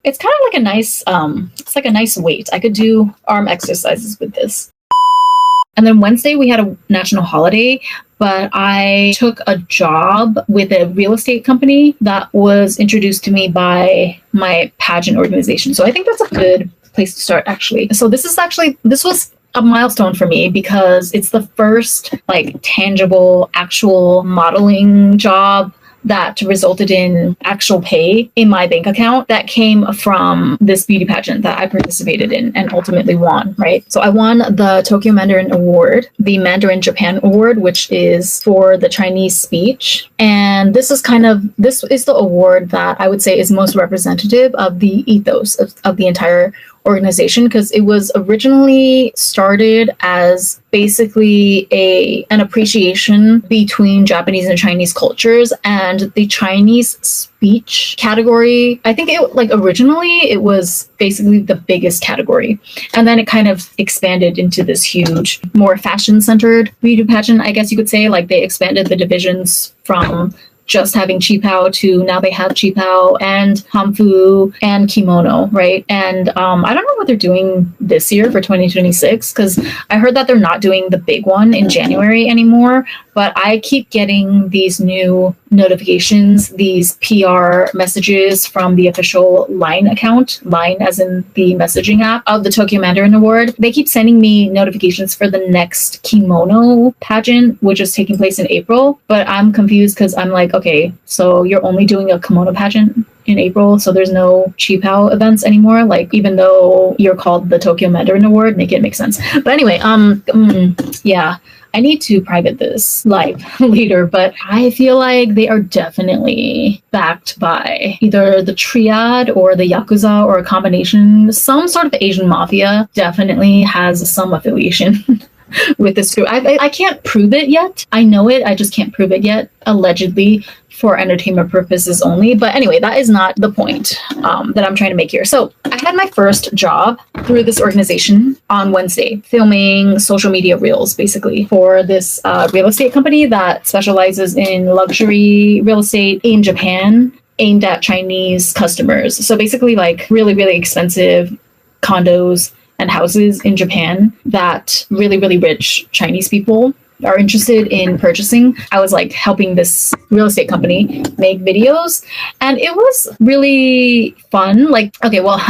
It's kind of like a nice, it's like a nice weight. I could do arm exercises with this. And then Wednesday we had a national holiday, but I took a job with a real estate company that was introduced to me by my pageant organization. So I think that's a good place to start, actually. So this was a milestone for me because it's the first like tangible, actual modeling job that resulted in actual pay in my bank account that came from this beauty pageant that I participated in and ultimately won, right? So I won the Tokyo Mandarin Award, the Mandarin Japan Award, which is for the Chinese speech. And this is the award that I would say is most representative of the ethos of the entire organization, because it was originally started as basically an appreciation between Japanese and Chinese cultures, and the Chinese speech category, I think originally it was basically the biggest category, and then it kind of expanded into this huge, more fashion-centered beauty pageant, I guess you could say. Like, they expanded the divisions from just having qipao to now they have qipao and hanfu and kimono, right? And I don't know what they're doing this year for 2026, because I heard that they're not doing the big one in January anymore, but I keep getting these new notifications, these PR messages from the official Line account, Line as in the messaging app of the Tokyo Mandarin Award. They keep sending me notifications for the next kimono pageant, which is taking place in April, but I'm confused because I'm like, okay, so you're only doing a kimono pageant in April, so there's no qipao events anymore, like, even though you're called the Tokyo Mandarin Award. Make it make sense. But anyway, yeah, I need to private this live later, but I feel like they are definitely backed by either the Triad or the Yakuza or a combination. Some sort of Asian mafia definitely has some affiliation with this group. I can't prove it yet. I know it, I just can't prove it yet. Allegedly, for entertainment purposes only. But anyway, that is not the point that I'm trying to make here. So I had my first job through this organization on Wednesday, filming social media reels, basically, for this real estate company that specializes in luxury real estate in Japan, aimed at Chinese customers. So basically, like, really, really expensive condos and houses in Japan that really, really rich Chinese people are interested in purchasing. I was like helping this real estate company make videos, and it was really fun. Like, okay, well,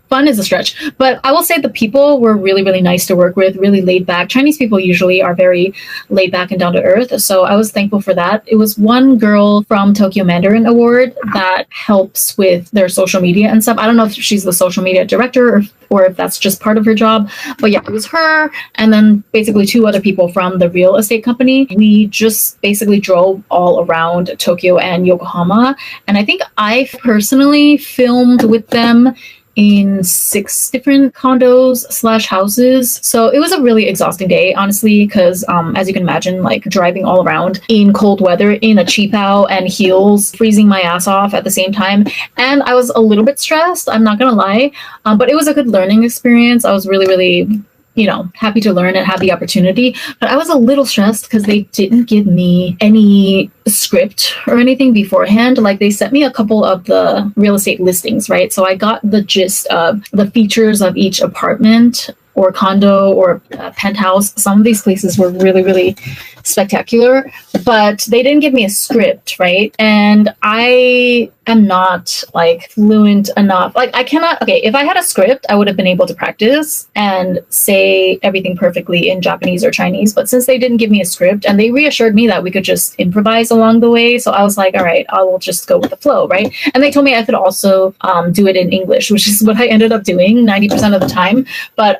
fun is a stretch, but I will say the people were really, really nice to work with, really laid back. Chinese people usually are very laid back and down to earth, so I was thankful for that. It was one girl from Tokyo Mandarin Award that helps with their social media and stuff. I don't know if she's the social media director or if that's just part of her job, but yeah, it was her, and then basically two other people from the real estate company. We just basically drove all around Tokyo and Yokohama, and I think I personally filmed with them in 6 different condos / houses. So it was a really exhausting day, honestly, because as you can imagine, like, driving all around in cold weather in a qipao and heels, freezing my ass off at the same time. And I was a little bit stressed, I'm not gonna lie, but it was a good learning experience. I was really, really, happy to learn and have the opportunity. But I was a little stressed because they didn't give me any script or anything beforehand. Like, they sent me a couple of the real estate listings, right? So I got the gist of the features of each apartment or condo or penthouse. Some of these places were really, really spectacular, but they didn't give me a script, right? And I am not like fluent enough. Like, I cannot, okay, if I had a script, I would have been able to practice and say everything perfectly in Japanese or Chinese. But since they didn't give me a script, and they reassured me that we could just improvise along the way, so I was like, all right, I will just go with the flow, right? And they told me I could also do it in English, which is what I ended up doing 90% of the time. But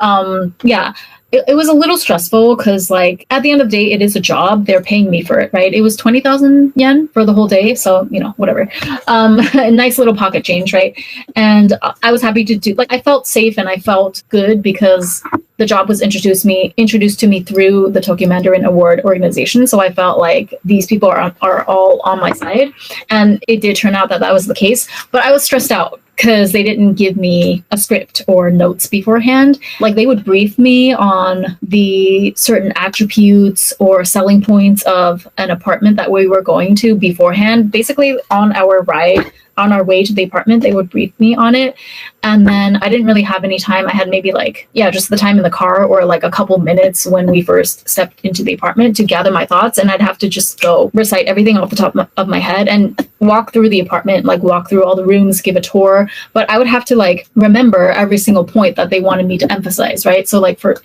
yeah, it was a little stressful because, like, at the end of the day, it is a job. They're paying me for it, right? It was 20,000 yen for the whole day. So, whatever. A nice little pocket change, right? And I was happy to do, like, I felt safe and I felt good because the job was introduced to me through the Tokyo Mandarin Award organization. So I felt like these people are all on my side. And it did turn out that that was the case. But I was stressed out because they didn't give me a script or notes beforehand. Like, they would brief me on the certain attributes or selling points of an apartment that we were going to beforehand. Basically, on our ride on our way to the apartment, they would brief me on it. And then I didn't really have any time. I had maybe like, yeah, just the time in the car or like a couple minutes when we first stepped into the apartment to gather my thoughts. And I'd have to just go recite everything off the top of my head and walk through the apartment, like walk through all the rooms, give a tour. But I would have to like remember every single point that they wanted me to emphasize, right? So like for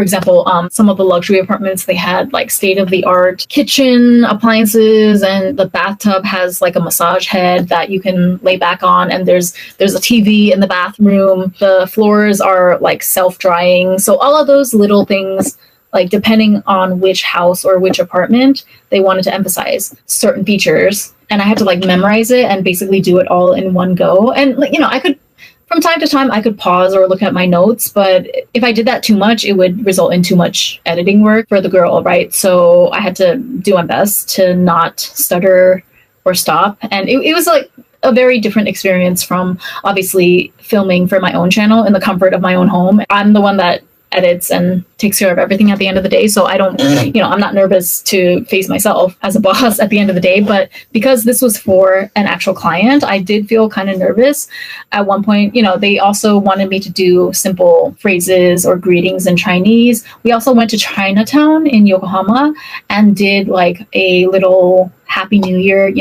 example, some of the luxury apartments, they had like state-of-the-art kitchen appliances, and the bathtub has like a massage head that you can lay back on, and there's a TV in the bathroom. The floors are like self-drying. So all of those little things, like depending on which house or which apartment, they wanted to emphasize certain features, and I had to like memorize it and basically do it all in one go. And I could, from time to time, I could pause or look at my notes, but if I did that too much, it would result in too much editing work for the girl, right? So I had to do my best to not stutter or stop. And it was like a very different experience from obviously filming for my own channel in the comfort of my own home. I'm the one that edits and takes care of everything at the end of the day. So I don't, I'm not nervous to face myself as a boss at the end of the day. But because this was for an actual client, I did feel kind of nervous. At one point, they also wanted me to do simple phrases or greetings in Chinese. We also went to Chinatown in Yokohama and did like a little Happy New Year,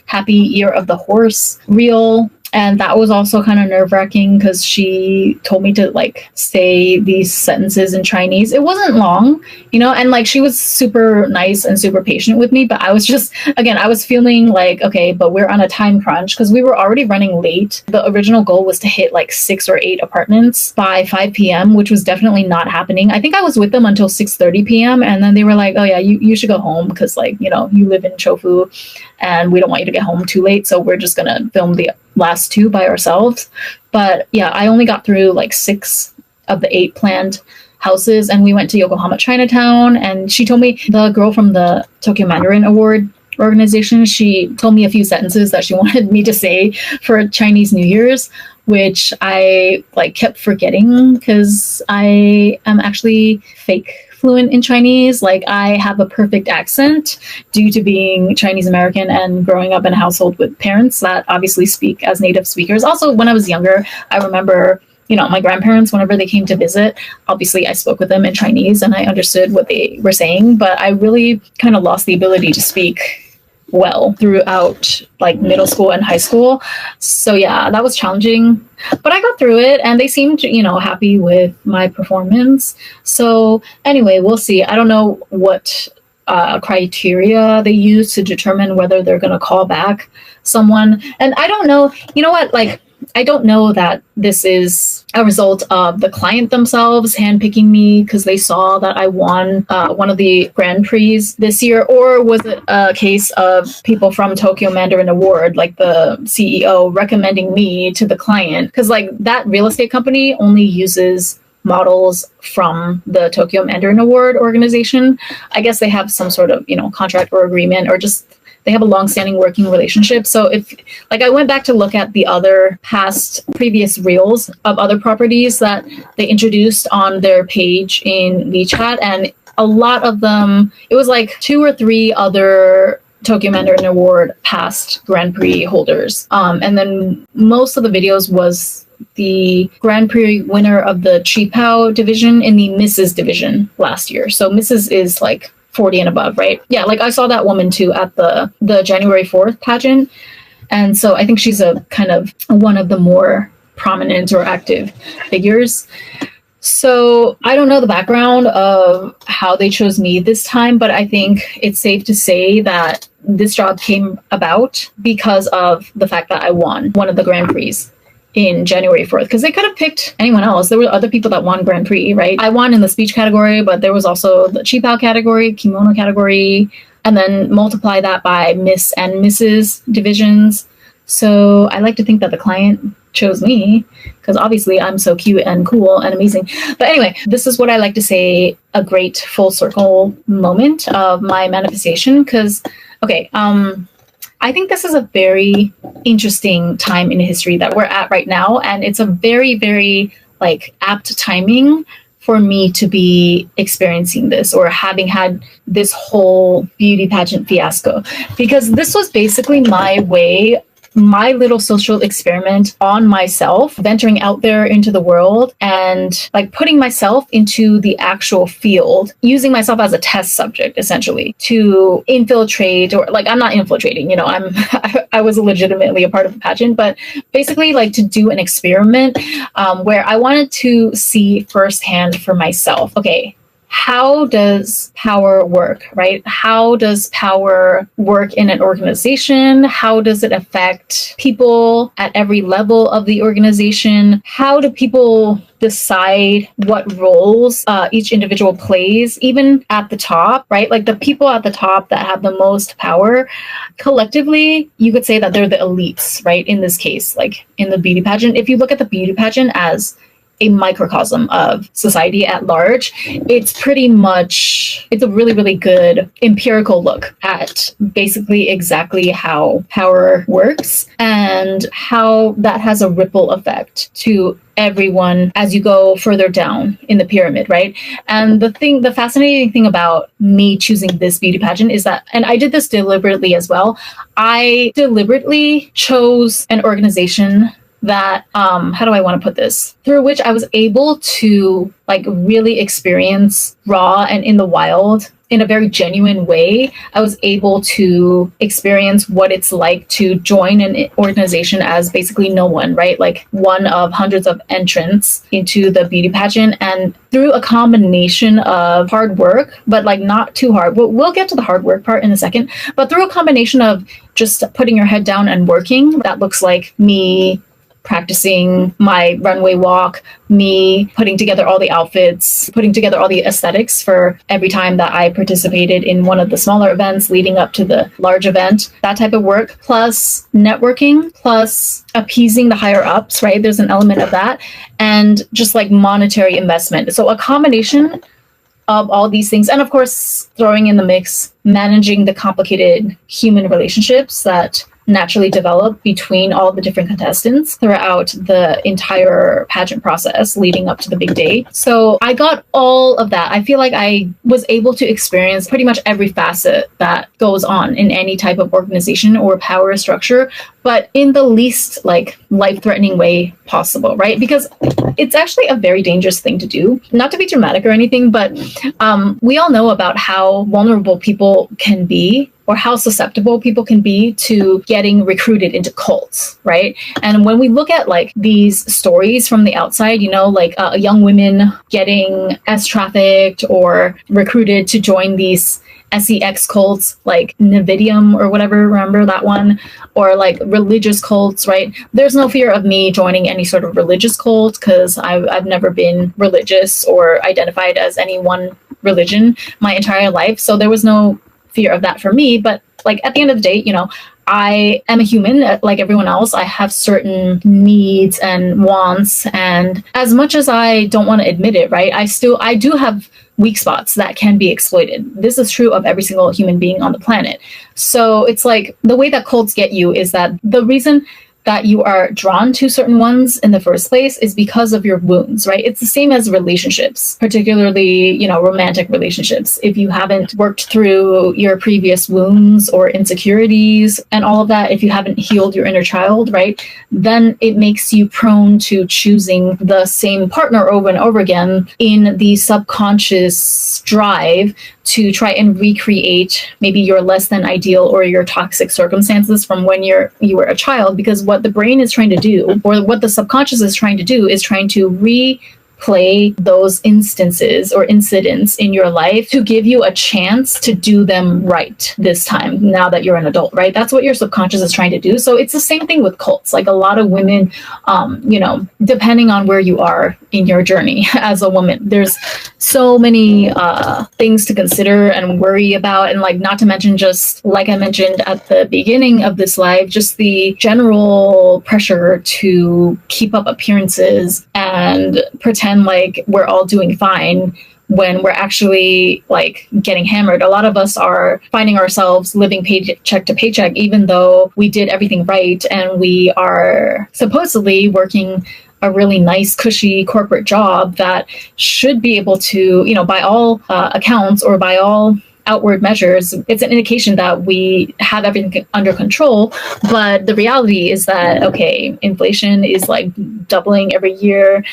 Happy Year of the Horse reel. And that was also kind of nerve-wracking because she told me to like say these sentences in Chinese. It wasn't long, and like she was super nice and super patient with me. But I was just, again, I was feeling like, okay, but we're on a time crunch because we were already running late. The original goal was to hit like 6 or 8 apartments by 5 p.m., which was definitely not happening. I think I was with them until 6:30 p.m. And then they were like, oh yeah, you should go home because like, you live in Chofu and we don't want you to get home too late. So we're just going to film the last 2 by ourselves. But yeah, I only got through like 6 of the 8 planned houses, and we went to Yokohama Chinatown. And she told me, the girl from the Tokyo Mandarin Award organization, she told me a few sentences that she wanted me to say for Chinese New Year's, which I like kept forgetting because I am actually fake fluent in Chinese. Like I have a perfect accent due to being Chinese American and growing up in a household with parents that obviously speak as native speakers. Also, when I was younger, I remember, my grandparents, whenever they came to visit, obviously I spoke with them in Chinese and I understood what they were saying, but I really kind of lost the ability to speak well throughout like middle school and high school. So yeah, that was challenging, but I got through it and they seemed, happy with my performance. So anyway, we'll see. I don't know what criteria they use to determine whether they're going to call back someone. And I don't know, I don't know that this is a result of the client themselves handpicking me because they saw that I won one of the Grand Prix this year, or was it a case of people from Tokyo Mandarin Award, like the CEO, recommending me to the client? Because like that real estate company only uses models from the Tokyo Mandarin Award organization. I guess they have some sort of, contract or agreement, or just they have a long-standing working relationship. So if like I went back to look at the other previous reels of other properties that they introduced on their page in WeChat, and a lot of them, it was like 2 or 3 other Tokyo Mandarin Award past Grand Prix holders. And then most of the videos was the Grand Prix winner of the Chipao division in the Mrs. division last year. So Mrs. is like 40 and above, right? Yeah, like I saw that woman too at the January 4th pageant. And so I think she's a kind of one of the more prominent or active figures. So I don't know the background of how they chose me this time, but I think it's safe to say that this job came about because of the fact that I won one of the Grand Prix in January 4th, because they could have picked anyone else. There were other people that won Grand Prix, right? I won in the speech category, but there was also the Chipao category, kimono category, and then multiply that by Miss and Mrs. divisions. So I like to think that the client chose me because obviously I'm so cute and cool and amazing. But anyway, this is what I like to say a great full circle moment of my manifestation, because, okay, I think this is a very interesting time in history that we're at right now. And it's a very, very like apt timing for me to be experiencing this or having had this whole beauty pageant fiasco, because this was basically my way, my little social experiment on myself, venturing out there into the world and like putting myself into the actual field, using myself as a test subject, essentially, to infiltrate, or like, I'm not infiltrating, I was legitimately a part of the pageant, but basically like to do an experiment where I wanted to see firsthand for myself, okay, how does power work, right? How does power work in an organization? How does it affect people at every level of the organization? How do people decide what roles each individual plays, even at the top, right? Like the people at the top that have the most power, collectively, you could say that they're the elites, right? In this case, like in the beauty pageant, if you look at the beauty pageant as a microcosm of society at large, it's a really, really good empirical look at basically exactly how power works and how that has a ripple effect to everyone as you go further down in the pyramid, right? And the fascinating thing about me choosing this beauty pageant is that, and I did this deliberately as well, I deliberately chose an organization that how do I want to put this, through which I was able to like really experience raw and in the wild, in a very genuine way. I was able to experience what it's like to join an organization as basically no one, right? Like one of hundreds of entrants into the beauty pageant, and through a combination of hard work, but like not too hard. We'll get to the hard work part in a second, but through a combination of just putting your head down and working, that looks like me practicing my runway walk, me putting together all the outfits, putting together all the aesthetics for every time that I participated in one of the smaller events leading up to the large event, that type of work, plus networking, plus appeasing the higher ups, right? There's an element of that, and just like monetary investment. So a combination of all these things, and of course, throwing in the mix, managing the complicated human relationships that naturally develop between all the different contestants throughout the entire pageant process leading up to the big day. So I got all of that. I feel like I was able to experience pretty much every facet that goes on in any type of organization or power structure, but in the least like life-threatening way possible, right? Because it's actually a very dangerous thing to do. Not to be dramatic or anything, but we all know about how vulnerable people can be, or how susceptible people can be to getting recruited into cults, right? And when we look at like these stories from the outside, like young women getting trafficked or recruited to join these sex cults like Nevidium or whatever, remember that one? Or like religious cults, right? There's no fear of me joining any sort of religious cult because I've never been religious or identified as any one religion my entire life. So there was no fear of that for me. But like at the end of the day, I am a human like everyone else. I have certain needs and wants, and as much as I don't want to admit it, right, I do have weak spots that can be exploited. This is true of every single human being on the planet. So it's like the way that cults get you is that the reason that you are drawn to certain ones in the first place is because of your wounds, right? It's the same as relationships, particularly, romantic relationships. If you haven't worked through your previous wounds or insecurities and all of that, if you haven't healed your inner child, right, then it makes you prone to choosing the same partner over and over again in the subconscious drive to try and recreate maybe your less than ideal or your toxic circumstances from when you were a child. Because what the brain is trying to do, or what the subconscious is trying to do, is trying to replay those instances or incidents in your life to give you a chance to do them right this time, now that you're an adult, right? That's what your subconscious is trying to do. So it's the same thing with cults. Like a lot of women, depending on where you are in your journey as a woman, there's so many things to consider and worry about. And like, not to mention, just like I mentioned at the beginning of this live, just the general pressure to keep up appearances and pretend like we're all doing fine when we're actually like getting hammered. A lot of us are finding ourselves living paycheck to paycheck, even though we did everything right and we are supposedly working a really nice, cushy corporate job that should be able to, by all accounts, or by all outward measures, it's an indication that we have everything under control. But the reality is that, okay, inflation is like doubling every year.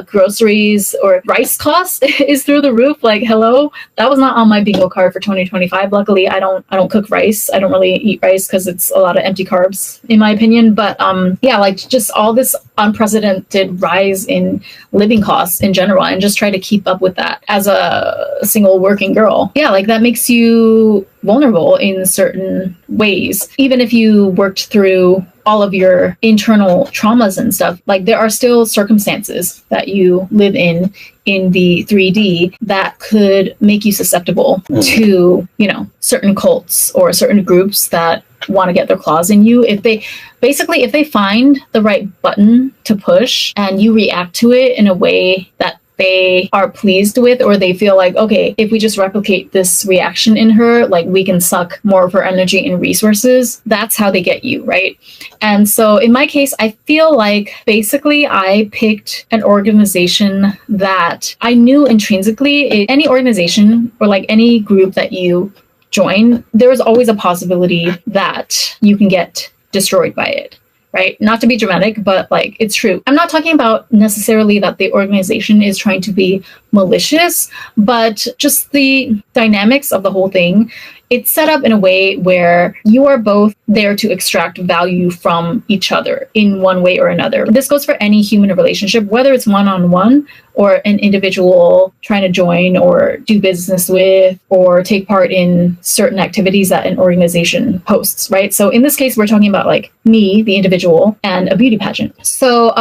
Groceries or rice cost is through the roof. Like, hello, that was not on my bingo card for 2025. Luckily, I don't cook rice. I don't really eat rice because it's a lot of empty carbs, in my opinion. But yeah, like just all this unprecedented rise in living costs in general, and just try to keep up with that as a single working girl. Yeah, like that makes you vulnerable in certain ways. Even if you worked through all of your internal traumas and stuff, like there are still circumstances that you live in the 3D that could make you susceptible to, you know, certain cults or certain groups that want to get their claws in you. If they find the right button to push and you react to it in a way that they are pleased with, or they feel like, okay, if we just replicate this reaction in her, like we can suck more of her energy and resources, that's how they get you, right? And so in my case, I feel like basically I picked an organization that I knew intrinsically, any organization or like any group that you join, there is always a possibility that you can get destroyed by it. Right? Not to be dramatic, but like it's true. I'm not talking about necessarily that the organization is trying to be malicious, but just the dynamics of the whole thing. It's set up in a way where you are both there to extract value from each other in one way or another. This goes for any human relationship, whether it's one-on-one or an individual trying to join or do business with or take part in certain activities that an organization hosts, right? So in this case, we're talking about like me, the individual, and a beauty pageant. So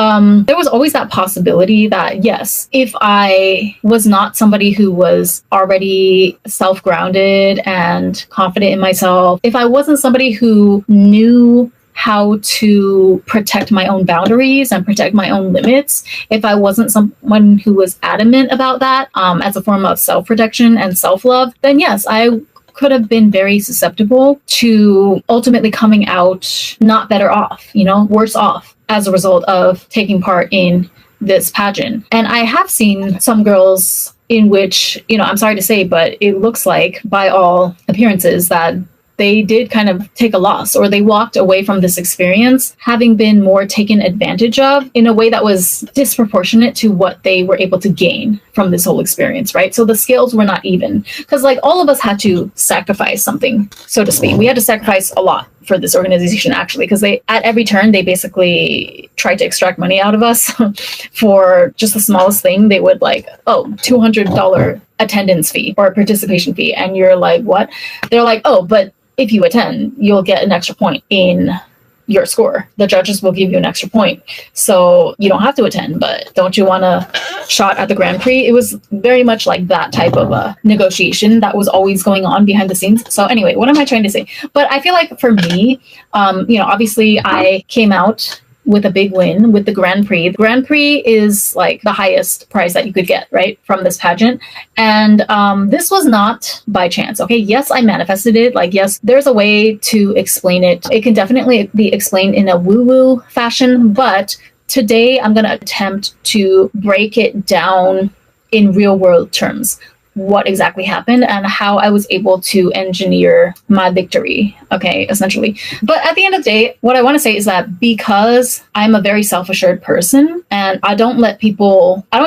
there was always that possibility that, yes, if I was not somebody who was already self-grounded and confident in myself, if I wasn't somebody who knew how to protect my own boundaries and protect my own limits, if I wasn't someone who was adamant about that as a form of self-protection and self-love, then yes, I could have been very susceptible to ultimately coming out not better off, you know, worse off as a result of taking part in this pageant. And I have seen some girls in which, you know, I'm sorry to say, but it looks like by all appearances that they did kind of take a loss, or they walked away from this experience having been more taken advantage of in a way that was disproportionate to what they were able to gain from this whole experience, right? So the scales were not even, because like all of us had to sacrifice something, so to speak. We had to sacrifice a lot for this organization, actually, because they, at every turn, they basically tried to extract money out of us for just the smallest thing. They would like, oh, $200 attendance fee or participation fee. And you're like, what? They're like, oh, but if you attend, you'll get an extra point in your score. The judges will give you an extra point. So you don't have to attend, but don't you want a shot at the Grand Prix? It was very much like that type of a negotiation that was always going on behind the scenes. So anyway, what am I trying to say? But I feel like for me, you know, obviously I came out with a big win with the Grand Prix. The Grand Prix is like the highest prize that you could get, right, from this pageant. And this was not by chance, okay? Yes, I manifested it. Like, yes, there's a way to explain it. It can definitely be explained in a woo-woo fashion, but today I'm going to attempt to break it down in real world terms. What exactly happened and how I was able to engineer my victory, okay, essentially. But at the end of the day, what I want to say is that because I'm a very self-assured person and I don't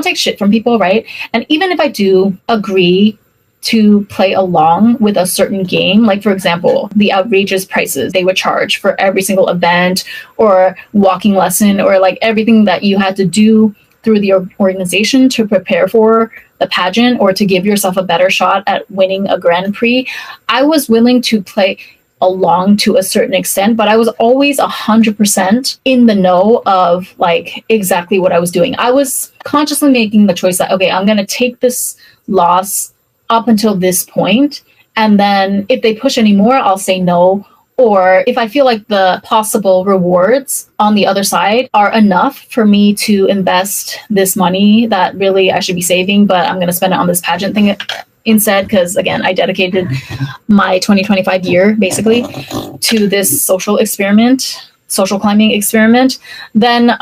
take shit from people, right? And even if I do agree to play along with a certain game, like for example, the outrageous prices they would charge for every single event or walking lesson, or like everything that you had to do through the organization to prepare for the pageant or to give yourself a better shot at winning a Grand Prix, I was willing to play along to a certain extent, but I was always 100% in the know of like exactly what I was doing. I was consciously making the choice that, okay, I'm going to take this loss up until this point, and then if they push any more, I'll say no. Or if I feel like the possible rewards on the other side are enough for me to invest this money that really I should be saving, but I'm going to spend it on this pageant thing instead, because again, I dedicated my 2025 year basically to this social experiment, social climbing experiment, then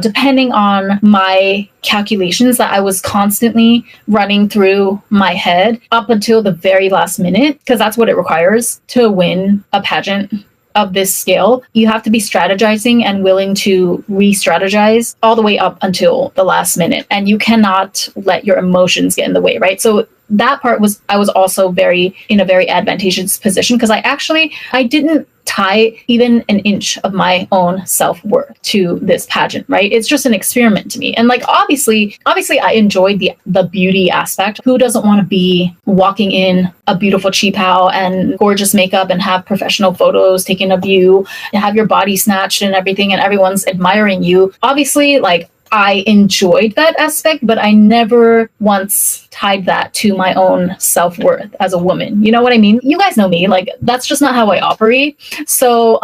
depending on my calculations that I was constantly running through my head up until the very last minute, because that's what it requires to win a pageant of this scale. You have to be strategizing and willing to re-strategize all the way up until the last minute. And you cannot let your emotions get in the way, right? So that part I was also in a very advantageous position, because I didn't tie even an inch of my own self-worth to this pageant, right? It's just an experiment to me. And like, obviously I enjoyed the beauty aspect. Who doesn't want to be walking in a beautiful qipao and gorgeous makeup and have professional photos taken of you and have your body snatched and everything and everyone's admiring you? Obviously, like, I enjoyed that aspect, but I never once tied that to my own self-worth as a woman. You know what I mean? You guys know me, like, that's just not how I operate. So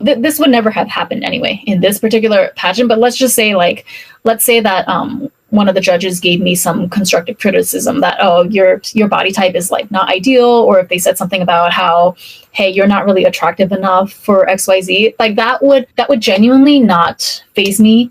this would never have happened anyway in this particular pageant. But let's say that one of the judges gave me some constructive criticism that, oh, your body type is like not ideal, or if they said something about how, hey, you're not really attractive enough for XYZ, like that would genuinely not faze me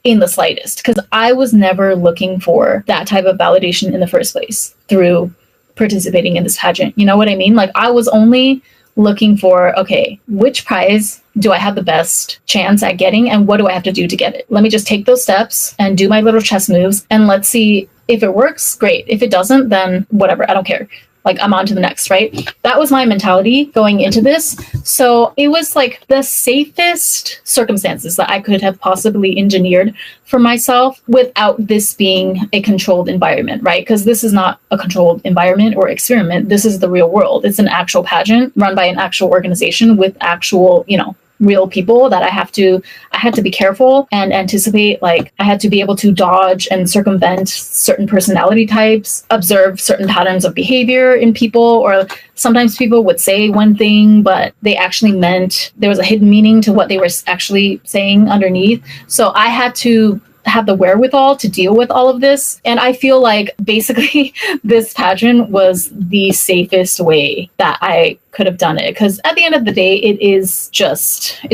in the slightest, because I was never looking for that type of validation in the first place through participating in this pageant. You know what I mean? Like, I was only looking for, okay, which prize do I have the best chance at getting, and what do I have to do to get it? Let me just take those steps and do my little chess moves, and let's see if it works. Great. If it doesn't, then whatever, I don't care. Like, I'm on to the next, right? That was my mentality going into this. So it was like the safest circumstances that I could have possibly engineered for myself without this being a controlled environment, right? Because this is not a controlled environment or experiment. This is the real world. It's an actual pageant run by an actual organization with actual, real people that I had to be careful and anticipate. Like, I had to be able to dodge and circumvent certain personality types, observe certain patterns of behavior in people, or sometimes people would say one thing, but they actually meant there was a hidden meaning to what they were actually saying underneath. So I had to have the wherewithal to deal with all of this. And I feel like basically this pageant was the safest way that I could have done it. Because at the end of the day, it's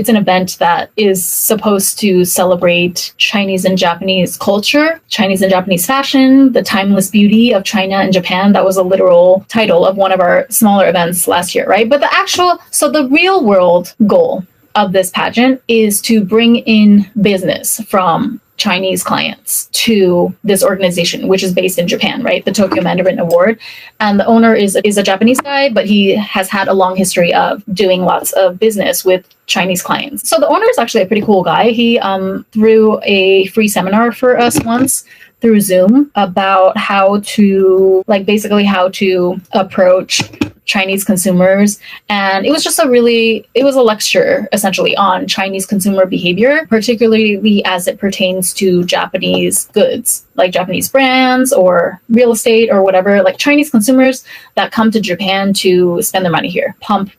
an event that is supposed to celebrate Chinese and Japanese culture, Chinese and Japanese fashion, the timeless beauty of China and Japan. That was a literal title of one of our smaller events last year, right? But the real world goal of this pageant is to bring in business from Chinese clients to this organization, which is based in Japan, right? The Tokyo Mandarin Award. And the owner is a Japanese guy, but he has had a long history of doing lots of business with Chinese clients. So the owner is actually a pretty cool guy. He threw a free seminar for us once through Zoom about how to approach Chinese consumers. And it was just it was a lecture essentially on Chinese consumer behavior, particularly as it pertains to Japanese goods, like Japanese brands or real estate or whatever, like Chinese consumers that come to Japan to spend their money here, pump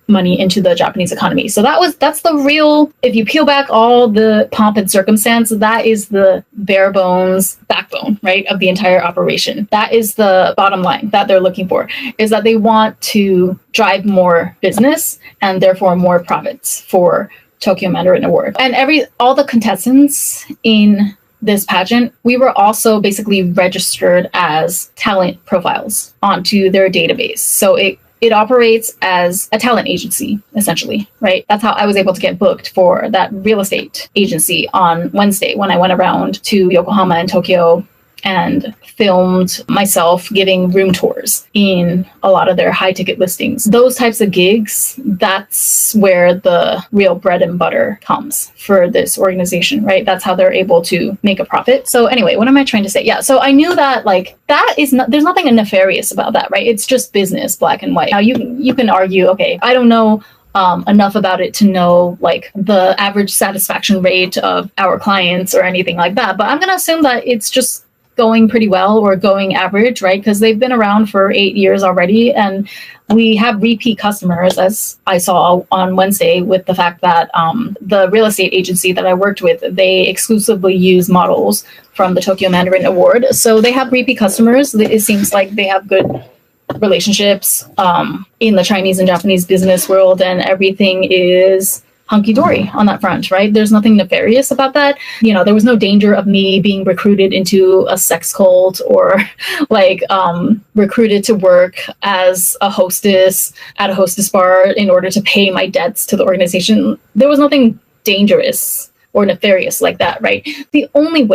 money into the Japanese economy. So that's the real, if you peel back all the pomp and circumstance, that is the bare bones backbone, right, of the entire operation. That is the bottom line that they're looking for, is that they want to drive more business and therefore more profits for Tokyo Mandarin Award. And all the contestants in this pageant, we were also basically registered as talent profiles onto their database. So it operates as a talent agency, essentially, right? That's how I was able to get booked for that real estate agency on Wednesday when I went around to Yokohama and Tokyo and filmed myself giving room tours in a lot of their high ticket listings. Those types of gigs, that's where the real bread and butter comes for this organization, right? That's how they're able to make a profit. So anyway, what am I trying to say? Yeah, so I knew that there's nothing nefarious about that, right? It's just business, black and white. Now you can argue, okay, I don't know enough about it to know like the average satisfaction rate of our clients or anything like that, but I'm going to assume that it's just going pretty well or going average, right? Because they've been around for 8 years already. And we have repeat customers, as I saw on Wednesday, with the fact that the real estate agency that I worked with, they exclusively use models from the Tokyo Mandarin Award. So they have repeat customers. It seems like they have good relationships in the Chinese and Japanese business world, and everything is hunky-dory on that front, right? There's nothing nefarious about that. You know, there was no danger of me being recruited into a sex cult or like recruited to work as a hostess at a hostess bar in order to pay my debts to the organization. There was nothing dangerous or nefarious like that, right? The only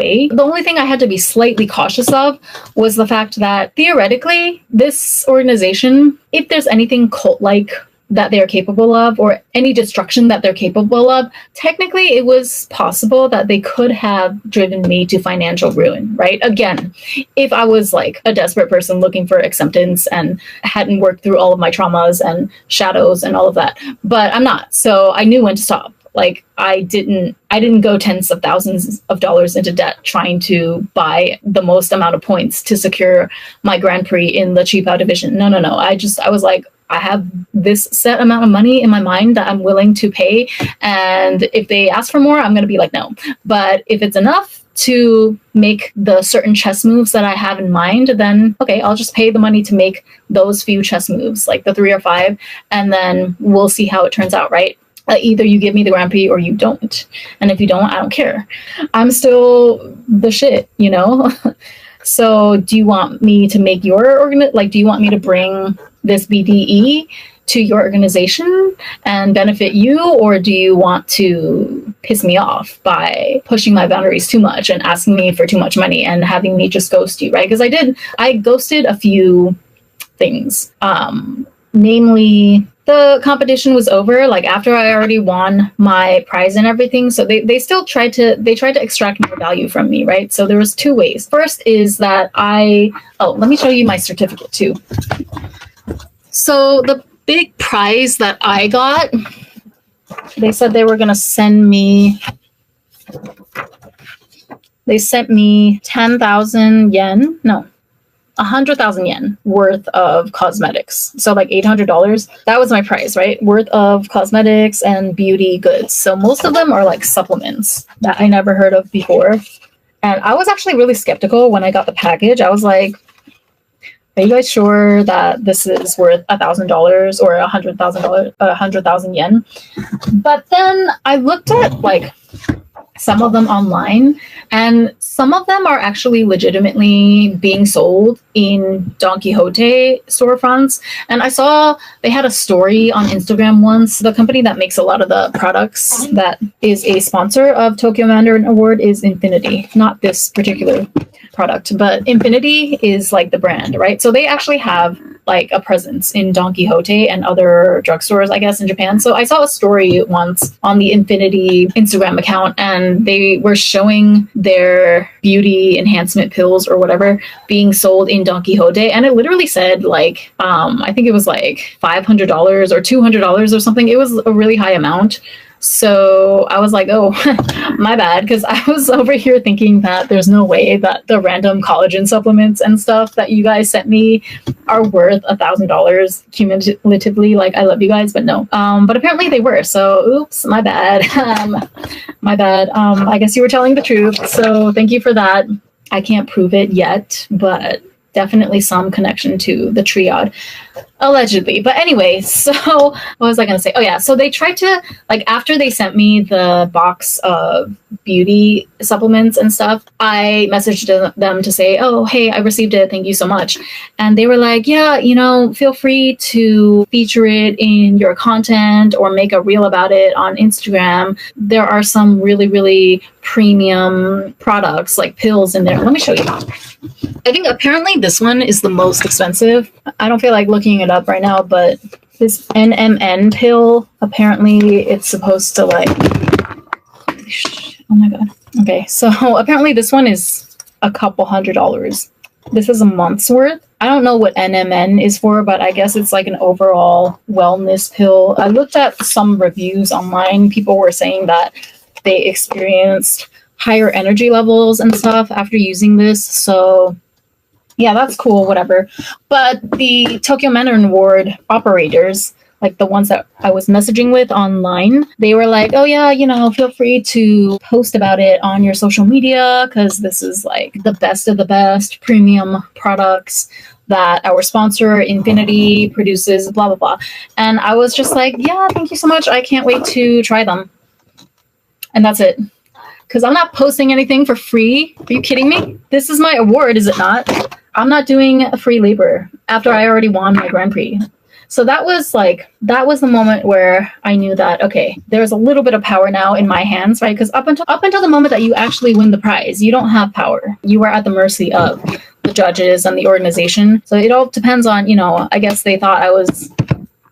thing I had to be slightly cautious of was the fact that theoretically, this organization, if there's anything cult-like that they're capable of, or any destruction that they're capable of, technically it was possible that they could have driven me to financial ruin, right? Again, if I was like a desperate person looking for acceptance and hadn't worked through all of my traumas and shadows and all of that, but I'm not. So I knew when to stop. Like I didn't go tens of thousands of dollars into debt trying to buy the most amount of points to secure my Grand Prix in the cheap out division. No. I was like, I have this set amount of money in my mind that I'm willing to pay. And if they ask for more, I'm going to be like, no. But if it's enough to make the certain chess moves that I have in mind, then okay, I'll just pay the money to make those few chess moves, like the 3 or 5, and then we'll see how it turns out, right? Either you give me the Grand Prix or you don't. And if you don't, I don't care. I'm still the shit, you know? So do you want me to make your do you want me to bring this BDE to your organization and benefit you? Or do you want to piss me off by pushing my boundaries too much and asking me for too much money and having me just ghost you, right? Because I ghosted a few things. Namely, the competition was over, like after I already won my prize and everything. So they still tried to extract more value from me, right? So there was 2 ways. First is that let me show you my certificate too. So the big prize that I got, they said they were going to send me, they sent me 10,000 yen. No. 100,000 yen worth of cosmetics. So like $800. That was my price, right? Worth of cosmetics and beauty goods. So most of them are like supplements that I never heard of before. And I was actually really skeptical when I got the package. I was like, are you guys sure that this is worth $1,000 or $100,000 yen? But then I looked at like some of them online, and some of them are actually legitimately being sold in Don Quixote storefronts. And I saw they had a story on Instagram once. The company that makes a lot of the products that is a sponsor of Tokyo Mandarin Award is Infinity, not this particular product, but Infinity is like the brand, right? So they actually have like a presence in Don Quixote and other drugstores, I guess, in Japan. So I saw a story once on the Infinity Instagram account, and they were showing their beauty enhancement pills or whatever being sold in Don Quixote. And it literally said like, I think it was like $500 or $200 or something. It was a really high amount. So I was like, oh, my bad, because I was over here thinking that there's no way that the random collagen supplements and stuff that you guys sent me are worth $1,000 cumulatively. Like, I love you guys, but no. But apparently they were. So, oops, my bad. My bad. I guess you were telling the truth. So thank you for that. I can't prove it yet, but definitely some connection to the triad, allegedly. But anyway, so what was I going to say? Oh yeah, so they tried to, like, after they sent me the box of beauty supplements and stuff, I messaged them to say, oh, hey, I received it, thank you so much. And they were like, yeah, you know, feel free to feature it in your content or make a reel about it on Instagram. There are some really, really premium products like pills in there. Let me show you. I think apparently this one is the most expensive. I don't feel like looking it up right now, but this NMN pill, apparently it's supposed to like, oh my God. Okay, so apparently this one is a couple $100. This is a month's worth. I don't know what NMN is for, but I guess it's like an overall wellness pill. I looked at some reviews online. People were saying that they experienced higher energy levels and stuff after using this. So yeah, that's cool, whatever. But the Tokyo Mandarin Award operators, like the ones that I was messaging with online, they were like, oh yeah, you know, feel free to post about it on your social media because this is like the best of the best premium products. that our sponsor, Infinity, produces, blah, blah, blah. And I was just like, yeah, thank you so much. I can't wait to try them. And that's it. Because I'm not posting anything for free. Are you kidding me? This is my award, is it not? I'm not doing a free labor after I already won my Grand Prix. So that was the moment where I knew that, okay, there's a little bit of power now in my hands, right? Because up until the moment that you actually win the prize, you don't have power. You are at the mercy of the judges and the organization. So it all depends on, I guess they thought I was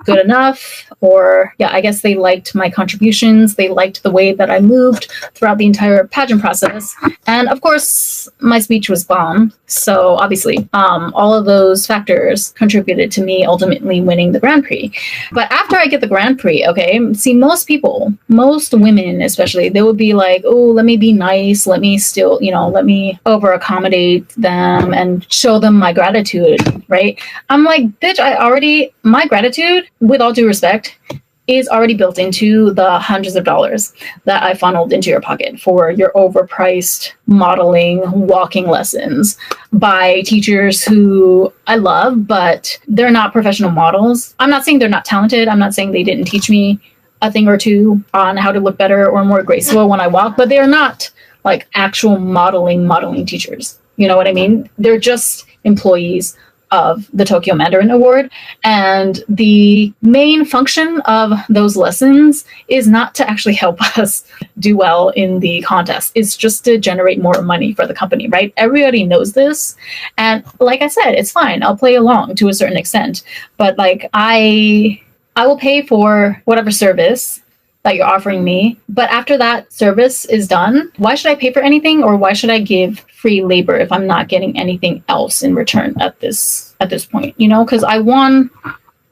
good enough, or I guess they liked my contributions. They liked the way that I moved throughout the entire pageant process. And of course, my speech was bomb. So obviously, all of those factors contributed to me ultimately winning the Grand Prix. But after I get the Grand Prix, see, most women especially, they would be like, oh, let me be nice. Let me still, let me over accommodate them and show them my gratitude, right? I'm like, bitch, my gratitude, with all due respect, is already built into the hundreds of dollars that I funneled into your pocket for your overpriced modeling walking lessons by teachers who I love, but they're not professional models. I'm not saying they're not talented. I'm not saying they didn't teach me a thing or two on how to look better or more graceful when I walk, but they're not like actual modeling teachers. You know what I mean? They're just employees of the Tokyo Mandarin Award. And the main function of those lessons is not to actually help us do well in the contest. It's just to generate more money for the company, right? Everybody knows this. And like I said, it's fine. I'll play along to a certain extent. But I will pay for whatever service that you're offering me. But after that service is done, why should I pay for anything, or why should I give free labor if I'm not getting anything else in return at this point? Because I won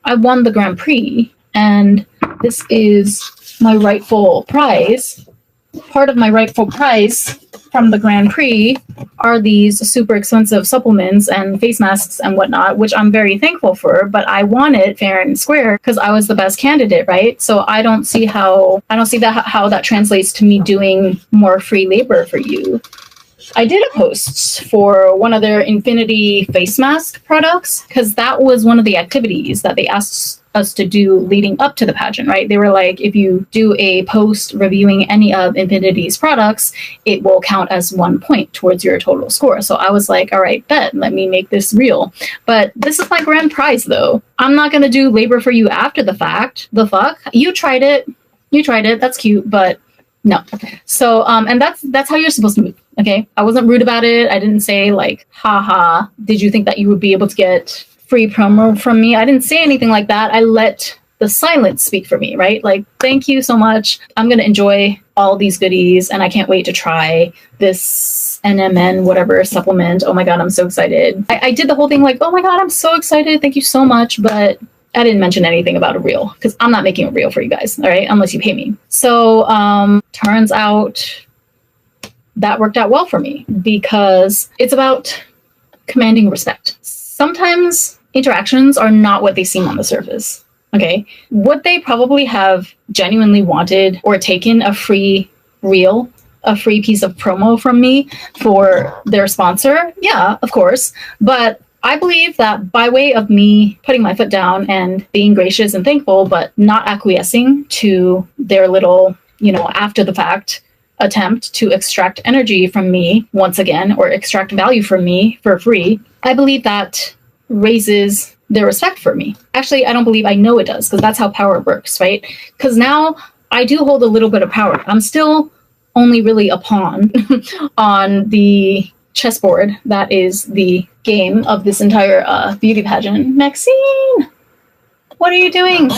the Grand Prix, and this is my rightful prize. Part of my rightful prize from the Grand Prix are these super expensive supplements and face masks and whatnot, which I'm very thankful for, but I won it fair and square because I was the best candidate, right? So I don't see how that translates to me doing more free labor for you. I did a post for one of their Infinity face mask products because that was one of the activities that they asked us to do leading up to the pageant, right? They were like, if you do a post reviewing any of Infinity's products, it will count as 1 point towards your total score. So I was like, all right, bet, let me make this real. But this is my grand prize, though. I'm not going to do labor for you after the fact. The fuck? You tried it. That's cute, but no. So, and that's how you're supposed to move. Okay. I wasn't rude about it. I didn't say like, haha, did you think that you would be able to get free promo from me? I didn't say anything like that. I let the silence speak for me, right? Like, thank you so much. I'm going to enjoy all these goodies and I can't wait to try this NMN whatever supplement. Oh my God, I'm so excited. I did the whole thing like, oh my God, I'm so excited. Thank you so much. But I didn't mention anything about a reel because I'm not making a reel for you guys, all right? Unless you pay me. So turns out that worked out well for me because it's about commanding respect. Sometimes interactions are not what they seem on the surface, okay? Would they probably have genuinely wanted or taken a free reel, a free piece of promo from me for their sponsor? Yeah, of course. But I believe that by way of me putting my foot down and being gracious and thankful, but not acquiescing to their little, after the fact attempt to extract energy from me once again, or extract value from me for free, I believe that raises their respect for me. Actually, I know it does, because that's how power works, right? Because now I do hold a little bit of power. I'm still only really a pawn on the chessboard that is the game of this entire beauty pageant. Maxine, what are you doing?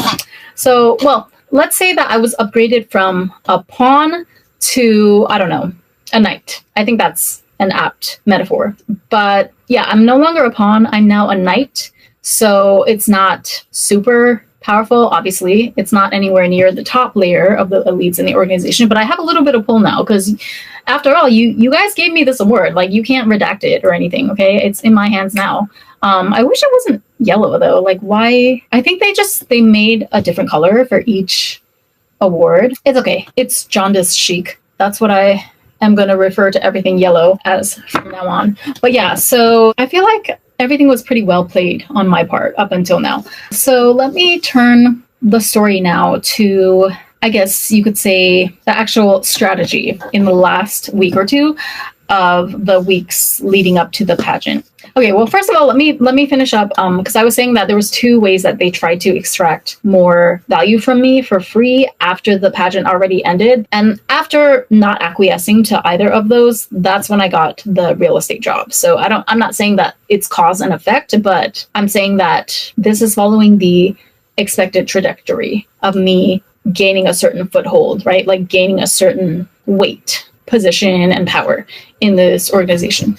So, well, let's say that I was upgraded from a pawn to, I don't know, a knight. I think that's an apt metaphor. But yeah, I'm no longer a pawn. I'm now a knight. So it's not super powerful. Obviously, it's not anywhere near the top layer of the elites in the organization, but I have a little bit of pull now because after all, you guys gave me this award. Like, you can't redact it or anything, okay? It's in my hands now. I wish it wasn't yellow though. Like, why? I think they made a different color for each award. It's okay. It's jaundice chic. That's what I am going to refer to everything yellow as from now on. But yeah, so I feel like everything was pretty well played on my part up until now. So let me turn the story now to, I guess you could say, the actual strategy in the last week or two of the weeks leading up to the pageant. Okay, well, first of all, let me finish up because I was saying that there was two ways that they tried to extract more value from me for free after the pageant already ended. And after not acquiescing to either of those, that's when I got the real estate job. So I'm not saying that it's cause and effect, but I'm saying that this is following the expected trajectory of me gaining a certain foothold, right? Like gaining a certain weight, position, and power in this organization.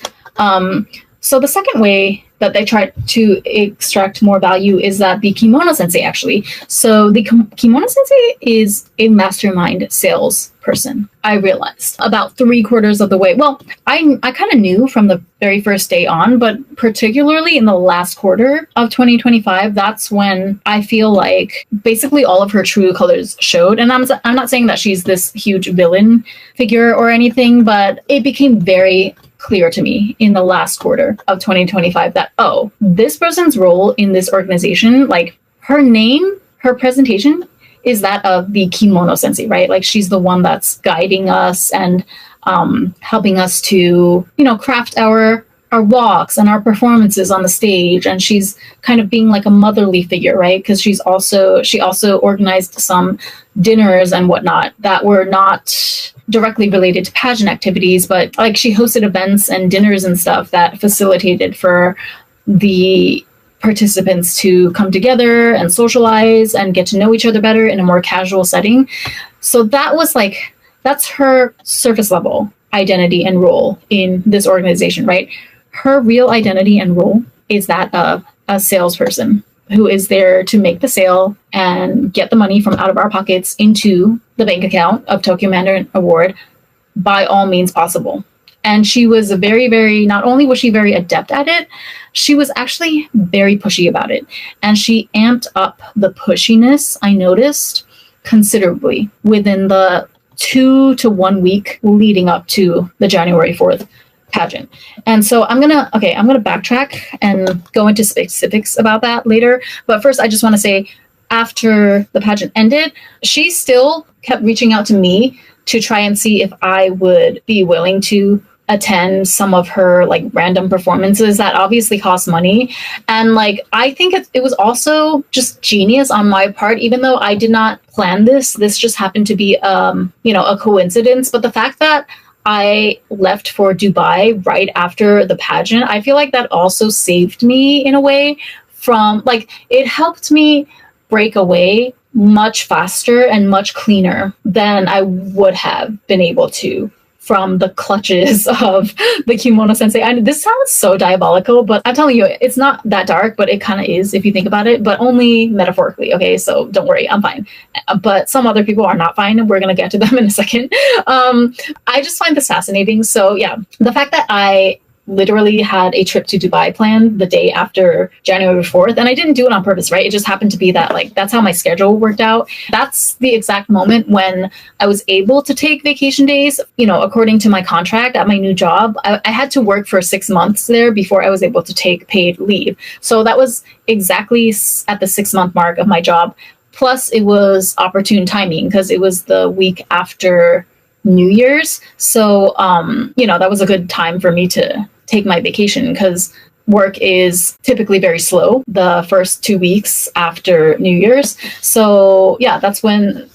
So the second way that they tried to extract more value is that the kimono sensei actually. So the kimono sensei is a mastermind sales person. I realized about 3/4 of the way. Well, I kind of knew from the very first day on, but particularly in the last quarter of 2025, that's when I feel like basically all of her true colors showed. And I'm not saying that she's this huge villain figure or anything, but it became very clear to me in the last quarter of 2025 that, oh, this person's role in this organization, like her name, her presentation is that of the kimono sensei, right? Like she's the one that's guiding us and helping us to, craft our walks and our performances on the stage. And she's kind of being like a motherly figure, right? Because she also organized some dinners and whatnot that were not directly related to pageant activities, but like she hosted events and dinners and stuff that facilitated for the participants to come together and socialize and get to know each other better in a more casual setting. So that's her surface level identity and role in this organization, right? Her real identity and role is that of a salesperson who is there to make the sale and get the money from out of our pockets into the bank account of Tokyo Mandarin Award by all means possible. And she was not only was she very adept at it, she was actually very pushy about it. And she amped up the pushiness, I noticed, considerably within the 2 to 1 week leading up to the January 4th pageant. And so I'm gonna backtrack and go into specifics about that later. But first, I just want to say, after the pageant ended, she still kept reaching out to me to try and see if I would be willing to attend some of her like random performances that obviously cost money. And like, I think it was also just genius on my part, even though I did not plan this just happened to be a coincidence. But the fact that I left for Dubai right after the pageant, I feel like that also saved me in a way from, like, it helped me break away much faster and much cleaner than I would have been able to from the clutches of the kimono sensei. This sounds so diabolical, but I'm telling you, it's not that dark, but it kind of is if you think about it, but only metaphorically, okay? So don't worry, I'm fine. But some other people are not fine, and we're going to get to them in a second. I just find this fascinating. So yeah, the fact that I literally had a trip to Dubai planned the day after January 4th. And I didn't do it on purpose, right? It just happened to be that, like, that's how my schedule worked out. That's the exact moment when I was able to take vacation days. According to my contract at my new job, I had to work for 6 months there before I was able to take paid leave. So that was exactly at the 6-month mark of my job. Plus, it was opportune timing because it was the week after New Year's. So, that was a good time for me to take my vacation because work is typically very slow the first 2 weeks after New Year's. So yeah, that's why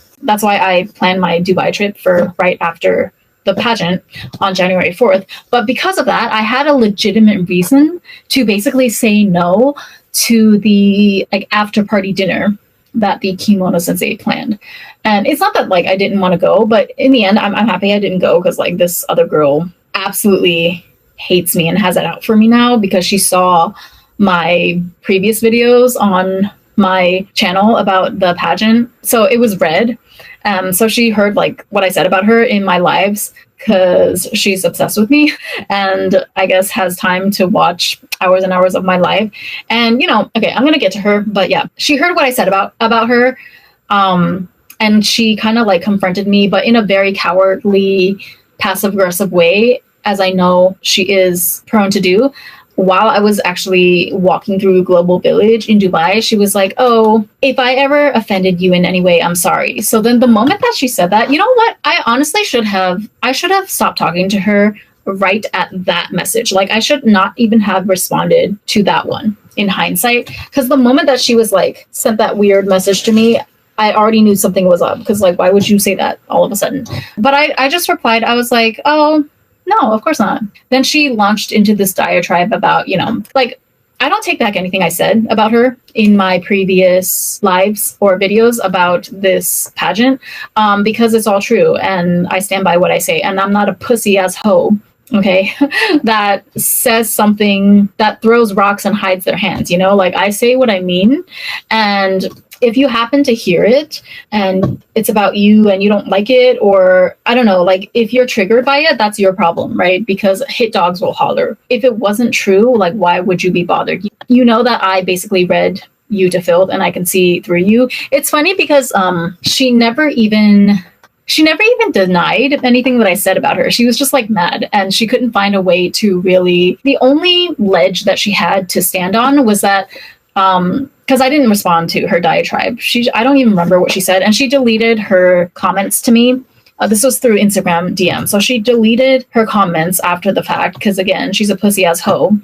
I planned my Dubai trip for right after the pageant on January 4th. But because of that, I had a legitimate reason to basically say no to the after party dinner that the kimono sensei planned. And it's not that I didn't want to go, but in the end, I'm happy I didn't go because this other girl absolutely hates me and has it out for me now because she saw my previous videos on my channel about the pageant. So it was read. So she heard what I said about her in my lives because she's obsessed with me and I guess has time to watch hours and hours of my life. And, okay, I'm going to get to her, but yeah, she heard what I said about her. And she kind of confronted me, but in a very cowardly, passive aggressive way, as I know she is prone to do, while I was actually walking through Global Village in Dubai, she was like, oh, if I ever offended you in any way, I'm sorry. So then the moment that she said that, you know what? I honestly should have stopped talking to her right at that message. Like, I should not even have responded to that one in hindsight. Because the moment that she was like, sent that weird message to me, I already knew something was up. Because, like, why would you say that all of a sudden? But I just replied, I was like, oh, no, of course not. Then she launched into this diatribe about, like, I don't take back anything I said about her in my previous lives or videos about this pageant, because it's all true and I stand by what I say. And I'm not a pussy ass hoe, okay, that says something, that throws rocks and hides their hands, like, I say what I mean. And if you happen to hear it and it's about you and you don't like it, or I don't know, like, if you're triggered by it, that's your problem, right? Because hit dogs will holler. If it wasn't true, like, why would you be bothered? You know that I basically read you to filth and I can see through you. It's funny because she never even denied anything that I said about her. She was just like mad and she couldn't find a way to really, the only ledge that she had to stand on was that because I didn't respond to her diatribe. I don't even remember what she said. And she deleted her comments to me. This was through Instagram DM. So she deleted her comments after the fact because, again, she's a pussy ass hoe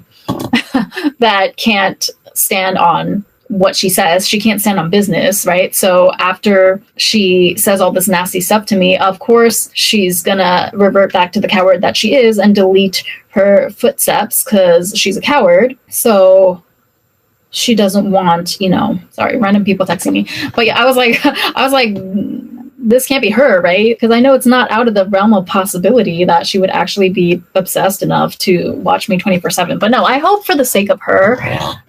that can't stand on what she says. She can't stand on business, right? So after she says all this nasty stuff to me, of course, she's gonna revert back to the coward that she is and delete her footsteps because she's a coward. So she doesn't want, sorry, random people texting me. But yeah, I was like, this can't be her, right? Because I know it's not out of the realm of possibility that she would actually be obsessed enough to watch me 24/7. But no, I hope for the sake of her,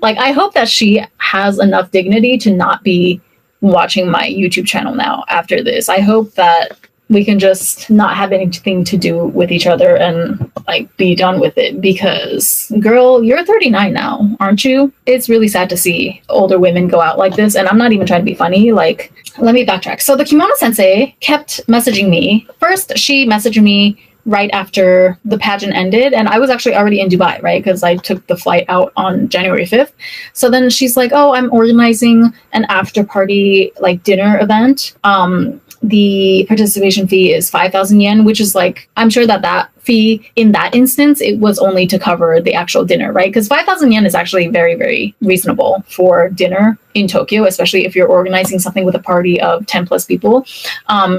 like, I hope that she has enough dignity to not be watching my YouTube channel now after this. I hope that we can just not have anything to do with each other and, like, be done with it, because, girl, you're 39 now, aren't you? It's really sad to see older women go out like this, and I'm not even trying to be funny. Like, let me backtrack. So the kimono sensei kept messaging me. First, she messaged me right after the pageant ended, and I was actually already in Dubai, right? Because I took the flight out on January 5th. So then she's like, oh, I'm organizing an after party, like, dinner event. The participation fee is 5,000 yen, which is, like, I'm sure that fee in that instance, it was only to cover the actual dinner, right? Because 5,000 yen is actually very, very reasonable for dinner in Tokyo, especially if you're organizing something with a party of 10 plus people.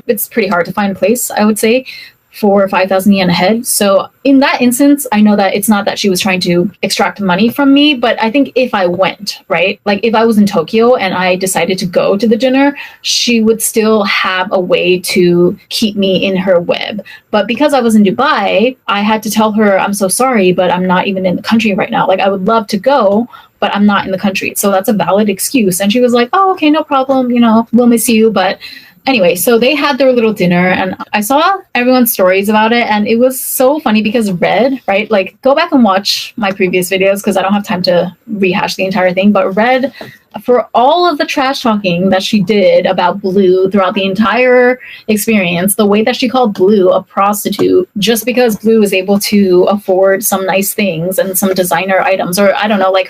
It's pretty hard to find a place, I would say, for 5,000 yen a head. So in that instance, I know that it's not that she was trying to extract money from me, but I think if I went, right, like, if I was in Tokyo and I decided to go to the dinner, she would still have a way to keep me in her web. But because I was in Dubai, I had to tell her, I'm so sorry, but I'm not even in the country right now. Like, I would love to go, but I'm not in the country. So that's a valid excuse. And she was like, oh, okay, no problem. We'll miss you. But anyway, so they had their little dinner and I saw everyone's stories about it. And it was so funny because Red, right? Like, go back and watch my previous videos because I don't have time to rehash the entire thing. But Red, for all of the trash talking that she did about Blue throughout the entire experience, the way that she called Blue a prostitute just because Blue was able to afford some nice things and some designer items, or I don't know, like,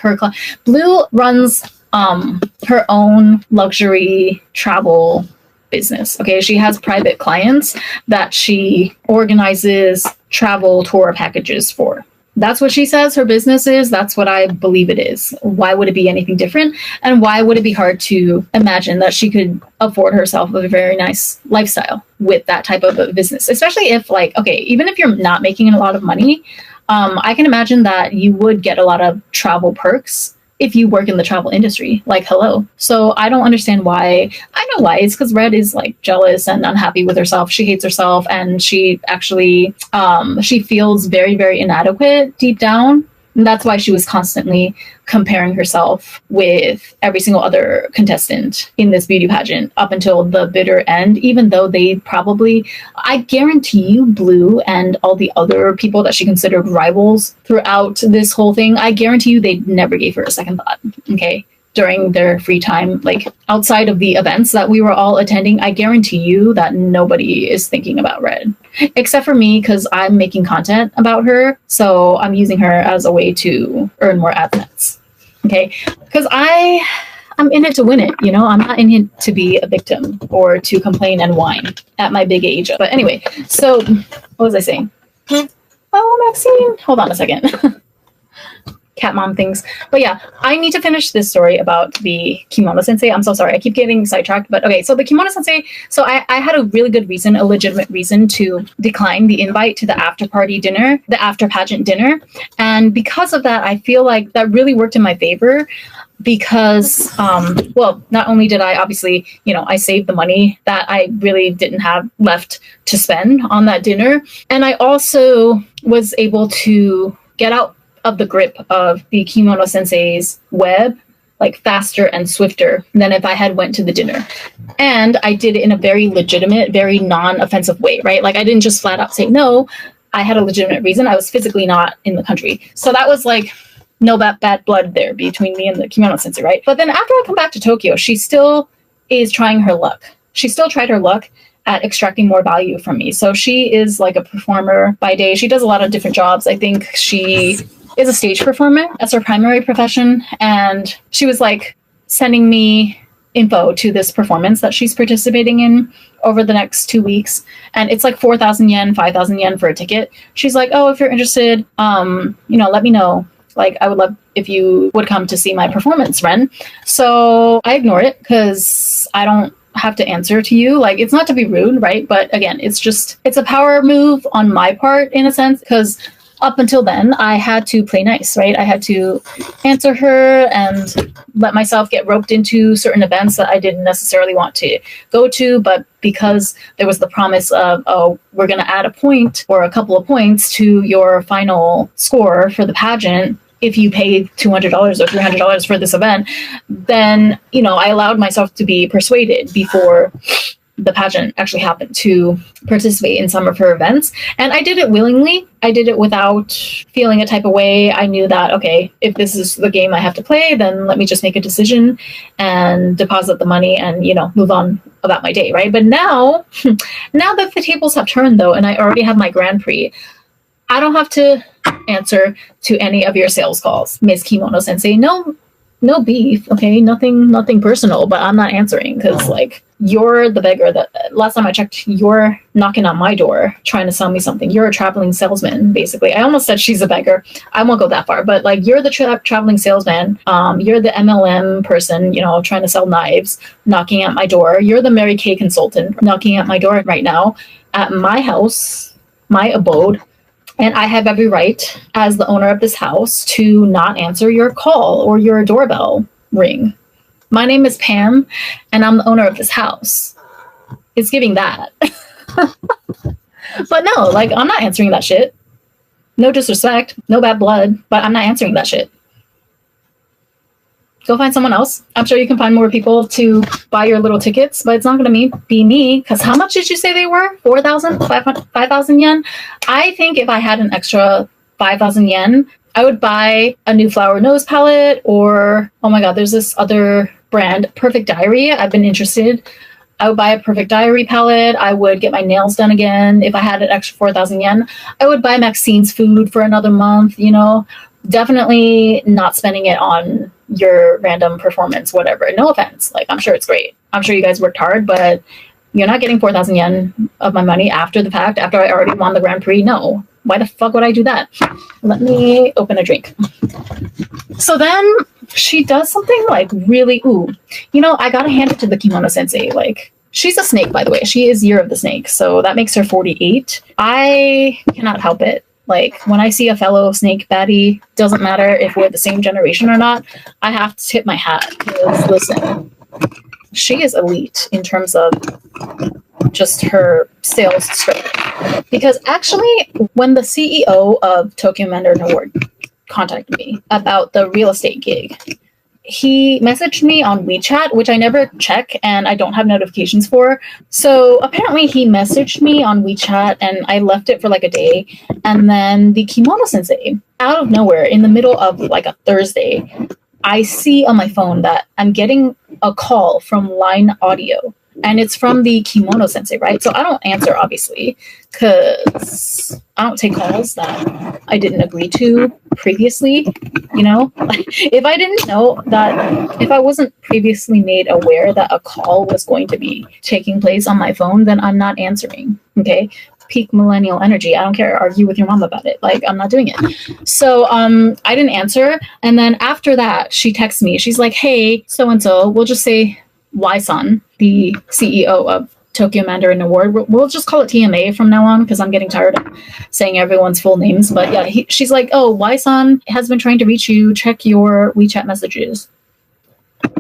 Blue runs her own luxury travel business. Okay, she has private clients that she organizes travel tour packages for. That's what she says her business is. That's what I believe it is. Why would it be anything different? And why would it be hard to imagine that she could afford herself a very nice lifestyle with that type of a business? Especially if, like, okay, even if you're not making a lot of money, I can imagine that you would get a lot of travel perks if you work in the travel industry. Like, hello. So I don't understand why. I know why. It's because Red is, like, jealous and unhappy with herself. She hates herself, and she actually she feels very, very inadequate deep down. And that's why she was constantly comparing herself with every single other contestant in this beauty pageant up until the bitter end, even though they probably, I guarantee you, Blue and all the other people that she considered rivals throughout this whole thing, I guarantee you they never gave her a second thought. Okay. during their free time, like outside of the events that we were all attending, I guarantee you that nobody is thinking about Red, except for me, because I'm making content about her. So I'm using her as a way to earn more AdSense. Okay, because I'm in it to win it, you know? I'm not in it to be a victim or to complain and whine at my big age. But anyway, so what was I saying? Oh, Maxine, hold on a second. Cat mom things. But yeah, I need to finish this story about the kimono sensei. I'm so sorry. I keep getting sidetracked. But okay, so the kimono sensei, so I had a really good reason, a legitimate reason to decline the invite to the after party dinner, the after pageant dinner. And because of that, I feel like that really worked in my favor because, well, not only did I obviously, you know, I saved the money that I really didn't have left to spend on that dinner. And I also was able to get out of the grip of the kimono sensei's web like faster and swifter than if I had went to the dinner. And I did it in a very legitimate, very non-offensive way, right? Like I didn't just flat out say no. I had a legitimate reason. I was physically not in the country. So that was like no bad blood there between me and the kimono sensei, right? But then after I come back to Tokyo, she still is trying her luck. She still tried her luck at extracting more value from me. So she is like a performer by day. She does a lot of different jobs. I think she is a stage performer as her primary profession. And she was like sending me info to this performance that she's participating in over the next 2 weeks. And it's like 4,000 yen, 5,000 yen for a ticket. She's like, oh, if you're interested, you know, let me know. Like, I would love if you would come to see my performance, Ren. So I ignore it because I don't have to answer to you. Like, it's not to be rude, right? But again, it's a power move on my part in a sense, because up until then, I had to play nice, right? I had to answer her and let myself get roped into certain events that I didn't necessarily want to go to. But because there was the promise of, oh, we're going to add a point or a couple of points to your final score for the pageant if you pay $200 or $300 for this event, then, you know, I allowed myself to be persuaded before the pageant actually happened to participate in some of her events. And I did it willingly. I did it without feeling a type of way. I knew that, okay, if this is the game I have to play, then let me just make a decision and deposit the money and, you know, move on about my day, right? But now that the tables have turned though, and I already have my Grand Prix, I don't have to answer to any of your sales calls, Ms. Kimono Sensei. No beef, okay? Nothing personal, but I'm not answering because, like, you're the beggar that last time I checked, you're knocking on my door trying to sell me something. You're a traveling salesman, basically. I almost said she's a beggar. I won't go that far, but like, you're the traveling salesman. You're the MLM person, you know, trying to sell knives, knocking at my door. You're the Mary Kay consultant knocking at my door right now at my house, my abode. And I have every right as the owner of this house to not answer your call or your doorbell ring. My name is Pam, and I'm the owner of this house. It's giving that. But no, like, I'm not answering that shit. No disrespect, no bad blood, but I'm not answering that shit. Go find someone else. I'm sure you can find more people to buy your little tickets, but it's not going to be me. Because how much did you say they were? 4,000? 5,000 yen? I think if I had an extra 5,000 yen, I would buy a new flower nose palette, or, oh my God, there's this other brand, Perfect Diary. I've been interested. I would buy a Perfect Diary palette. I would get my nails done again. If I had an extra 4,000 yen, I would buy Maxine's food for another month, you know. Definitely not spending it on your random performance, whatever. No offense. Like, I'm sure it's great. I'm sure you guys worked hard, but you're not getting 4,000 yen of my money after the fact, after I already won the Grand Prix. No. Why the fuck would I do that? Let me open a drink. So then she does something like really, you know, I gotta hand it to the kimono sensei. Like, she's a snake, by the way. She is Year of the Snake, so that makes her 48. I cannot help it. Like, when I see a fellow snake baddie, doesn't matter if we're the same generation or not, I have to tip my hat. Because, listen, she is elite in terms of just her sales strength. Because actually, when the CEO of Tokyo Mandarin Award contacted me about the real estate gig, he messaged me on WeChat, which I never check and I don't have notifications for. So apparently he messaged me on WeChat and I left it for like a day. And then the kimono sensei, out of nowhere, in the middle of like a Thursday, I see on my phone that I'm getting a call from Line Audio, and it's from the kimono sensei, right? So I don't answer, obviously, because I don't take calls that I didn't agree to previously. You know, if I didn't know that, if I wasn't previously made aware that a call was going to be taking place on my phone, then I'm not answering. Okay. Peak millennial energy. I don't care. Argue with your mom about it. Like, I'm not doing it. So I didn't answer. And then after that, she texts me. She's like, hey, so and so, we'll just say Y-san, the CEO of Tokyo Mandarin Award. We'll just call it TMA from now on, because I'm getting tired of saying everyone's full names. But yeah, she's like, oh, Y-san has been trying to reach you. Check your WeChat messages.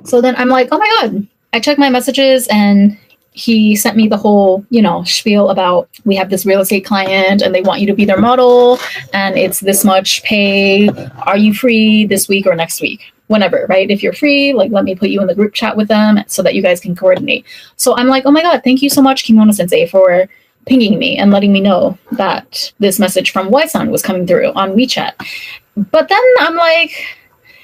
So then I'm like, oh my God. I check my messages, and he sent me the whole, spiel about, we have this real estate client and they want you to be their model, and it's this much pay. Are you free this week or next week? Whenever, right? If you're free, like, let me put you in the group chat with them so that you guys can coordinate. So I'm like, oh my God, thank you so much, Kimono Sensei, for pinging me and letting me know that this message from Y-san was coming through on WeChat. But then I'm like,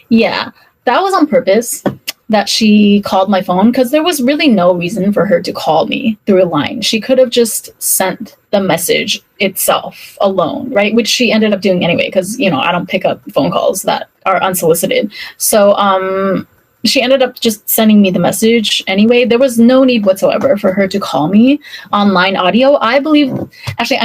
yeah, that was on purpose, that she called my phone, because there was really no reason for her to call me through a line. She could have just sent the message itself alone, right? Which she ended up doing anyway, because, I don't pick up phone calls that are unsolicited. So she ended up just sending me the message anyway. There was no need whatsoever for her to call me on Line Audio. I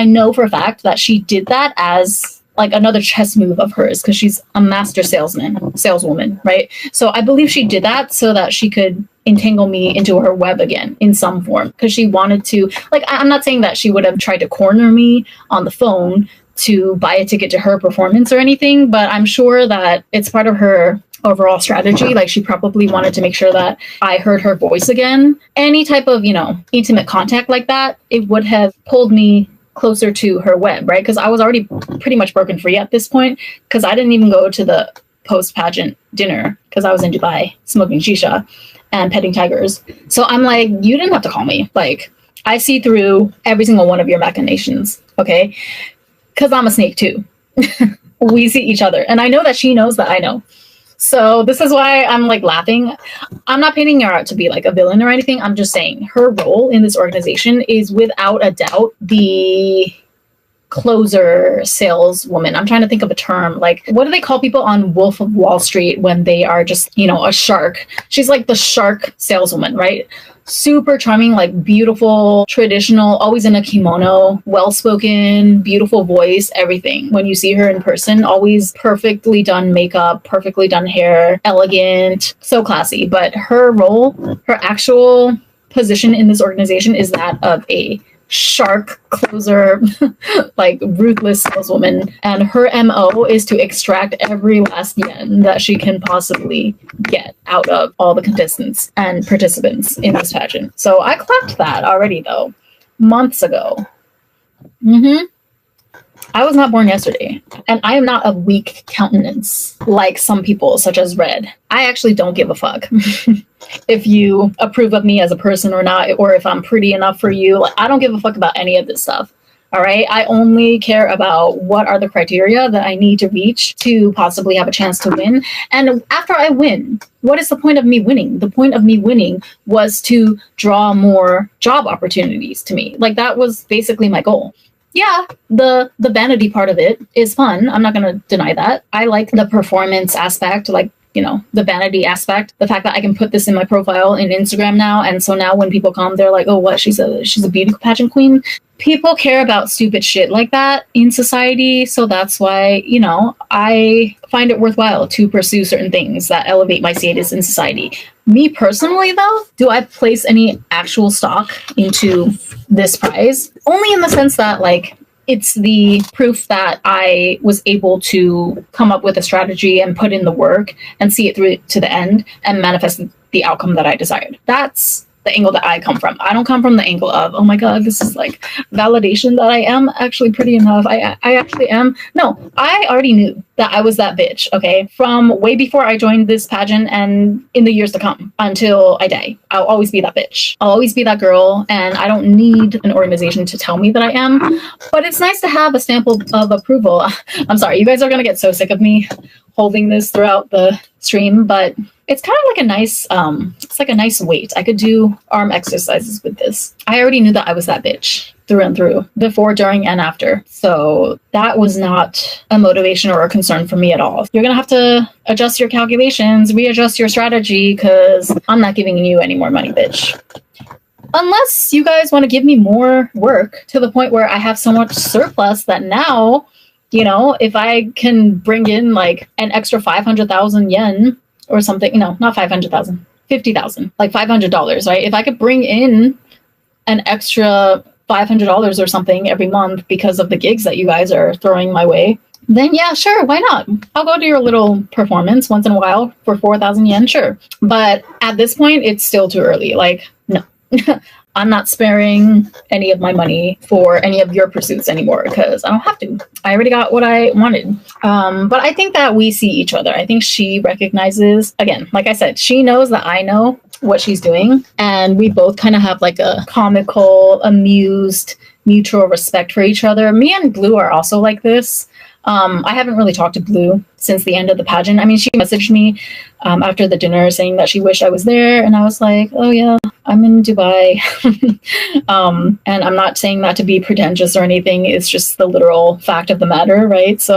know for a fact that she did that as like another chess move of hers, because she's a master saleswoman, right? So I believe she did that so that she could entangle me into her web again in some form, because she wanted to, like, I'm not saying that she would have tried to corner me on the phone to buy a ticket to her performance or anything, but I'm sure that it's part of her overall strategy. Like, she probably wanted to make sure that I heard her voice again. Any type of, intimate contact like that, it would have pulled me closer to her web, right? Because I was already pretty much broken free at this point, because I didn't even go to the post-pageant dinner because I was in Dubai smoking shisha and petting tigers. So I'm like, you didn't have to call me. Like, I see through every single one of your machinations, okay? Because I'm a snake too. We see each other. And I know that she knows that I know. So this is why I'm like laughing. I'm not painting her out to be like a villain or anything. I'm just saying her role in this organization is without a doubt the closer saleswoman. I'm trying to think of a term. Like, what do they call people on Wolf of Wall Street when they are just, a shark? She's like the shark saleswoman, right? Super charming, like beautiful, traditional, always in a kimono, well-spoken, beautiful voice, everything. When you see her in person, always perfectly done makeup, perfectly done hair, elegant, so classy. But her role, her actual position in this organization is that of a shark closer, like ruthless saleswoman, and her MO is to extract every last yen that she can possibly get out of all the contestants and participants in this pageant. So I clocked that already, though, months ago. I was not born yesterday, and I am not of weak countenance like some people, such as Red. I actually don't give a fuck if you approve of me as a person or not, or if I'm pretty enough for you. Like, I don't give a fuck about any of this stuff. All right. I only care about what are the criteria that I need to reach to possibly have a chance to win. And after I win, what is the point of me winning? The point of me winning was to draw more job opportunities to me. Like, that was basically my goal. Yeah, the vanity part of it is fun. I'm not going to deny that. I like the performance aspect, like, the vanity aspect, the fact that I can put this in my profile in Instagram now. And so now when people come, they're like, oh, what? She's a beauty pageant queen. People care about stupid shit like that in society. So that's why, I find it worthwhile to pursue certain things that elevate my status in society. Me personally, though, do I place any actual stock into this prize? Only in the sense that, like, it's the proof that I was able to come up with a strategy and put in the work and see it through to the end and manifest the outcome that I desired. That's the angle that I come from. I don't come from the angle of, oh my God, this is like validation that I am actually pretty enough. I actually am. No, I already knew that I was that bitch, okay? From way before I joined this pageant and in the years to come until I die. I'll always be that bitch. I'll always be that girl, and I don't need an organization to tell me that I am. But it's nice to have a stamp of approval. I'm sorry, you guys are gonna get so sick of me holding this throughout the stream, but it's kind of like a nice, it's like a nice weight. I could do arm exercises with this. I already knew that I was that bitch through and through, before, during, and after. So that was not a motivation or a concern for me at all. You're gonna have to adjust your calculations, readjust your strategy, because I'm not giving you any more money, bitch. Unless you guys want to give me more work to the point where I have so much surplus that now, you know, if I can bring in like an extra 500,000 yen or something, no, not 500,000, 50,000, like $500, right? If I could bring in an extra $500 or something every month because of the gigs that you guys are throwing my way, then yeah, sure, why not? I'll go to your little performance once in a while for 4,000 yen, sure. But at this point, it's still too early. Like, no. I'm not sparing any of my money for any of your pursuits anymore because I don't have to. I already got what I wanted. But I think that we see each other. I think she recognizes, again, like I said, she knows that I know what she's doing. And we both kind of have like a comical, amused, mutual respect for each other. Me and Blue are also like this. I haven't really talked to Blue since the end of the pageant. I mean, she messaged me after the dinner saying that she wished I was there. And I was like, oh yeah, I'm in Dubai. And I'm not saying that to be pretentious or anything. It's just the literal fact of the matter, right? So,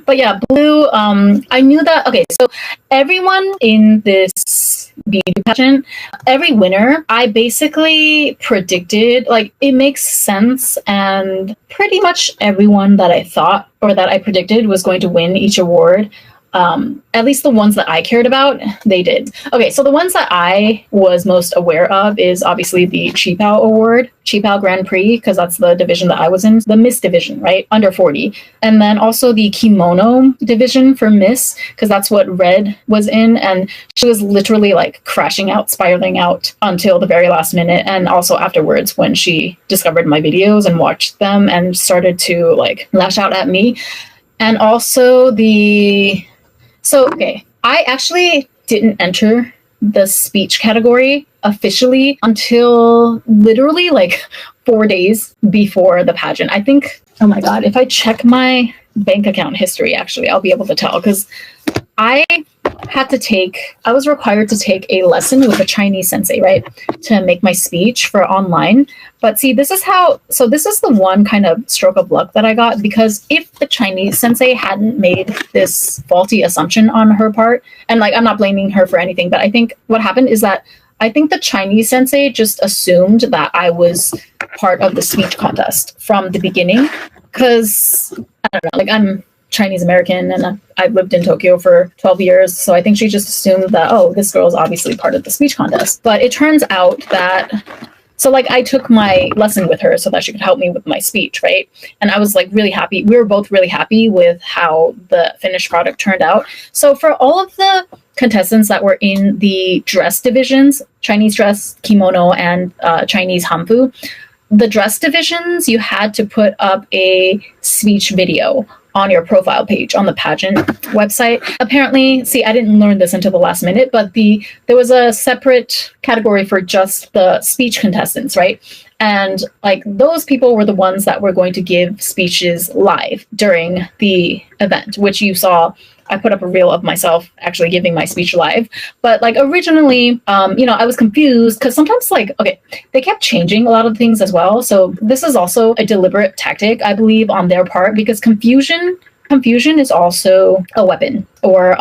but yeah, Blue, I knew that. Okay, so everyone in this beauty pageant, every winner, I basically predicted, like, it makes sense. And pretty much everyone that I thought or that I predicted was going to win each award, at least the ones that I cared about, they did. Okay, so the ones that I was most aware of is obviously the Qipao Award, Qipao Grand Prix, because that's the division that I was in, the Miss division, right? Under 40. And then also the Kimono division for Miss, because that's what Red was in. And she was literally like crashing out, spiraling out until the very last minute. And also afterwards when she discovered my videos and watched them and started to like lash out at me. And also okay, I actually didn't enter the speech category officially until literally like 4 days before the pageant. I think, oh my God, if I check my bank account history, actually, I'll be able to tell, because I was required to take a lesson with a Chinese sensei, right, to make my speech for online. But see, this is the one kind of stroke of luck that I got, because if the Chinese sensei hadn't made this faulty assumption on her part, and like, I'm not blaming her for anything, but I think what happened is that I think the Chinese sensei just assumed that I was part of the speech contest from the beginning, because I don't know, like, I'm Chinese American and I've lived in Tokyo for 12 years. So I think she just assumed that, oh, this girl is obviously part of the speech contest. But it turns out that, so like, I took my lesson with her so that she could help me with my speech, right? And I was like really happy. We were both really happy with how the finished product turned out. So for all of the contestants that were in the dress divisions, Chinese dress, kimono, and Chinese hanfu, the dress divisions, you had to put up a speech video on your profile page on the pageant website. Apparently, see, I didn't learn this until the last minute, but there was a separate category for just the speech contestants, right? And like, those people were the ones that were going to give speeches live during the event, which you saw. I put up a reel of myself actually giving my speech live. But like, originally, I was confused because sometimes, like, okay, they kept changing a lot of things as well. So this is also a deliberate tactic, I believe, on their part, because confusion is also a weapon, or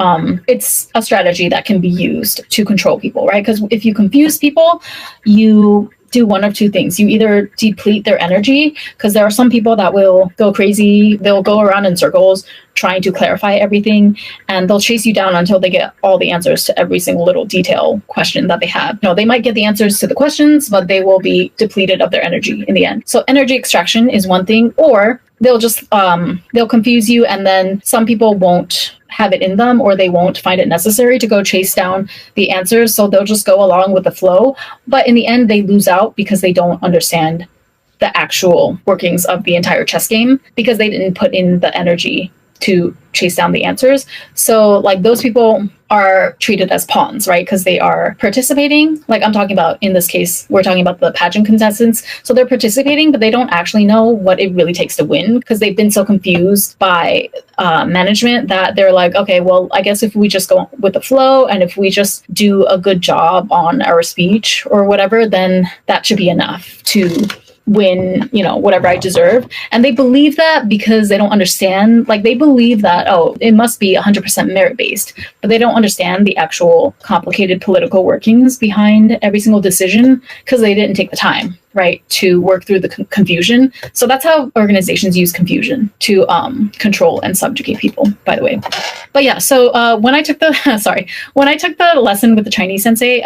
it's a strategy that can be used to control people, right? Because if you confuse people, you do one of two things. You either deplete their energy, because there are some people that will go crazy. They'll go around in circles trying to clarify everything, and they'll chase you down until they get all the answers to every single little detail question that they have. No, they might get the answers to the questions, but they will be depleted of their energy in the end. So energy extraction is one thing, or they'll just they'll confuse you, and then some people won't have it in them, or they won't find it necessary to go chase down the answers. So they'll just go along with the flow. But in the end, they lose out because they don't understand the actual workings of the entire chess game, because they didn't put in the energy to chase down the answers. So like those people are treated as pawns, right? Because they are participating. Like I'm talking about, in this case, we're talking about the pageant contestants. So they're participating, but they don't actually know what it really takes to win, because they've been so confused by management that they're like, okay, well, I guess if we just go with the flow and if we just do a good job on our speech or whatever, then that should be enough to win, you know, whatever I deserve. And they believe that because they don't understand, like they believe that, oh, it must be 100% merit based, but they don't understand the actual complicated political workings behind every single decision, because they didn't take the time, right, to work through the confusion. So that's how organizations use confusion to control and subjugate people, by the way. But yeah, so when I took the, when I took the lesson with the Chinese sensei,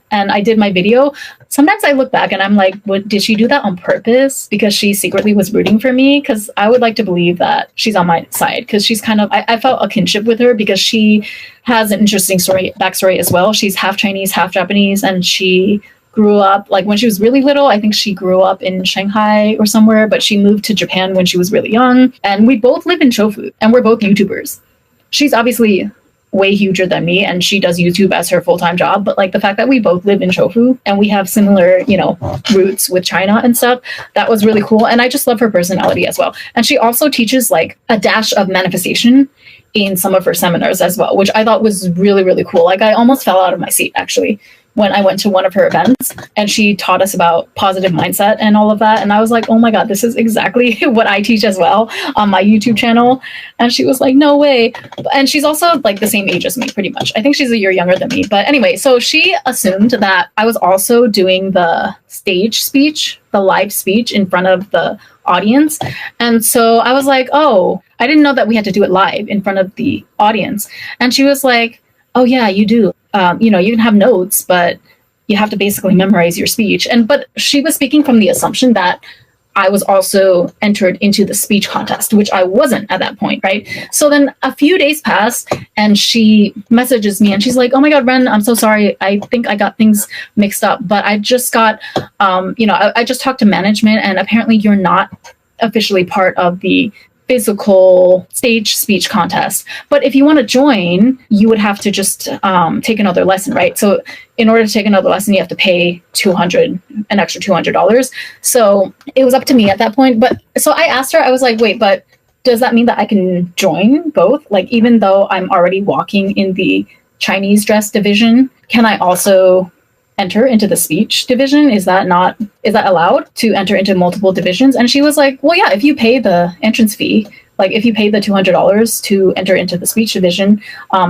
and I did my video, sometimes I look back and I'm like, what, did she do that on purpose? Because she secretly was rooting for me? Because I would like to believe that she's on my side, because she's kind of, I felt a kinship with her because she has an interesting backstory as well. She's half Chinese, half Japanese, and she grew up, like when she was really little, I think she grew up in Shanghai or somewhere, but she moved to Japan when she was really young. And we both live in Shofu, and we're both YouTubers. She's obviously way huger than me, and she does YouTube as her full-time job, but like the fact that we both live in Shofu and we have similar, you know, roots with China and stuff, that was really cool. And I just love her personality as well. And she also teaches like a dash of manifestation in some of her seminars as well, which I thought was really, really cool. Like I almost fell out of my seat actually when I went to one of her events, and she taught us about positive mindset and all of that. And I was like, oh my God, this is exactly what I teach as well on my YouTube channel. And she was like, no way. And she's also like the same age as me, pretty much. I think she's a year younger than me. But anyway, so she assumed that I was also doing the stage speech, the live speech in front of the audience. And so I was like, oh, I didn't know that we had to do it live in front of the audience. And she was like, oh yeah, you do. You know, you can have notes, but you have to basically memorize your speech. But she was speaking from the assumption that I was also entered into the speech contest, which I wasn't at that point, right? So then a few days passed, and she messages me and she's like, oh my God, Ren, I'm so sorry. I think I got things mixed up, but I just got, you know, I just talked to management, and apparently you're not officially part of the physical stage speech contest. But if you want to join, you would have to just take another lesson, right? So in order to take another lesson, you have to pay an extra $200. So it was up to me at that point. But so I asked her, I was like, wait, but does that mean that I can join both? Like, even though I'm already walking in the Chinese dress division, can I also enter into the speech division? Is that allowed to enter into multiple divisions? And she was like, well, yeah, if you pay the entrance fee, like if you pay the $200 to enter into the speech division,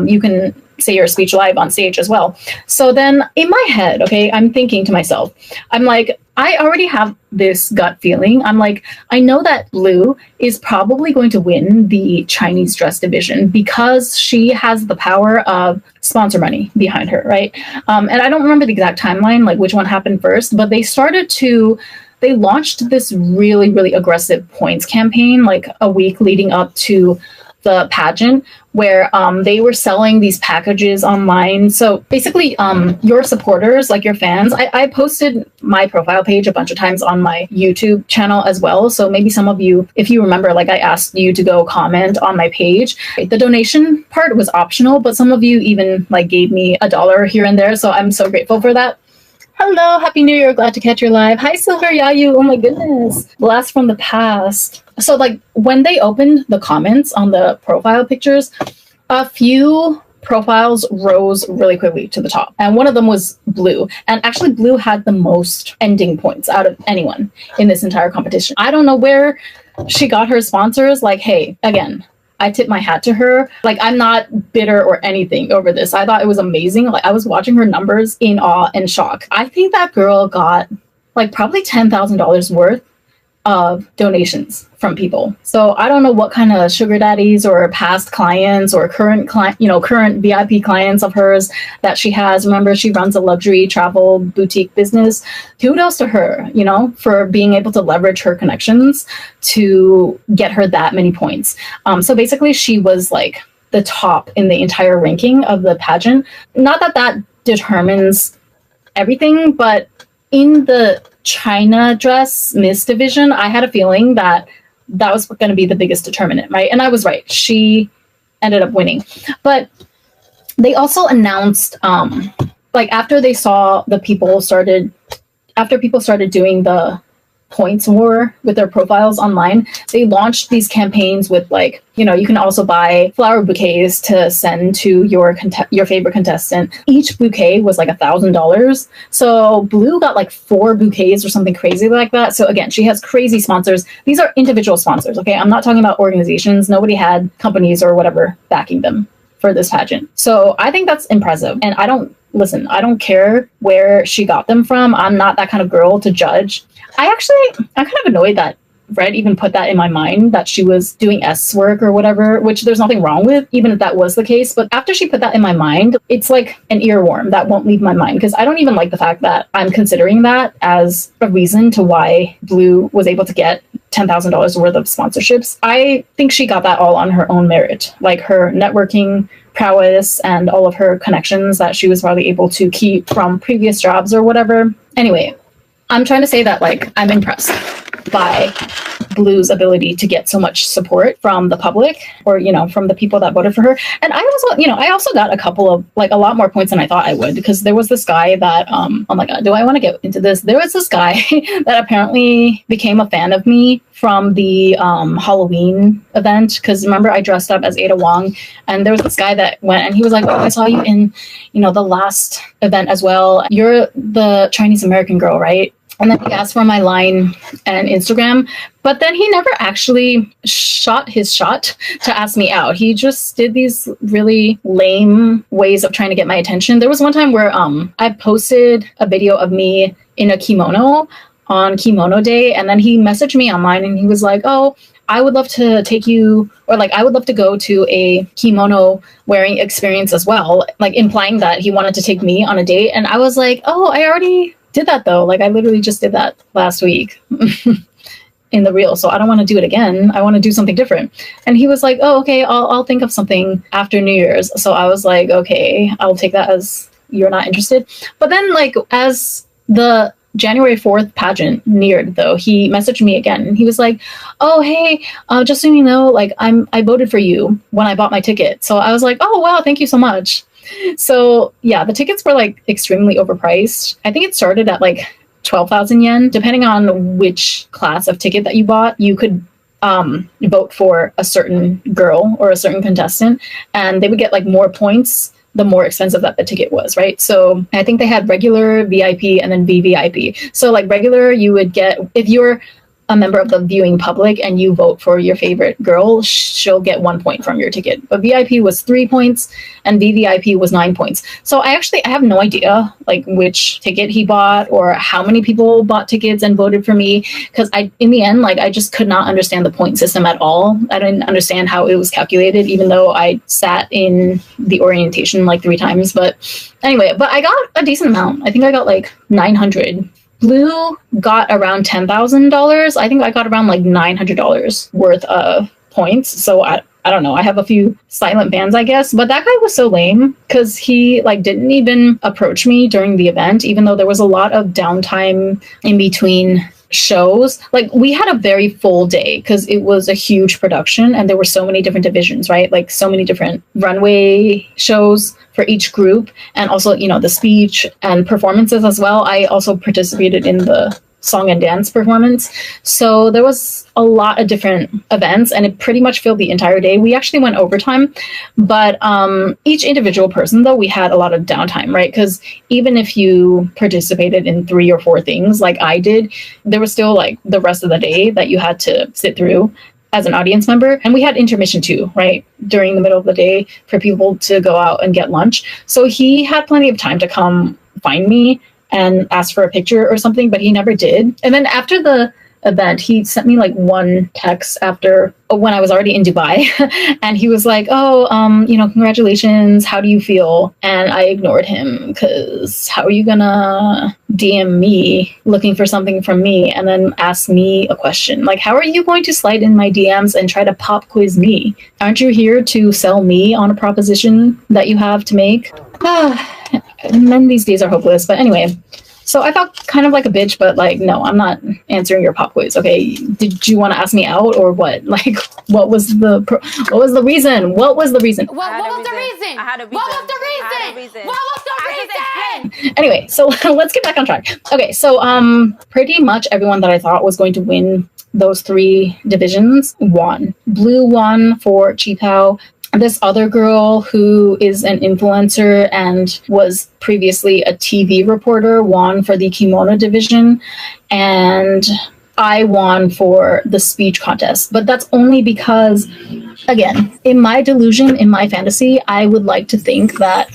you can say your speech live on stage as well. So then in my head, okay, I'm thinking to myself, I'm like, I already have this gut feeling. I'm like, I know that Blue is probably going to win the Chinese dress division because she has the power of sponsor money behind her, right? And I don't remember the exact timeline, like which one happened first, but they launched this really, really aggressive points campaign like a week leading up to the pageant, where they were selling these packages online. So basically, your supporters, like your fans, I posted my profile page a bunch of times on my YouTube channel as well. So maybe some of you, if you remember, like I asked you to go comment on my page. The donation part was optional, but some of you even like gave me $1 here and there. So I'm so grateful for that. Hello, Happy New Year. Glad to catch your live. Hi, Silver Yayu. Oh my goodness. Blast from the past. So like when they opened the comments on the profile pictures, a few profiles rose really quickly to the top. And one of them was Blue. And actually Blue had the most ending points out of anyone in this entire competition. I don't know where she got her sponsors. Like, hey, again, I tip my hat to her. Like, I'm not bitter or anything over this. I thought it was amazing. Like, I was watching her numbers in awe and shock. I think that girl got like probably $10,000 worth of donations from people. So I don't know what kind of sugar daddies or past clients or current VIP clients of hers that she has. Remember, she runs a luxury travel boutique business. Kudos to her, you know, for being able to leverage her connections to get her that many points. So basically she was like the top in the entire ranking of the pageant. Not that that determines everything, but in the China dress Miss division, I had a feeling that that was going to be the biggest determinant, right? And I was right. She ended up winning. But they also announced, like after they saw after people started doing the points war with their profiles online, they launched these campaigns with like, you know, you can also buy flower bouquets to send to your favorite contestant. Each bouquet was like $1,000. So Blue got like 4 bouquets or something crazy like that. So again, she has crazy sponsors. These are individual sponsors, okay? I'm not talking about organizations. Nobody had companies or whatever backing them for this pageant. So I think that's impressive. And I don't care where she got them from. I'm not that kind of girl to judge. I'm kind of annoyed that Red even put that in my mind, that she was doing S work or whatever, which there's nothing wrong with, even if that was the case. But after she put that in my mind, it's like an earworm that won't leave my mind, because I don't even like the fact that I'm considering that as a reason to why Blue was able to get $10,000 worth of sponsorships. I think she got that all on her own merit, like her networking prowess and all of her connections that she was probably able to keep from previous jobs or whatever. Anyway, I'm trying to say that like I'm impressed by Blue's ability to get so much support from the public, or, you know, from the people that voted for her. And I also got a lot more points than I thought I would, because there was this guy that, oh my God, do I want to get into this? There was this guy that apparently became a fan of me from the Halloween event, because remember I dressed up as Ada Wong, and there was this guy that went and he was like, oh, I saw you in, you know, the last event as well. You're the Chinese American girl, right? And then he asked for my line and Instagram, but then he never actually shot his shot to ask me out. He just did these really lame ways of trying to get my attention. There was one time where I posted a video of me in a kimono on Kimono Day, and then he messaged me online and he was like, oh, I would love to take you, or like I would love to go to a kimono wearing experience as well, like implying that he wanted to take me on a date. And I was like, oh, I already did that though. Like I literally just did that last week in the reel. So I don't want to do it again. I want to do something different. And he was like, oh, okay, I'll think of something after New Year's. So I was like, okay, I'll take that as you're not interested. But then like as the January 4th pageant neared though, he messaged me again and he was like, oh, hey, just so you know, like I voted for you when I bought my ticket. So I was like, oh, wow, thank you so much. So yeah, the tickets were like extremely overpriced. I think it started at like 12,000 yen. Depending on which class of ticket that you bought, you could vote for a certain girl or a certain contestant, and they would get like more points the more expensive that the ticket was, right? So I think they had regular, VIP, and then VVIP. So like regular, you would get, if you're a member of the viewing public and you vote for your favorite girl, she'll get 1 point from your ticket. But VIP was 3 points and VVIP was 9 points. So I have no idea like which ticket he bought or how many people bought tickets and voted for me, because in the end, like I just could not understand the point system at all. I didn't understand how it was calculated, even though I sat in the orientation like 3 times. But anyway, but I got a decent amount. I think I got like 900. Blue got around $10,000. I think I got around like $900 worth of points. So I don't know. I have a few silent fans, I guess. But that guy was so lame because he like didn't even approach me during the event, even though there was a lot of downtime in between shows. Like we had a very full day because it was a huge production and there were so many different divisions, right? Like so many different runway shows for each group, and also, you know, the speech and performances as well. I also participated in the song and dance performance. So there was a lot of different events and it pretty much filled the entire day. We actually went overtime, but each individual person though, we had a lot of downtime, right? Because even if you participated in 3 or 4 things like I did, there was still like the rest of the day that you had to sit through as an audience member. And we had intermission too, right? During the middle of the day for people to go out and get lunch. So he had plenty of time to come find me and ask for a picture or something, but he never did. And then after the event, he sent me like one text after when I was already in Dubai, and he was like, "Oh, congratulations. How do you feel?" And I ignored him because how are you gonna DM me looking for something from me and then ask me a question? Like, how are you going to slide in my DMs and try to pop quiz me? Aren't you here to sell me on a proposition that you have to make? Men these days are hopeless. But anyway. So I felt kind of like a bitch, but like, no, I'm not answering your pop quiz. Okay, did you want to ask me out or what? Like, what was the reason? What was the reason? What was the reason? I had a reason. What was the reason? What was the reason? Anyway, so let's get back on track. Okay, so pretty much everyone that I thought was going to win those 3 divisions won. Blue won for Qipao. This other girl who is an influencer and was previously a TV reporter won for the kimono division, and I won for the speech contest. But that's only because, again, in my delusion, in my fantasy, I would like to think that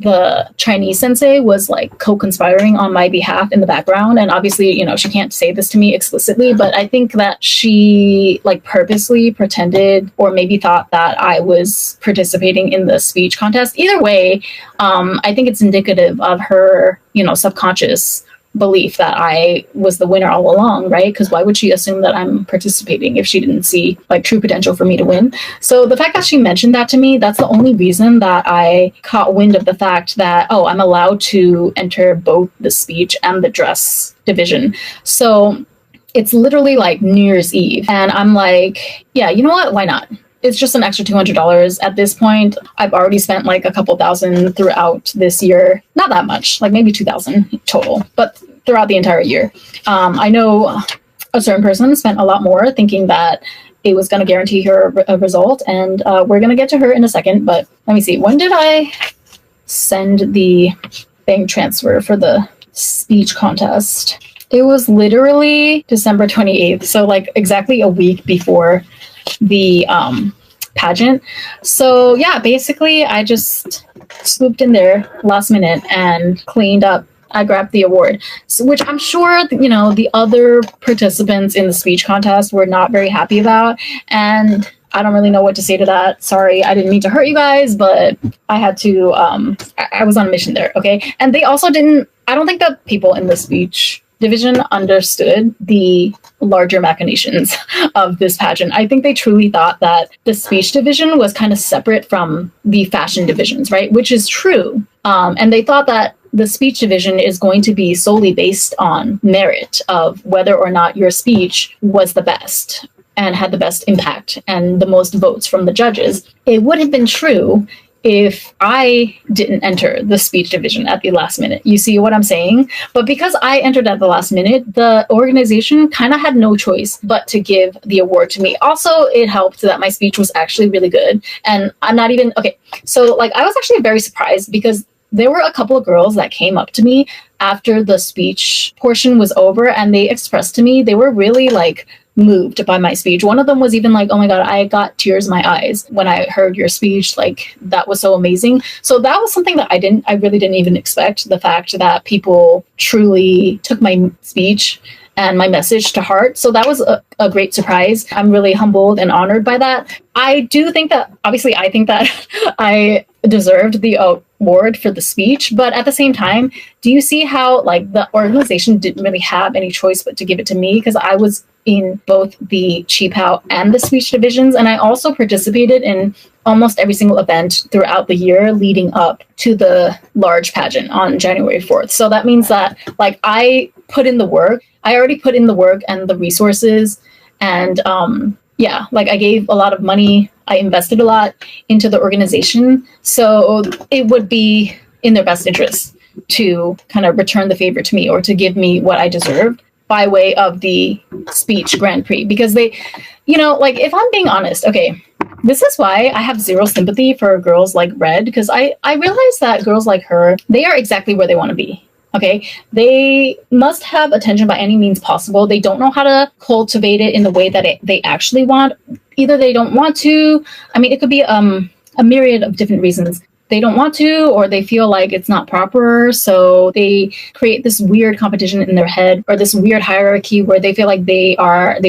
the Chinese sensei was like co-conspiring on my behalf in the background. And obviously, she can't say this to me explicitly, but I think that she like purposely pretended or maybe thought that I was participating in the speech contest. Either way, I think it's indicative of her, subconscious belief that I was the winner all along, right? Because why would she assume that I'm participating if she didn't see like true potential for me to win? So the fact that she mentioned that to me, that's the only reason that I caught wind of the fact that, oh, I'm allowed to enter both the speech and the dress division. So it's literally like New Year's Eve. And I'm like, yeah, you know what? Why not? It's just an extra $200 at this point. I've already spent like a couple thousand throughout this year. Not that much, like maybe 2,000 total, but throughout the entire year. I know a certain person spent a lot more thinking that it was going to guarantee her a result. And we're going to get to her in a second. But let me see. When did I send the bank transfer for the speech contest? It was literally December 28th. So like exactly a week before the pageant. So yeah, basically I just swooped in there last minute and cleaned up. I grabbed the award, which I'm sure, the other participants in the speech contest were not very happy about. And I don't really know what to say to that. Sorry, I didn't mean to hurt you guys, but I had to, I was on a mission there. Okay. And they also I don't think that people in the speech division understood the larger machinations of this pageant. I think they truly thought that the speech division was kind of separate from the fashion divisions, right? Which is true. And they thought that the speech division is going to be solely based on merit of whether or not your speech was the best and had the best impact and the most votes from the judges. It would have been true if I didn't enter the speech division at the last minute. You see what I'm saying? But because I entered at the last minute, the organization kind of had no choice but to give the award to me. Also, it helped that my speech was actually really good. And I'm not even, okay, so like I was actually very surprised because there were a couple of girls that came up to me after the speech portion was over and they expressed to me, they were really like moved by my speech. One of them was even like, oh my God, I got tears in my eyes when I heard your speech. Like that was so amazing. So that was something that I really didn't even expect. The fact that people truly took my speech and my message to heart. So that was a great surprise. I'm really humbled and honored by that. I do think that, obviously, I think that I deserved the award for the speech. But at the same time, do you see how like the organization didn't really have any choice but to give it to me? Because I was in both the Qipao and the speech divisions. And I also participated in almost every single event throughout the year leading up to the large pageant on January 4th. So that means that like I put in the work. I already put in the work and the resources. And yeah, like I gave a lot of money. I invested a lot into the organization. So it would be in their best interest to kind of return the favor to me or to give me what I deserved by way of the speech Grand Prix. Because they, like if I'm being honest, okay, this is why I have zero sympathy for girls like Red, because I realize that girls like her, they are exactly where they want to be. Okay, they must have attention by any means possible. They don't know how to cultivate it in the way that they actually want. Either they don't want to. I mean, it could be a myriad of different reasons. they don't want to, or they feel like it's not proper. So they create this weird competition in their head, or this weird hierarchy where they feel like they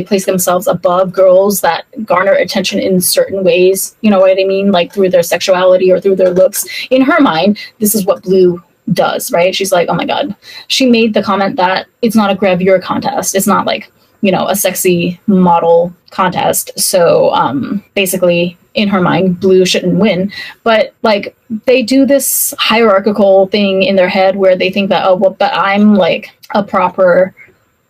place themselves above girls that garner attention in certain ways. You know what I mean? Like through their sexuality or through their looks. In her mind, this is what Blue does, right? She's like, oh my God. She made the comment that it's not a gravure contest. It's not like, you know, a sexy model contest. So basically, in her mind, Blue shouldn't win. But like, they do this hierarchical thing in their head where they think that, oh, well, but I'm like a proper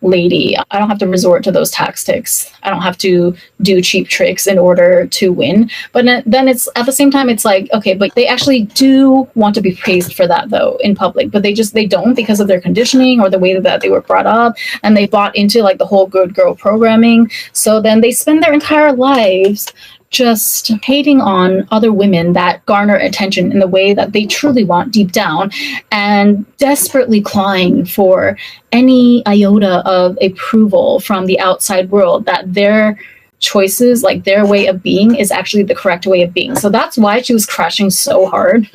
lady. I don't have to resort to those tactics. I don't have to do cheap tricks in order to win. But then it's at the same time, it's like, okay, but they actually do want to be praised for that though in public, but they don't because of their conditioning or the way that they were brought up, and they bought into like the whole good girl programming. So then they spend their entire lives just hating on other women that garner attention in the way that they truly want deep down, and desperately clawing for any iota of approval from the outside world that their choices, like their way of being, is actually the correct way of being. So that's why she was crashing so hard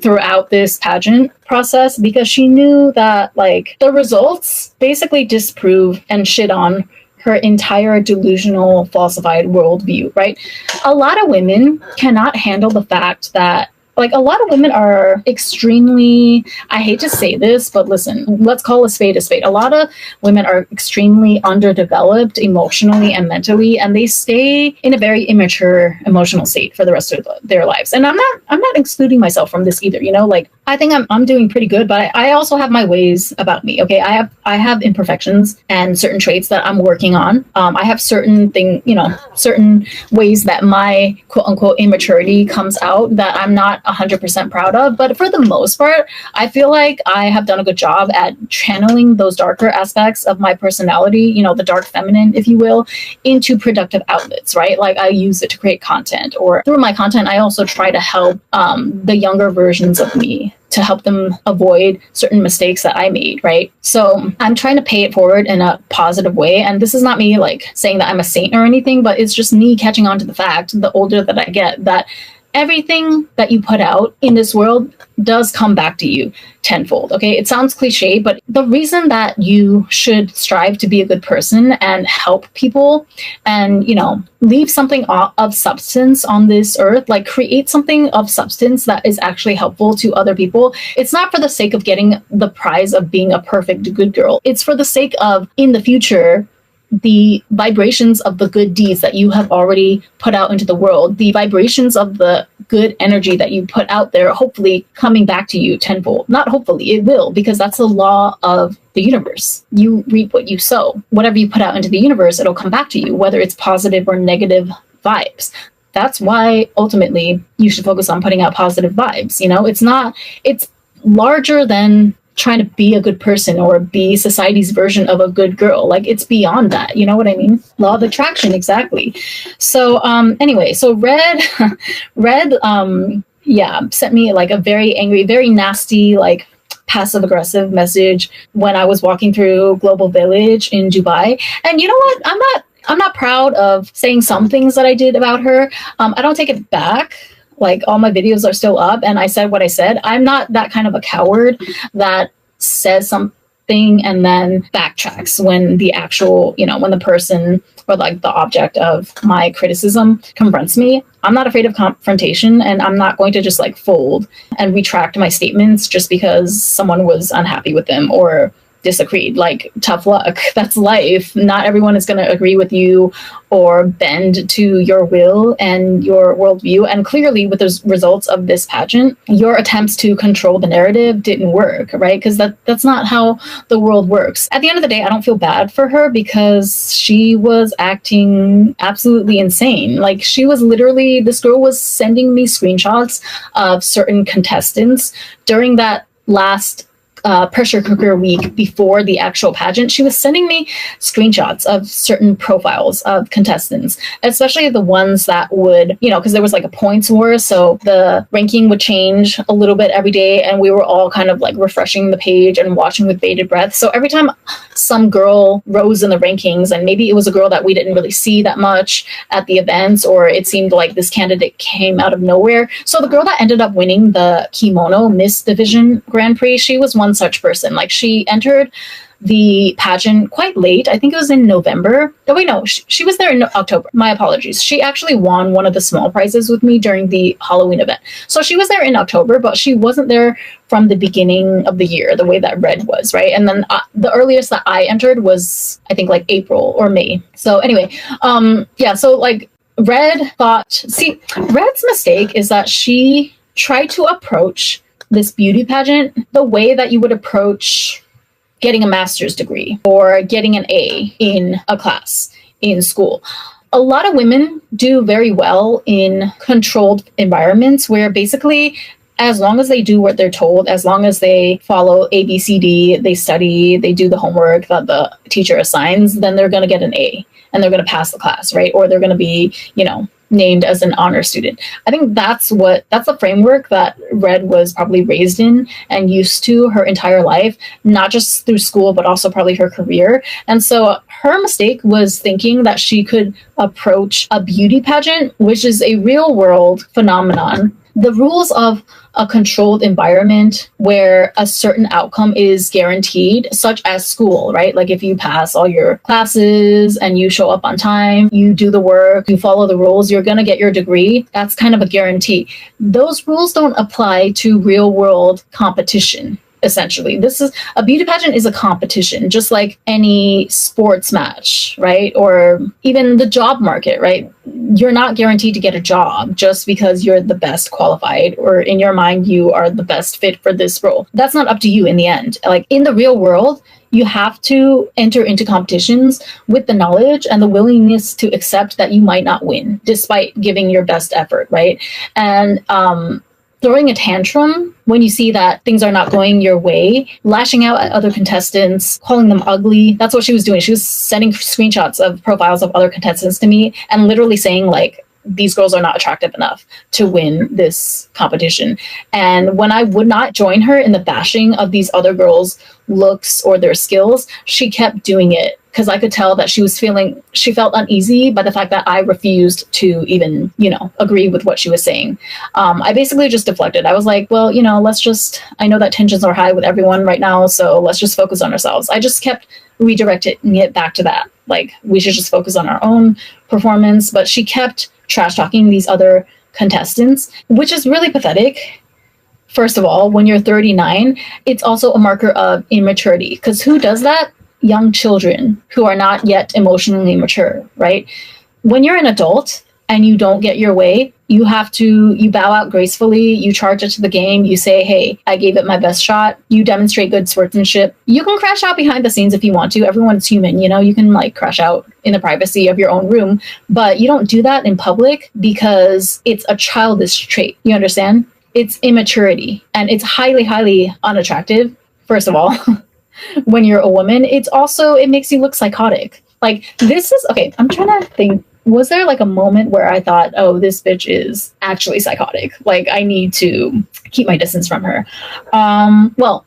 throughout this pageant process, because she knew that like the results basically disprove and shit on her entire delusional, falsified worldview, right? A lot of women cannot handle the fact that, like, a lot of women are extremely, I hate to say this, but listen, let's call a spade a spade. A lot of women are extremely underdeveloped emotionally and mentally, and they stay in a very immature emotional state for the rest of their lives. And I'm not excluding myself from this either, you know, like, I think I'm doing pretty good, but I also have my ways about me. Okay. I have imperfections and certain traits that I'm working on. I have certain ways that my quote unquote immaturity comes out that I'm not 100% proud of. But for the most part, I feel like I have done a good job at channeling those darker aspects of my personality, you know, the dark feminine, if you will, into productive outlets, right? Like I use it to create content, or through my content, I also try to help the younger versions of me, to help them avoid certain mistakes that I made, right? So I'm trying to pay it forward in a positive way. And this is not me like saying that I'm a saint or anything, but it's just me catching on to the fact, the older that I get, that everything that you put out in this world does come back to you tenfold. Okay, it sounds cliche, but the reason that you should strive to be a good person and help people and, you know, leave something of substance on this earth, like create something of substance that is actually helpful to other people, it's not for the sake of getting the prize of being a perfect good girl. It's for the sake of, in the future, the vibrations of the good deeds that you have already put out into the world, the vibrations of the good energy that you put out there, hopefully coming back to you tenfold. Not hopefully, it will, because that's the law of the universe. You reap what you sow. Whatever you put out into the universe, it'll come back to you, whether it's positive or negative vibes. That's why ultimately you should focus on putting out positive vibes. You know, it's larger than trying to be a good person or be society's version of a good girl. Like, it's beyond that. You know what I mean? Law of attraction, exactly. So anyway, so Red sent me like a very angry, very nasty, like passive aggressive message when I was walking through Global Village in Dubai. And you know what? I'm not proud of saying some things that I did about her. I don't take it back. Like, all my videos are still up and I said what I said. I'm not that kind of a coward that says something and then backtracks when the actual, you know, when the person or like the object of my criticism confronts me. I'm not afraid of confrontation, and I'm not going to just like fold and retract my statements just because someone was unhappy with them or disagreed. Like, tough luck. That's life. Not everyone is going to agree with you or bend to your will and your worldview. And clearly, with the results of this pageant, your attempts to control the narrative didn't work, right? Because that's not how the world works. At the end of the day, I don't feel bad for her because she was acting absolutely insane. Like, she was literally, this girl was sending me screenshots of certain contestants during that last pressure cooker week before the actual pageant, she was sending me screenshots of certain profiles of contestants, especially the ones that would, because there was like a points war. So the ranking would change a little bit every day. And we were all kind of like refreshing the page and watching with bated breath. So every time some girl rose in the rankings, and maybe it was a girl that we didn't really see that much at the events, or it seemed like this candidate came out of nowhere. So the girl that ended up winning the Kimono Miss Division Grand Prix, she was one such person. Like, she entered the pageant quite late. I think it was in November. Oh wait, no, she was there in October. My apologies. She actually won one of the small prizes with me during the Halloween event. So she was there in October, but she wasn't there from the beginning of the year, the way that Red was, right? And then the earliest that I entered was, I think, like April or May. So anyway, so like Red's mistake is that she tried to approach this beauty pageant the way that you would approach getting a master's degree or getting an A in a class in school. A lot of women do very well in controlled environments where basically, as long as they do what they're told, as long as they follow ABCD, they study, they do the homework that the teacher assigns, then they're going to get an A and they're going to pass the class, right? Or they're going to be, named as an honor student. I think that's the framework that Red was probably raised in and used to her entire life, not just through school, but also probably her career. And so her mistake was thinking that she could approach a beauty pageant, which is a real world phenomenon. The rules of a controlled environment where a certain outcome is guaranteed, such as school, right? Like if you pass all your classes and you show up on time, you do the work, you follow the rules, you're going to get your degree. That's kind of a guarantee. Those rules don't apply to real world competition. Essentially, a beauty pageant is a competition, just like any sports match, right? Or even the job market, right? You're not guaranteed to get a job just because you're the best qualified, or in your mind, you are the best fit for this role. That's not up to you in the end. Like in the real world, you have to enter into competitions with the knowledge and the willingness to accept that you might not win, despite giving your best effort, right? And throwing a tantrum when you see that things are not going your way, lashing out at other contestants, calling them ugly. That's what she was doing. She was sending screenshots of profiles of other contestants to me and literally saying like, these girls are not attractive enough to win this competition. And when I would not join her in the bashing of these other girls' looks or their skills, she kept doing it because I could tell that she felt uneasy by the fact that I refused to even, agree with what she was saying. I basically just deflected. I was like, well, I know that tensions are high with everyone right now, so let's just focus on ourselves. I just kept redirecting it back to that. Like, we should just focus on our own performance. But she kept trash talking these other contestants, which is really pathetic. First of all, when you're 39, it's also a marker of immaturity, because who does that? Young children who are not yet emotionally mature, right? When you're an adult and you don't get your way, you bow out gracefully, you charge it to the game, you say, hey, I gave it my best shot, you demonstrate good sportsmanship. You can crash out behind the scenes if you want to. Everyone's human, you can like crash out in the privacy of your own room, but you don't do that in public because it's a childish trait. You understand? It's immaturity, and it's highly, highly unattractive, first of all. When you're a woman, it makes you look psychotic. Like, this is, okay, I'm trying to think, was there like a moment where I thought, oh, this bitch is actually psychotic? Like, I need to keep my distance from her. Well,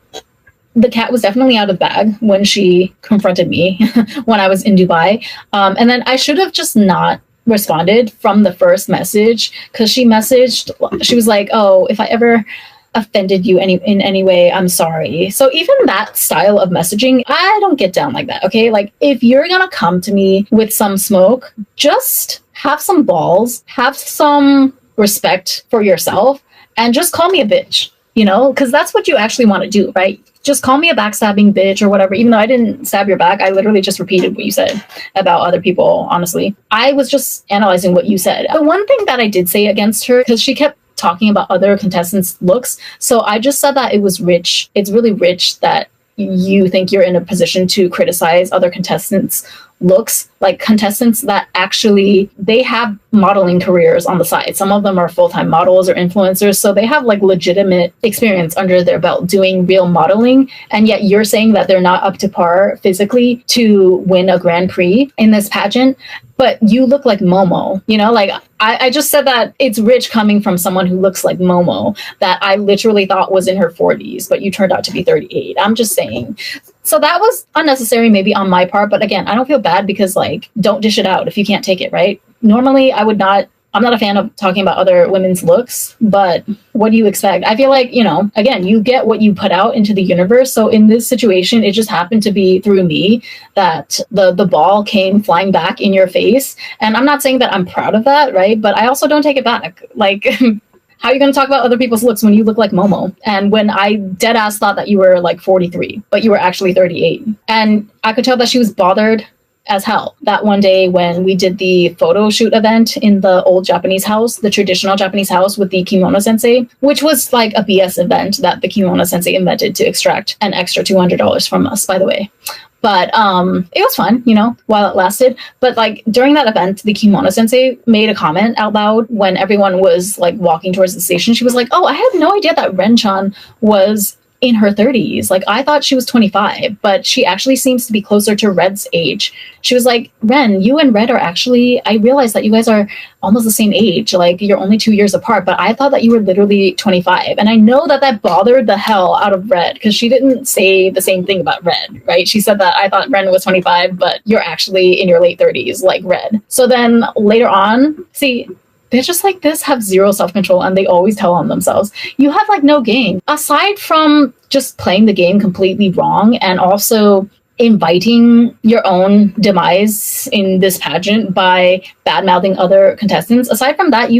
the cat was definitely out of the bag when she confronted me when I was in Dubai. And then I should have just not responded from the first message, because she was like, oh, if I ever offended you in any way, I'm sorry. So even that style of messaging, I don't get down like that, okay? Like, if you're gonna come to me with some smoke, just have some balls, have some respect for yourself, and just call me a bitch, because that's what you actually want to do, right? Just call me a backstabbing bitch or whatever, even though I didn't stab your back. I literally just repeated what you said about other people, honestly. I was just analyzing what you said. The one thing that I did say against her, because she kept talking about other contestants' looks, so I just said that it was rich. It's really rich that you think you're in a position to criticize other contestants' looks like contestants that actually, they have modeling careers on the side. Some of them are full-time models or influencers, so they have like legitimate experience under their belt doing real modeling, and yet you're saying that they're not up to par physically to win a Grand Prix in this pageant, but you look like Momo, you know, like I just said that it's rich coming from someone who looks like Momo that I literally thought was in her 40s, but you turned out to be 38. I'm just saying. So that was unnecessary maybe on my part, but again, I don't feel bad because like, don't dish it out if you can't take it, right? Normally I'm not a fan of talking about other women's looks, but what do you expect? I feel like, you know, again, you get what you put out into the universe. So in this situation, it just happened to be through me that the ball came flying back in your face. And I'm not saying that I'm proud of that, right? But I also don't take it back. Like, how are you going to talk about other people's looks when you look like Momo? And when I dead ass thought that you were like 43, but you were actually 38. And I could tell that she was bothered as hell that one day when we did the photo shoot event in the old Japanese house, the traditional Japanese house with the kimono sensei, which was like a BS event that the kimono sensei invented to extract an extra $200 from us, by the way. But it was fun, you know, while it lasted. But like during that event, the kimono sensei made a comment out loud when everyone was like walking towards the station. She was like, "Oh, I had no idea that Ren-chan was in her 30s. Like, I thought she was 25, but she actually seems to be closer to Red's age." She was like, "Ren, you and Red are actually, I realized that you guys are almost the same age. Like, you're only 2 years apart, but I thought that you were literally 25. And I know that that bothered the hell out of Red because she didn't say the same thing about Red, right? She said that I thought Ren was 25, but you're actually in your late 30s, like Red. So then later on, see, they're just like this, have zero self-control, and they always tell on themselves. You have like no game. Aside from just playing the game completely wrong and also inviting your own demise in this pageant by bad-mouthing other contestants, aside from that,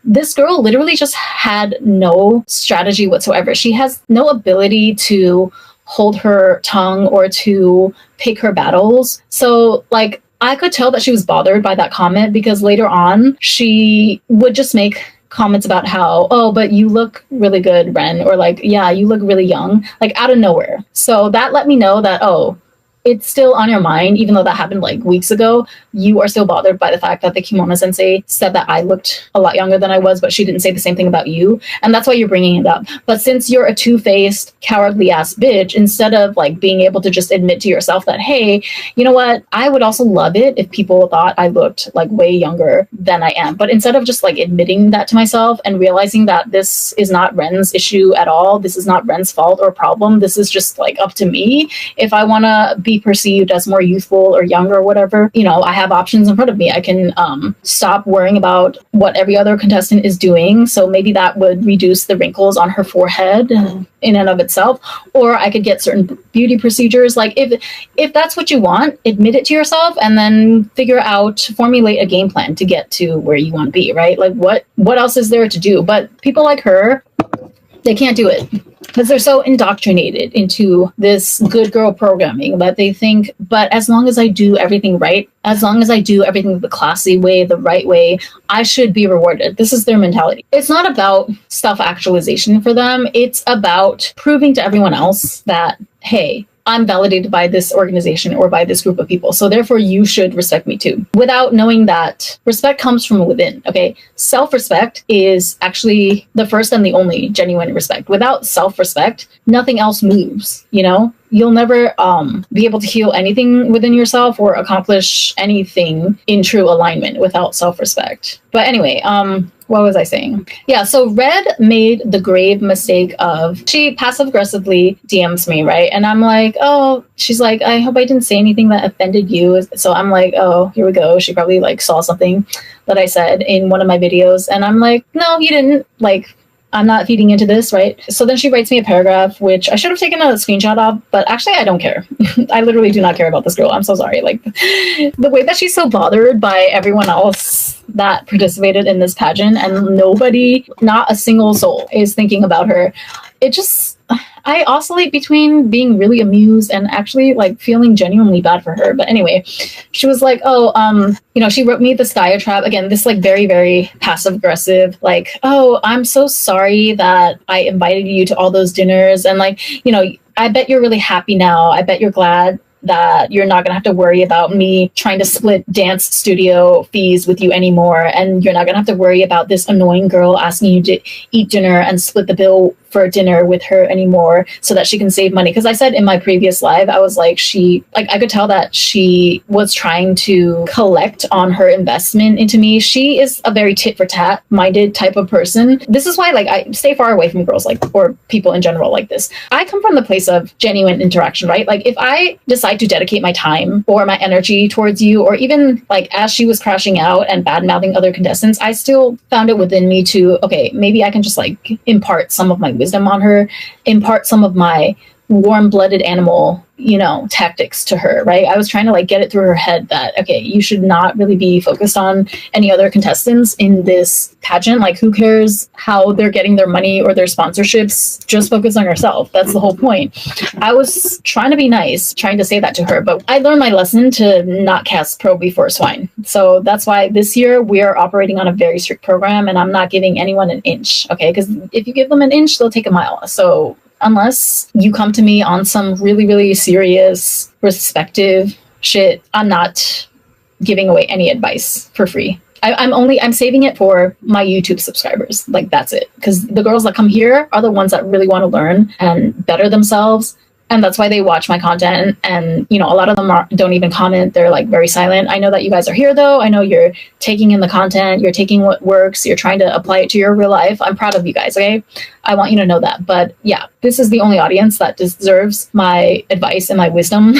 this girl literally just had no strategy whatsoever. She has no ability to hold her tongue or to pick her battles. So like, I could tell that she was bothered by that comment because later on she would just make comments about how, "Oh, but you look really good, Ren," or like, "Yeah, you look really young," like out of nowhere. So that let me know that, oh, it's still on your mind, even though that happened like weeks ago. You are still bothered by the fact that the kimono sensei said that I looked a lot younger than I was, but she didn't say the same thing about you. And that's why you're bringing it up. But since you're a two-faced, cowardly ass bitch, instead of like being able to just admit to yourself that, hey, you know what? I would also love it if people thought I looked like way younger than I am. But instead of just like admitting that to myself and realizing that this is not Ren's issue at all, this is not Ren's fault or problem, this is just like up to me. If I want to be perceived as more youthful or younger or whatever, you know, I have options in front of me. I can stop worrying about what every other contestant is doing. So maybe that would reduce the wrinkles on her forehead in and of itself. Or I could get certain beauty procedures. Like if that's what you want, admit it to yourself and then formulate a game plan to get to where you want to be, right? Like what else is there to do? But people like her, they can't do it because they're so indoctrinated into this good girl programming that they think, but as long as I do everything right, as long as I do everything the classy way, the right way, I should be rewarded. This is their mentality. It's not about self-actualization for them. It's about proving to everyone else that, hey, I'm validated by this organization or by this group of people. So therefore you should respect me too. Without knowing that respect comes from within, okay? Self-respect is actually the first and the only genuine respect. Without self-respect, nothing else moves, you know? You'll never be able to heal anything within yourself or accomplish anything in true alignment without self-respect. But anyway, what was I saying? Yeah, so Red made the grave mistake of, she passive-aggressively DMs me, right? And I'm like, oh, she's like, I hope I didn't say anything that offended you. So I'm like, oh, here we go. She probably like saw something that I said in one of my videos. And I'm like, no, you didn't. Like, I'm not feeding into this, right? So then she writes me a paragraph, which I should have taken a screenshot of, but actually I don't care. I literally do not care about this girl. I'm so sorry. Like the way that she's so bothered by everyone else that participated in this pageant and nobody, not a single soul is thinking about her. It just, I oscillate between being really amused and actually like feeling genuinely bad for her. But anyway, she was like, oh, you know, she wrote me this diatribe, again, this like very, very passive aggressive, like, oh, I'm so sorry that I invited you to all those dinners. And like, you know, I bet you're really happy now. I bet you're glad that you're not going to have to worry about me trying to split dance studio fees with you anymore. And you're not going to have to worry about this annoying girl asking you to eat dinner and split the bill for dinner with her anymore so that she can save money. Because I said in my previous live, I was like, I could tell that she was trying to collect on her investment into me. She is a very tit for tat minded type of person. This is why I stay far away from girls or people in general like this. I come from the place of genuine interaction, right? Like if I decide to dedicate my time or my energy towards you, or even as she was crashing out and bad mouthing other contestants, I still found it within me to, okay, maybe I can just impart some of my wisdom on her, impart some of my warm-blooded animal, tactics to her, right? I was trying to get it through her head that, okay, you should not really be focused on any other contestants in this pageant. Who cares how they're getting their money or their sponsorships? Just focus on yourself. That's the whole point. I was trying to be nice, trying to say that to her, but I learned my lesson to not cast pearl before swine. So that's why this year we are operating on a very strict program, and I'm not giving anyone an inch, okay? Because if you give them an inch, they'll take a mile. So unless you come to me on some really, really serious, respective shit, I'm not giving away any advice for free. I'm saving it for my YouTube subscribers. That's it. Because the girls that come here are the ones that really want to learn and better themselves. And that's why they watch my content. And, a lot of them don't even comment. They're very silent. I know that you guys are here though. I know you're taking in the content. You're taking what works. You're trying to apply it to your real life. I'm proud of you guys. Okay. I want you to know that. But yeah, this is the only audience that deserves my advice and my wisdom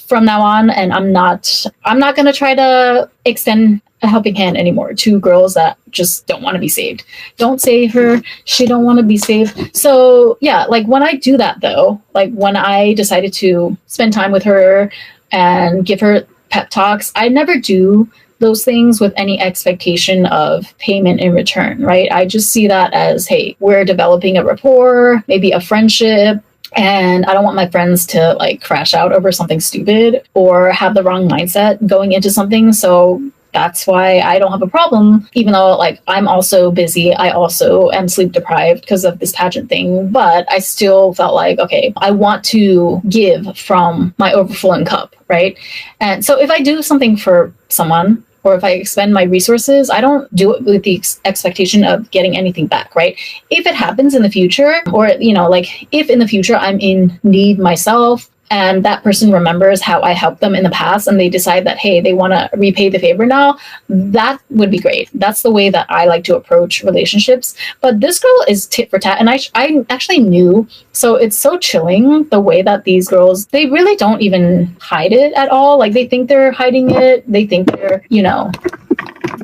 from now on. And I'm not going to try to extend a helping hand anymore to girls that just don't want to be saved. Don't save her. She don't want to be saved. So yeah, when I do that though, when I decided to spend time with her and give her pep talks, I never do those things with any expectation of payment in return, right? I just see that as, hey, we're developing a rapport, maybe a friendship. And I don't want my friends to crash out over something stupid or have the wrong mindset going into something. So that's why I don't have a problem, even though I'm also busy. I also am sleep deprived because of this pageant thing, but I still felt okay, I want to give from my overflowing cup, right? And so if I do something for someone, or if I expend my resources, I don't do it with the expectation of getting anything back, right? If it happens in the future, or, if in the future I'm in need myself, and that person remembers how I helped them in the past and they decide that, hey, they want to repay the favor now, that would be great. That's the way that I like to approach relationships. But this girl is tit for tat. And I actually knew. So it's so chilling the way that these girls, they really don't even hide it at all. They think they're hiding it. They think they're,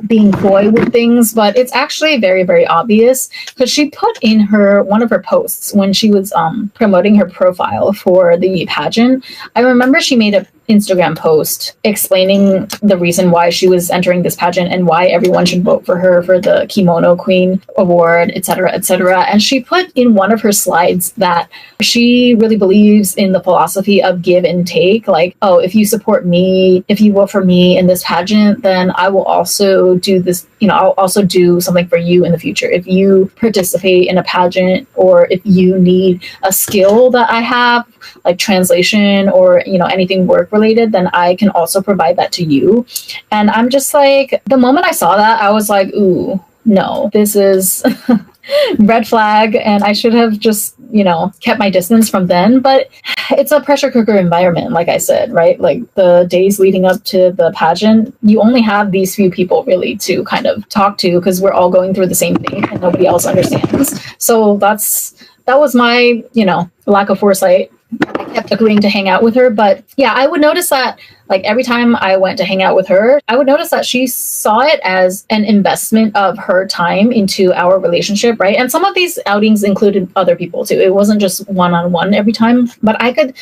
being coy with things, but it's actually very, very obvious because she put in one of her posts when she was promoting her profile for the pageant. I remember she made a Instagram post explaining the reason why she was entering this pageant and why everyone should vote for her for the Kimono Queen Award, etc., etc. And she put in one of her slides that she really believes in the philosophy of give and take. Oh, if you support me, if you vote for me in this pageant, then I will also do this, I'll also do something for you in the future. If you participate in a pageant, or if you need a skill that I have, like translation or, anything work related, then I can also provide that to you. And I'm just the moment I saw that, I was ooh, no, this is red flag. And I should have just, kept my distance from then. But it's a pressure cooker environment, like I said, right? The days leading up to the pageant, you only have these few people really to kind of talk to because we're all going through the same thing and nobody else understands. So that was my, lack of foresight. I kept agreeing to hang out with her. But yeah, I would notice that every time I went to hang out with her, I would notice that she saw it as an investment of her time into our relationship, right? And some of these outings included other people too. It wasn't just one-on-one every time, but I could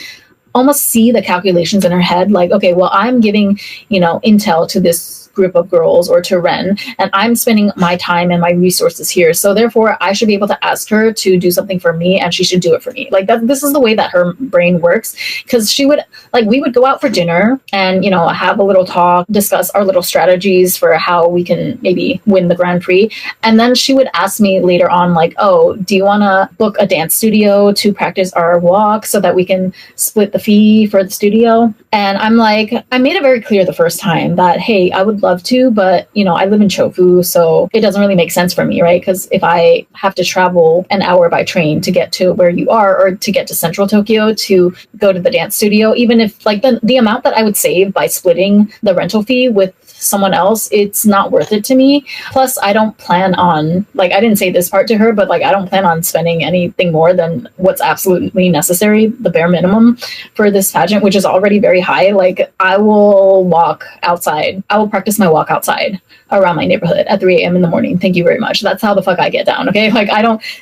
almost see the calculations in her head. Okay, well, I'm giving, intel to this group of girls or to Ren, and I'm spending my time and my resources here. So therefore, I should be able to ask her to do something for me, and she should do it for me. Like that. This is the way that her brain works, because she would we would go out for dinner and have a little talk, discuss our little strategies for how we can maybe win the Grand Prix, and then she would ask me later on, like, oh, do you want to book a dance studio to practice our walk so that we can split the fee for the studio? And I'm like, I made it very clear the first time that, hey, I would love to, but I live in Chofu, so it doesn't really make sense for me, right? Because if I have to travel an hour by train to get to where you are, or to get to central Tokyo to go to the dance studio, even if the amount that I would save by splitting the rental fee with someone else, it's not worth it to me. Plus, I don't plan on, I didn't say this part to her, but I don't plan on spending anything more than what's absolutely necessary, the bare minimum for this pageant, which is already very high. I will walk outside. I will practice my walk outside around my neighborhood at 3 a.m. in the morning. Thank you very much. That's how the fuck I get down. Okay.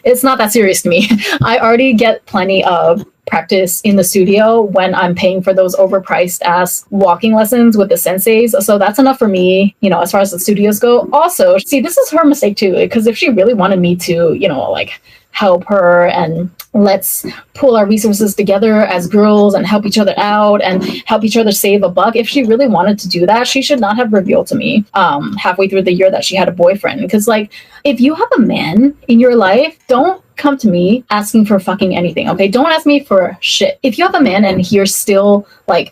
It's not that serious to me. I already get plenty of practice in the studio when I'm paying for those overpriced ass walking lessons with the senseis. So that's enough for me, as far as the studios go. Also, see, this is her mistake too, because if she really wanted me to, help her and let's pull our resources together as girls and help each other out and help each other save a buck. If she really wanted to do that, she should not have revealed to me halfway through the year that she had a boyfriend. Because if you have a man in your life, don't come to me asking for fucking anything. Okay, don't ask me for shit. If you have a man and you're still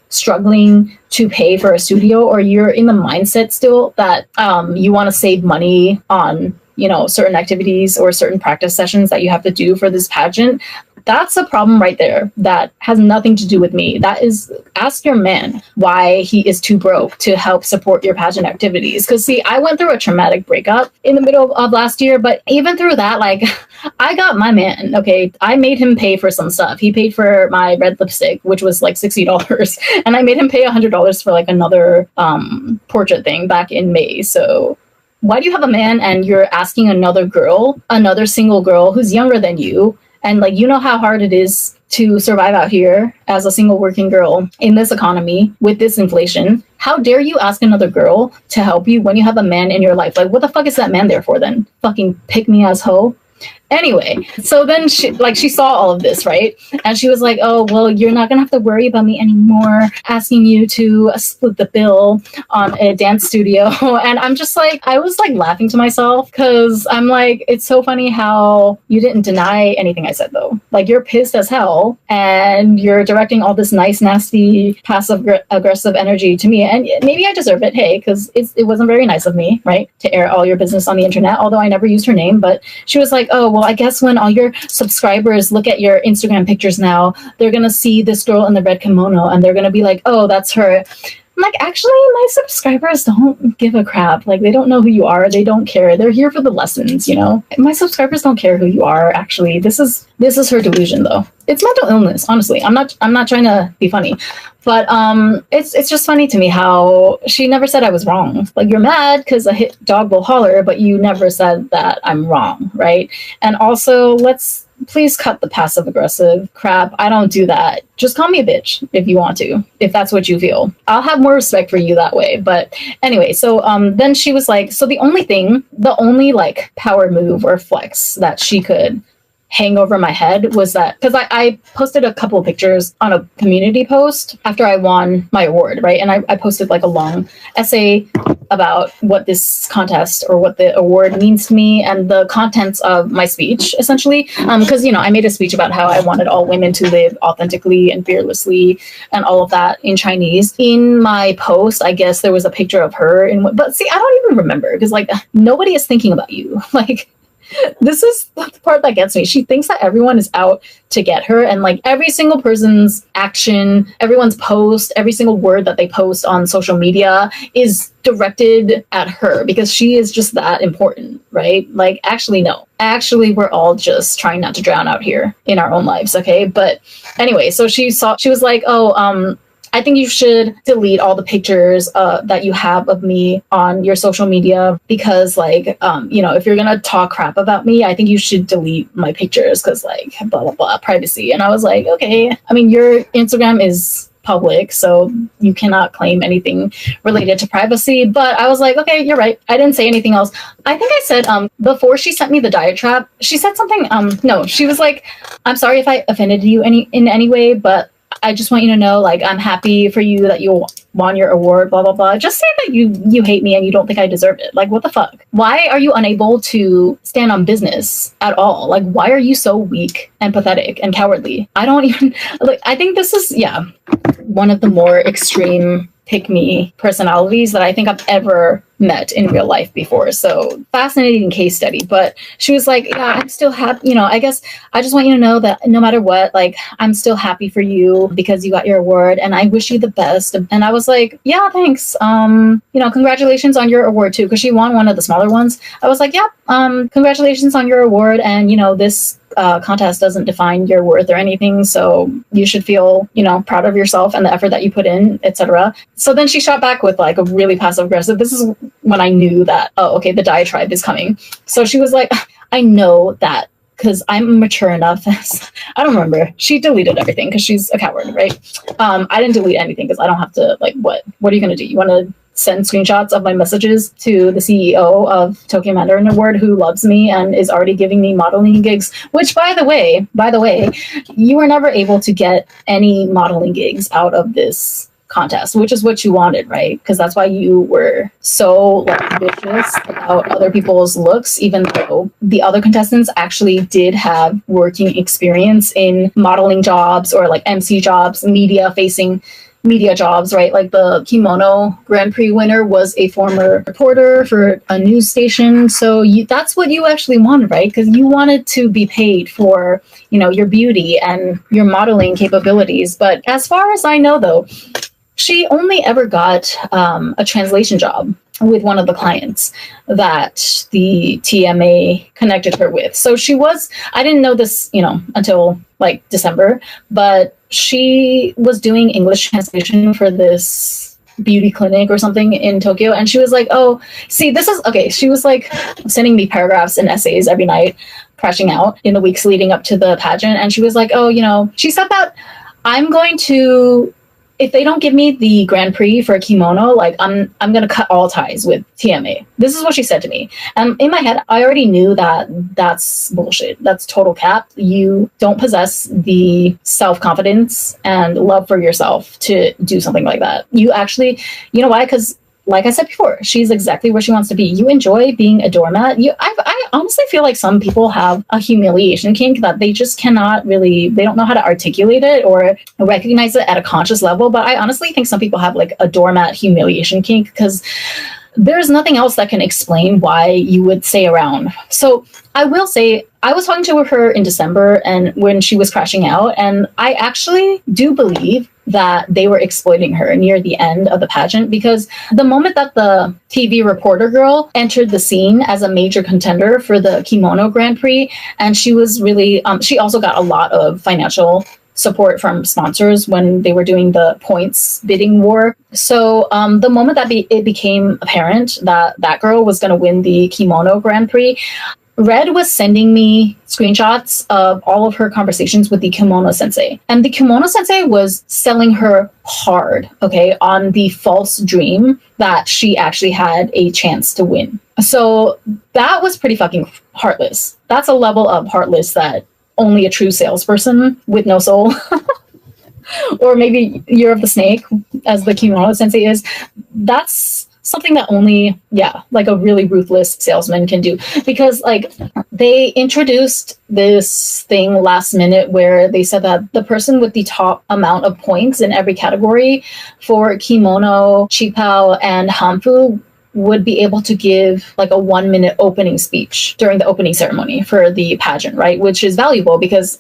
struggling to pay for a studio, or you're in the mindset still that you want to save money on certain activities or certain practice sessions that you have to do for this pageant, that's a problem right there. That has nothing to do with me. That is, ask your man why he is too broke to help support your pageant activities. Because see, I went through a traumatic breakup in the middle of last year, but even through that, I got my man, okay? I made him pay for some stuff. He paid for my red lipstick, which was $60, and I made him pay $100 for another portrait thing back in May. So why do you have a man and you're asking another single girl who's younger than you, and how hard it is to survive out here as a single working girl in this economy with this inflation? How dare you ask another girl to help you when you have a man in your life? What the fuck is that man there for then? Fucking pick me ass hoe. Anyway, so then she saw all of this, right? And she was like, oh, well, you're not gonna have to worry about me anymore asking you to split the bill on a dance studio. And I'm just I was laughing to myself, because I'm it's so funny how you didn't deny anything I said though. You're pissed as hell and you're directing all this nice, nasty, passive aggressive energy to me. And maybe I deserve it, hey, because it wasn't very nice of me, right, to air all your business on the internet, although I never used her name. But she was like, oh, well, I guess when all your subscribers look at your Instagram pictures now, they're going to see this girl in the red kimono and they're going to be like, oh, that's her. I'm actually, my subscribers don't give a crap. They don't know who you are. They don't care. They're here for the lessons, My subscribers don't care who you are, actually. This is her delusion, though. It's mental illness, honestly. I'm not trying to be funny. But it's just funny to me how she never said I was wrong. You're mad because a hit dog will holler, but you never said that I'm wrong, right? And also, please cut the passive aggressive crap. I don't do that. Just call me a bitch if you want to, if that's what you feel. I'll have more respect for you that way. But anyway, so then she was so the only power move or flex that she could hang over my head was that, because I posted a couple of pictures on a community post after I won my award, right? And I posted a long essay about what this contest or what the award means to me and the contents of my speech, essentially. Because, I made a speech about how I wanted all women to live authentically and fearlessly and all of that in Chinese. In my post, I guess there was a picture of her, but see, I don't even remember, because nobody is thinking about you. This is the part that gets me. She thinks that everyone is out to get her, and every single person's action, everyone's post, every single word that they post on social media is directed at her because she is just that important, right? Actually, no. Actually, we're all just trying not to drown out here in our own lives, okay? But anyway, so she was like, oh, I think you should delete all the pictures that you have of me on your social media because, if you're going to talk crap about me, I think you should delete my pictures because, blah, blah, blah, privacy. And I was like, okay. I mean, your Instagram is public, so you cannot claim anything related to privacy. But I was like, okay, you're right. I didn't say anything else. I think I said before she sent me the diatribe, she said something. No, she was like, I'm sorry if I offended you in any way, but I just want you to know, like, I'm happy for you that you won your award, blah, blah, blah. Just say that you hate me and you don't think I deserve it. Like, what the fuck? Why are you unable to stand on business at all? Like, why are you so weak and pathetic and cowardly? I don't even, like, I think this is, one of the more extreme pick-me personalities that I think I've ever met in real life before. So fascinating case study. But she was like, yeah, I'm still happy. I guess I just want you to know that no matter what, like, I'm still happy for you because you got your award and I wish you the best. And I was like, yeah, thanks. Congratulations on your award too. Because she won one of the smaller ones. I was like, yeah, congratulations on your award. And, this contest doesn't define your worth or anything, so you should feel proud of yourself and the effort that you put in, etc. So then she shot back with like a really passive aggressive. This is when I knew that, oh, okay, the diatribe is coming. So she was like, I know that because I'm mature enough. I don't remember. She deleted everything because she's a coward, right? I didn't delete anything because I don't have to, like, what are you going to do? You want to send screenshots of my messages to the CEO of Tokyo Mandarin Award, who loves me and is already giving me modeling gigs, which by the way, you were never able to get any modeling gigs out of this contest, which is what you wanted, right? Because that's why you were so like vicious about other people's looks, even though the other contestants actually did have working experience in modeling jobs or like MC jobs, media jobs, right? Like the Kimono Grand Prix winner was a former reporter for a news station. So that's what you actually wanted, right? Because you wanted to be paid for, your beauty and your modeling capabilities. But as far as I know, though, she only ever got a translation job with one of the clients that the TMA connected her with. So I didn't know this, until like December, but she was doing English translation for this beauty clinic or something in Tokyo. And she was like, oh, see, this is okay. She was like sending me paragraphs and essays every night, crashing out in the weeks leading up to the pageant. And she was like, oh, she said that I'm going to, if they don't give me the Grand Prix for a kimono, like I'm going to cut all ties with TMA. This is what she said to me. And in my head, I already knew that that's bullshit. That's total cap. You don't possess the self-confidence and love for yourself to do something like that. You actually, you know why? Because like I said before, she's exactly where she wants to be. You enjoy being a doormat. I honestly feel like some people have a humiliation kink that they just cannot really, they don't know how to articulate it or recognize it at a conscious level. But I honestly think some people have like a doormat humiliation kink because there's nothing else that can explain why you would stay around. So I will say, I was talking to her in December and when she was crashing out, and I actually do believe that they were exploiting her near the end of the pageant, because the moment that the TV reporter girl entered the scene as a major contender for the Kimono Grand Prix, and she was really, she also got a lot of financial support from sponsors when they were doing the points bidding war. So the moment that it became apparent that that girl was going to win the Kimono Grand Prix, Red was sending me screenshots of all of her conversations with the kimono sensei. And the kimono sensei was selling her hard, okay, on the false dream that she actually had a chance to win. So that was pretty fucking heartless. That's a level of heartless that only a true salesperson with no soul or maybe Year of the Snake, as the kimono sensei is, that's something that only, like a really ruthless salesman can do. Because like they introduced this thing last minute where they said that the person with the top amount of points in every category for kimono, chipao, and hanfu would be able to give like a 1-minute opening speech during the opening ceremony for the pageant, right? Which is valuable because,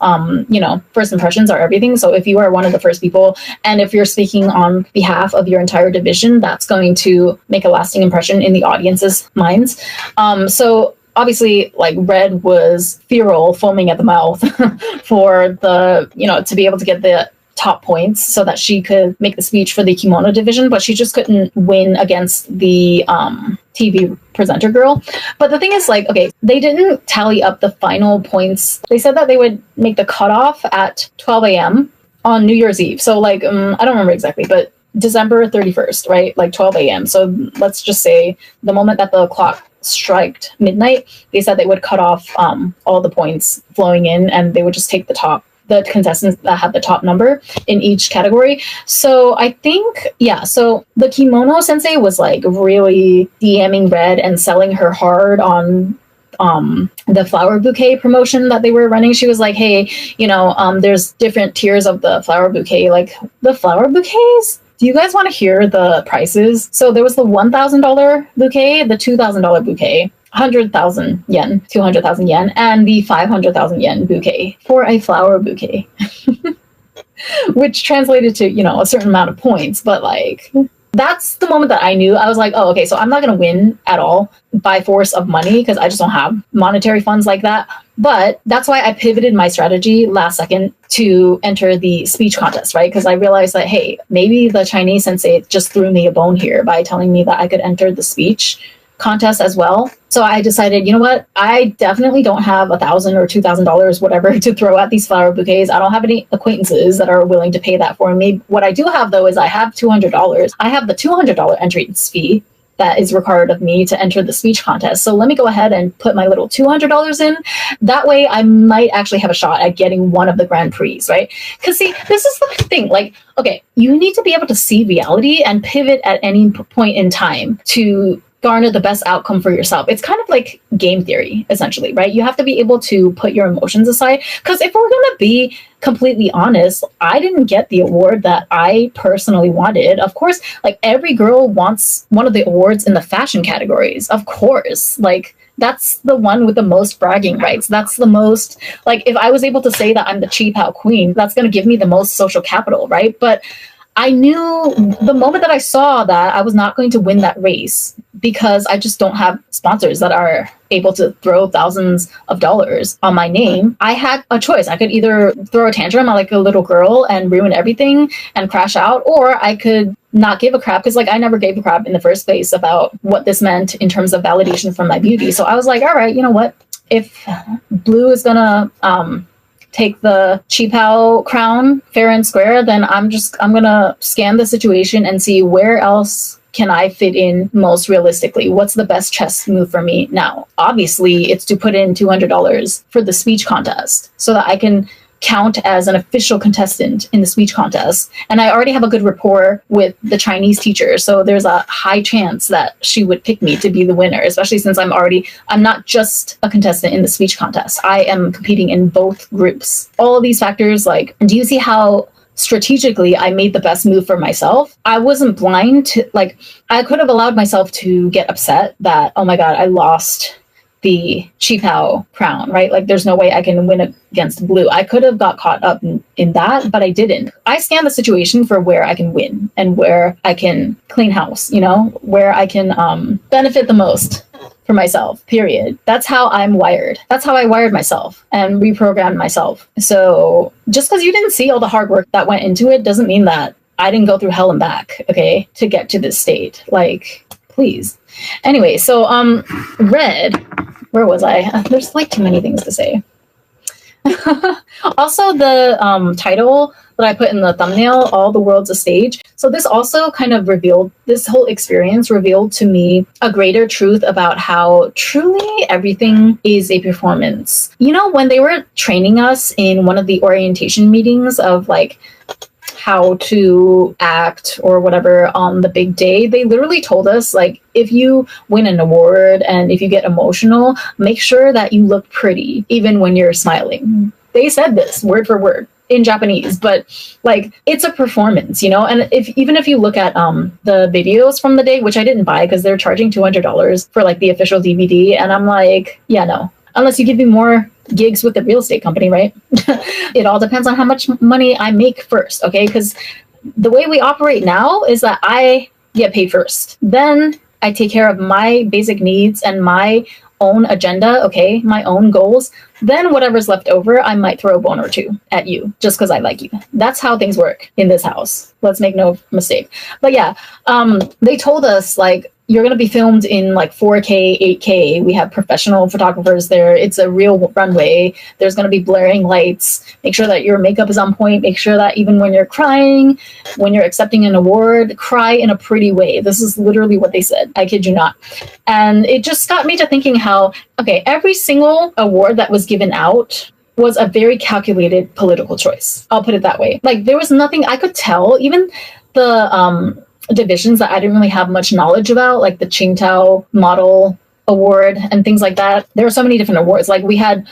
first impressions are everything. So if you are one of the first people, and if you're speaking on behalf of your entire division, that's going to make a lasting impression in the audience's minds. So obviously, like Red was feral, foaming at the mouth for the, to be able to get the top points so that she could make the speech for the kimono division, but she just couldn't win against the TV presenter girl. But the thing is, like, okay, they didn't tally up the final points. They said that they would make the cutoff at 12 a.m. on New Year's Eve. So like, I don't remember exactly, but December 31st, right? Like 12 a.m. So let's just say the moment that the clock striked midnight, they said they would cut off all the points flowing in, and they would just take the contestants that had the top number in each category. So I think, yeah, so the kimono sensei was like really DMing Red and selling her hard on the flower bouquet promotion that they were running. She was like, hey, there's different tiers of the flower bouquet, like the flower bouquets. Do you guys want to hear the prices? So there was the $1,000 bouquet, the $2,000 bouquet, 100,000 yen, 200,000 yen, and the 500,000 yen bouquet for a flower bouquet, which translated to, a certain amount of points. But like, that's the moment that I knew. I was like, oh, okay, so I'm not going to win at all by force of money because I just don't have monetary funds like that. But that's why I pivoted my strategy last second to enter the speech contest, right? Because I realized that, hey, maybe the Chinese sensei just threw me a bone here by telling me that I could enter the speech contest as well. So I decided, you know what? I definitely don't have $1,000 or $2,000, whatever, to throw at these flower bouquets. I don't have any acquaintances that are willing to pay that for me. What I do have, though, is I have $200. I have the $200 entrance fee that is required of me to enter the speech contest. So let me go ahead and put my little $200 in. That way I might actually have a shot at getting one of the Grand Prix, right? Because see, this is the thing, like, okay, you need to be able to see reality and pivot at any point in time to garner the best outcome for yourself. It's kind of like game theory, essentially, right? You have to be able to put your emotions aside. Because if we're going to be completely honest, I didn't get the award that I personally wanted. Of course, like every girl wants one of the awards in the fashion categories. Of course, like that's the one with the most bragging rights. That's the most, like, if I was able to say that I'm the cheap out queen, that's going to give me the most social capital, right? But I knew the moment that I saw that I was not going to win that race because I just don't have sponsors that are able to throw thousands of dollars on my name. I had a choice. I could either throw a tantrum like a little girl and ruin everything and crash out, or I could not give a crap because like I never gave a crap in the first place about what this meant in terms of validation for my beauty. So I was like, all right, you know what? If Blue is gonna take the Qipao crown fair and square, then I'm gonna scan the situation and see where else can I fit in most realistically. What's the best chess move for me now? Obviously, it's to put in $200 for the speech contest so that I can count as an official contestant in the speech contest. And I already have a good rapport with the Chinese teacher, so there's a high chance that she would pick me to be the winner, especially since I'm not just a contestant in the speech contest. I am competing in both groups. All of these factors, like, do you see how strategically I made the best move for myself? I wasn't blind to, like, I could have allowed myself to get upset that, oh my God, I lost the Qipao crown, right? Like there's no way I can win against Blue. I could have got caught up in that, but I didn't. I scanned the situation for where I can win and where I can clean house, where I can benefit the most for myself, period. That's how I'm wired. That's how I wired myself and reprogrammed myself. So just because you didn't see all the hard work that went into it doesn't mean that I didn't go through hell and back, okay, to get to this state. Like, please. Anyway, so Red, where was I? There's like too many things to say. Also, the title that I put in the thumbnail, All the World's a Stage. So this also kind of this whole experience revealed to me a greater truth about how truly everything is a performance. When they were training us in one of the orientation meetings of like how to act or whatever on the big day, they literally told us, like, if you win an award and if you get emotional, make sure that you look pretty even when you're smiling. They said this word for word in Japanese, but like it's a performance, and even if you look at the videos from the day, which I didn't buy because they're charging $200 for like the official DVD, and I'm like, yeah, no, unless you give me more gigs with the real estate company, right? It all depends on how much money I make first, okay? Because the way we operate now is that I get paid first. Then I take care of my basic needs and my own agenda, okay? My own goals. Then whatever's left over, I might throw a bone or two at you just because I like you. That's how things work in this house. Let's make no mistake. But yeah, they told us, like, you're going to be filmed in like 4K, 8K. We have professional photographers there. It's a real runway. There's going to be blaring lights. Make sure that your makeup is on point. Make sure that even when you're crying, when you're accepting an award, cry in a pretty way. This is literally what they said. I kid you not. And it just got me to thinking how, okay, every single award that was given out was a very calculated political choice. I'll put it that way. Like, there was nothing I could tell, even the divisions that I didn't really have much knowledge about, like the Qingdao Model Award and things like that. There were so many different awards. Like we had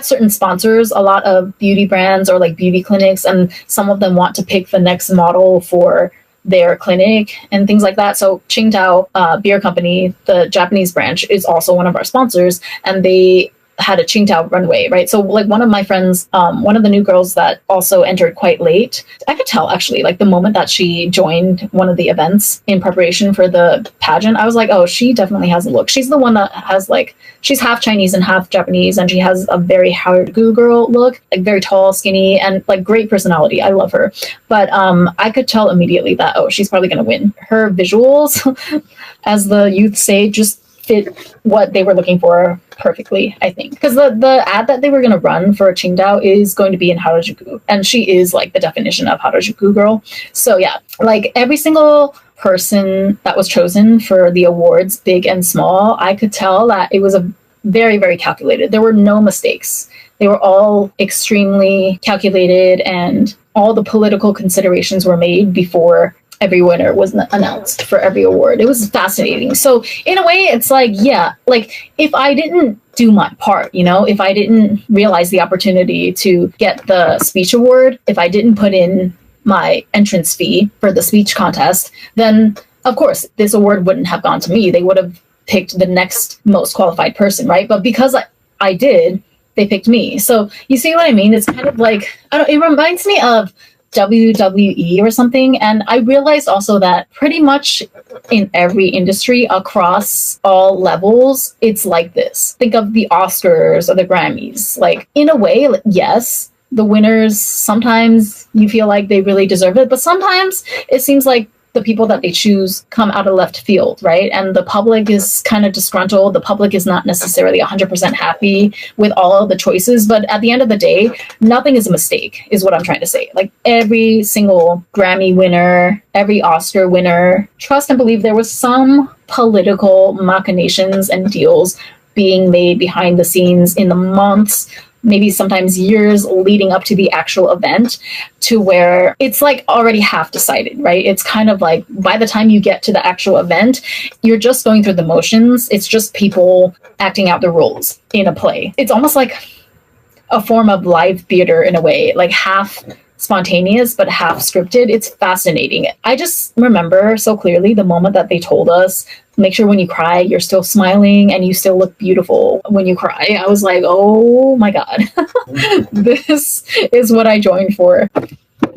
certain sponsors, a lot of beauty brands or like beauty clinics, and some of them want to pick the next model for their clinic and things like that. So Qingdao Beer Company, the Japanese branch, is also one of our sponsors, and they had a Qingdao runway, right? So like one of my friends, one of the new girls that also entered quite late, I could tell actually, like the moment that she joined one of the events in preparation for the pageant, I was like, oh, she definitely has a look. She's the one that has like, she's half Chinese and half Japanese, and she has a very Harajuku girl look, like very tall, skinny, and like great personality. I love her. But I could tell immediately that, oh, she's probably going to win. Her visuals, as the youth say, just fit what they were looking for perfectly, I think. Because the ad that they were going to run for Qingdao is going to be in Harajuku, and she is like the definition of Harajuku girl. So yeah, like every single person that was chosen for the awards, big and small, I could tell that it was a very, very calculated. There were no mistakes. They were all extremely calculated, and all the political considerations were made before every winner was announced for every award. It was fascinating. So in a way, it's like, yeah, like if I didn't do my part, you know, if I didn't realize the opportunity to get the speech award, if I didn't put in my entrance fee for the speech contest, then of course this award wouldn't have gone to me. They would have picked the next most qualified person, right? But because I did, they picked me. So you see what I mean? It's kind of like, I don't, it reminds me of WWE or something. And I realized also that pretty much in every industry across all levels, it's like this. Think of the Oscars or the Grammys. Like in a way, yes, the winners, sometimes you feel like they really deserve it, but sometimes it seems like the people that they choose come out of left field, right? And the public is kind of disgruntled. The public is not necessarily 100% happy with all of the choices. But at the end of the day, nothing is a mistake, is what I'm trying to say. Like every single Grammy winner, every Oscar winner, trust and believe there was some political machinations and deals being made behind the scenes in the months, maybe sometimes years leading up to the actual event, to where it's like already half decided, right? It's kind of like by the time you get to the actual event, you're just going through the motions. It's just people acting out the roles in a play. It's almost like a form of live theater in a way, like half spontaneous but half scripted. It's fascinating. I just remember so clearly the moment that they told us, make sure when you cry, you're still smiling and you still look beautiful when you cry. I was like, oh my God, this is what I joined for.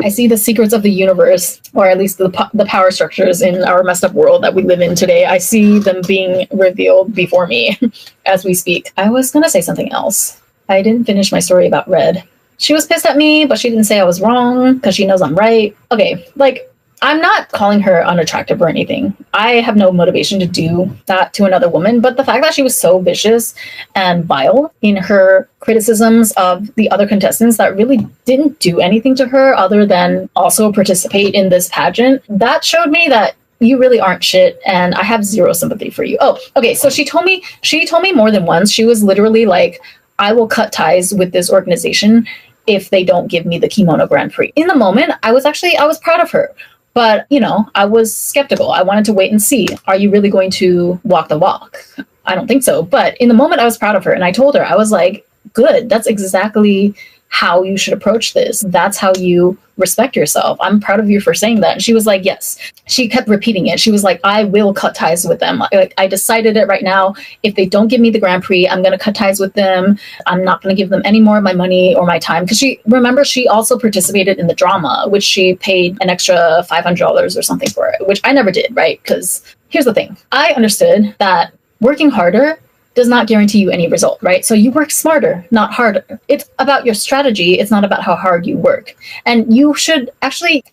I see the secrets of the universe, or at least the power structures in our messed up world that we live in today. I see them being revealed before me as we speak. I was going to say something else. I didn't finish my story about Red. She was pissed at me, but she didn't say I was wrong because she knows I'm right. Okay, like, I'm not calling her unattractive or anything. I have no motivation to do that to another woman, but the fact that she was so vicious and vile in her criticisms of the other contestants that really didn't do anything to her other than also participate in this pageant, that showed me that you really aren't shit, and I have zero sympathy for you. Oh, okay, so she told me more than once. She was literally like, I will cut ties with this organization if they don't give me the Kimono Grand Prix. In the moment, I was proud of her. But, you know, I was skeptical. I wanted to wait and see. Are you really going to walk the walk? I don't think so. But in the moment, I was proud of her. And I told her, I was like, good. That's exactly how you should approach this. That's how you respect yourself. I'm proud of you for saying that. And she was like, yes. She kept repeating it. She was like, I will cut ties with them. Like, I decided it right now. If they don't give me the Grand Prix, I'm going to cut ties with them. I'm not going to give them any more of my money or my time. Because she also participated in the drama, which she paid an extra $500 or something for it, which I never did, right? Because here's the thing. I understood that working harder does not guarantee you any result, right? So you work smarter, not harder. It's about your strategy. It's not about how hard you work. And you should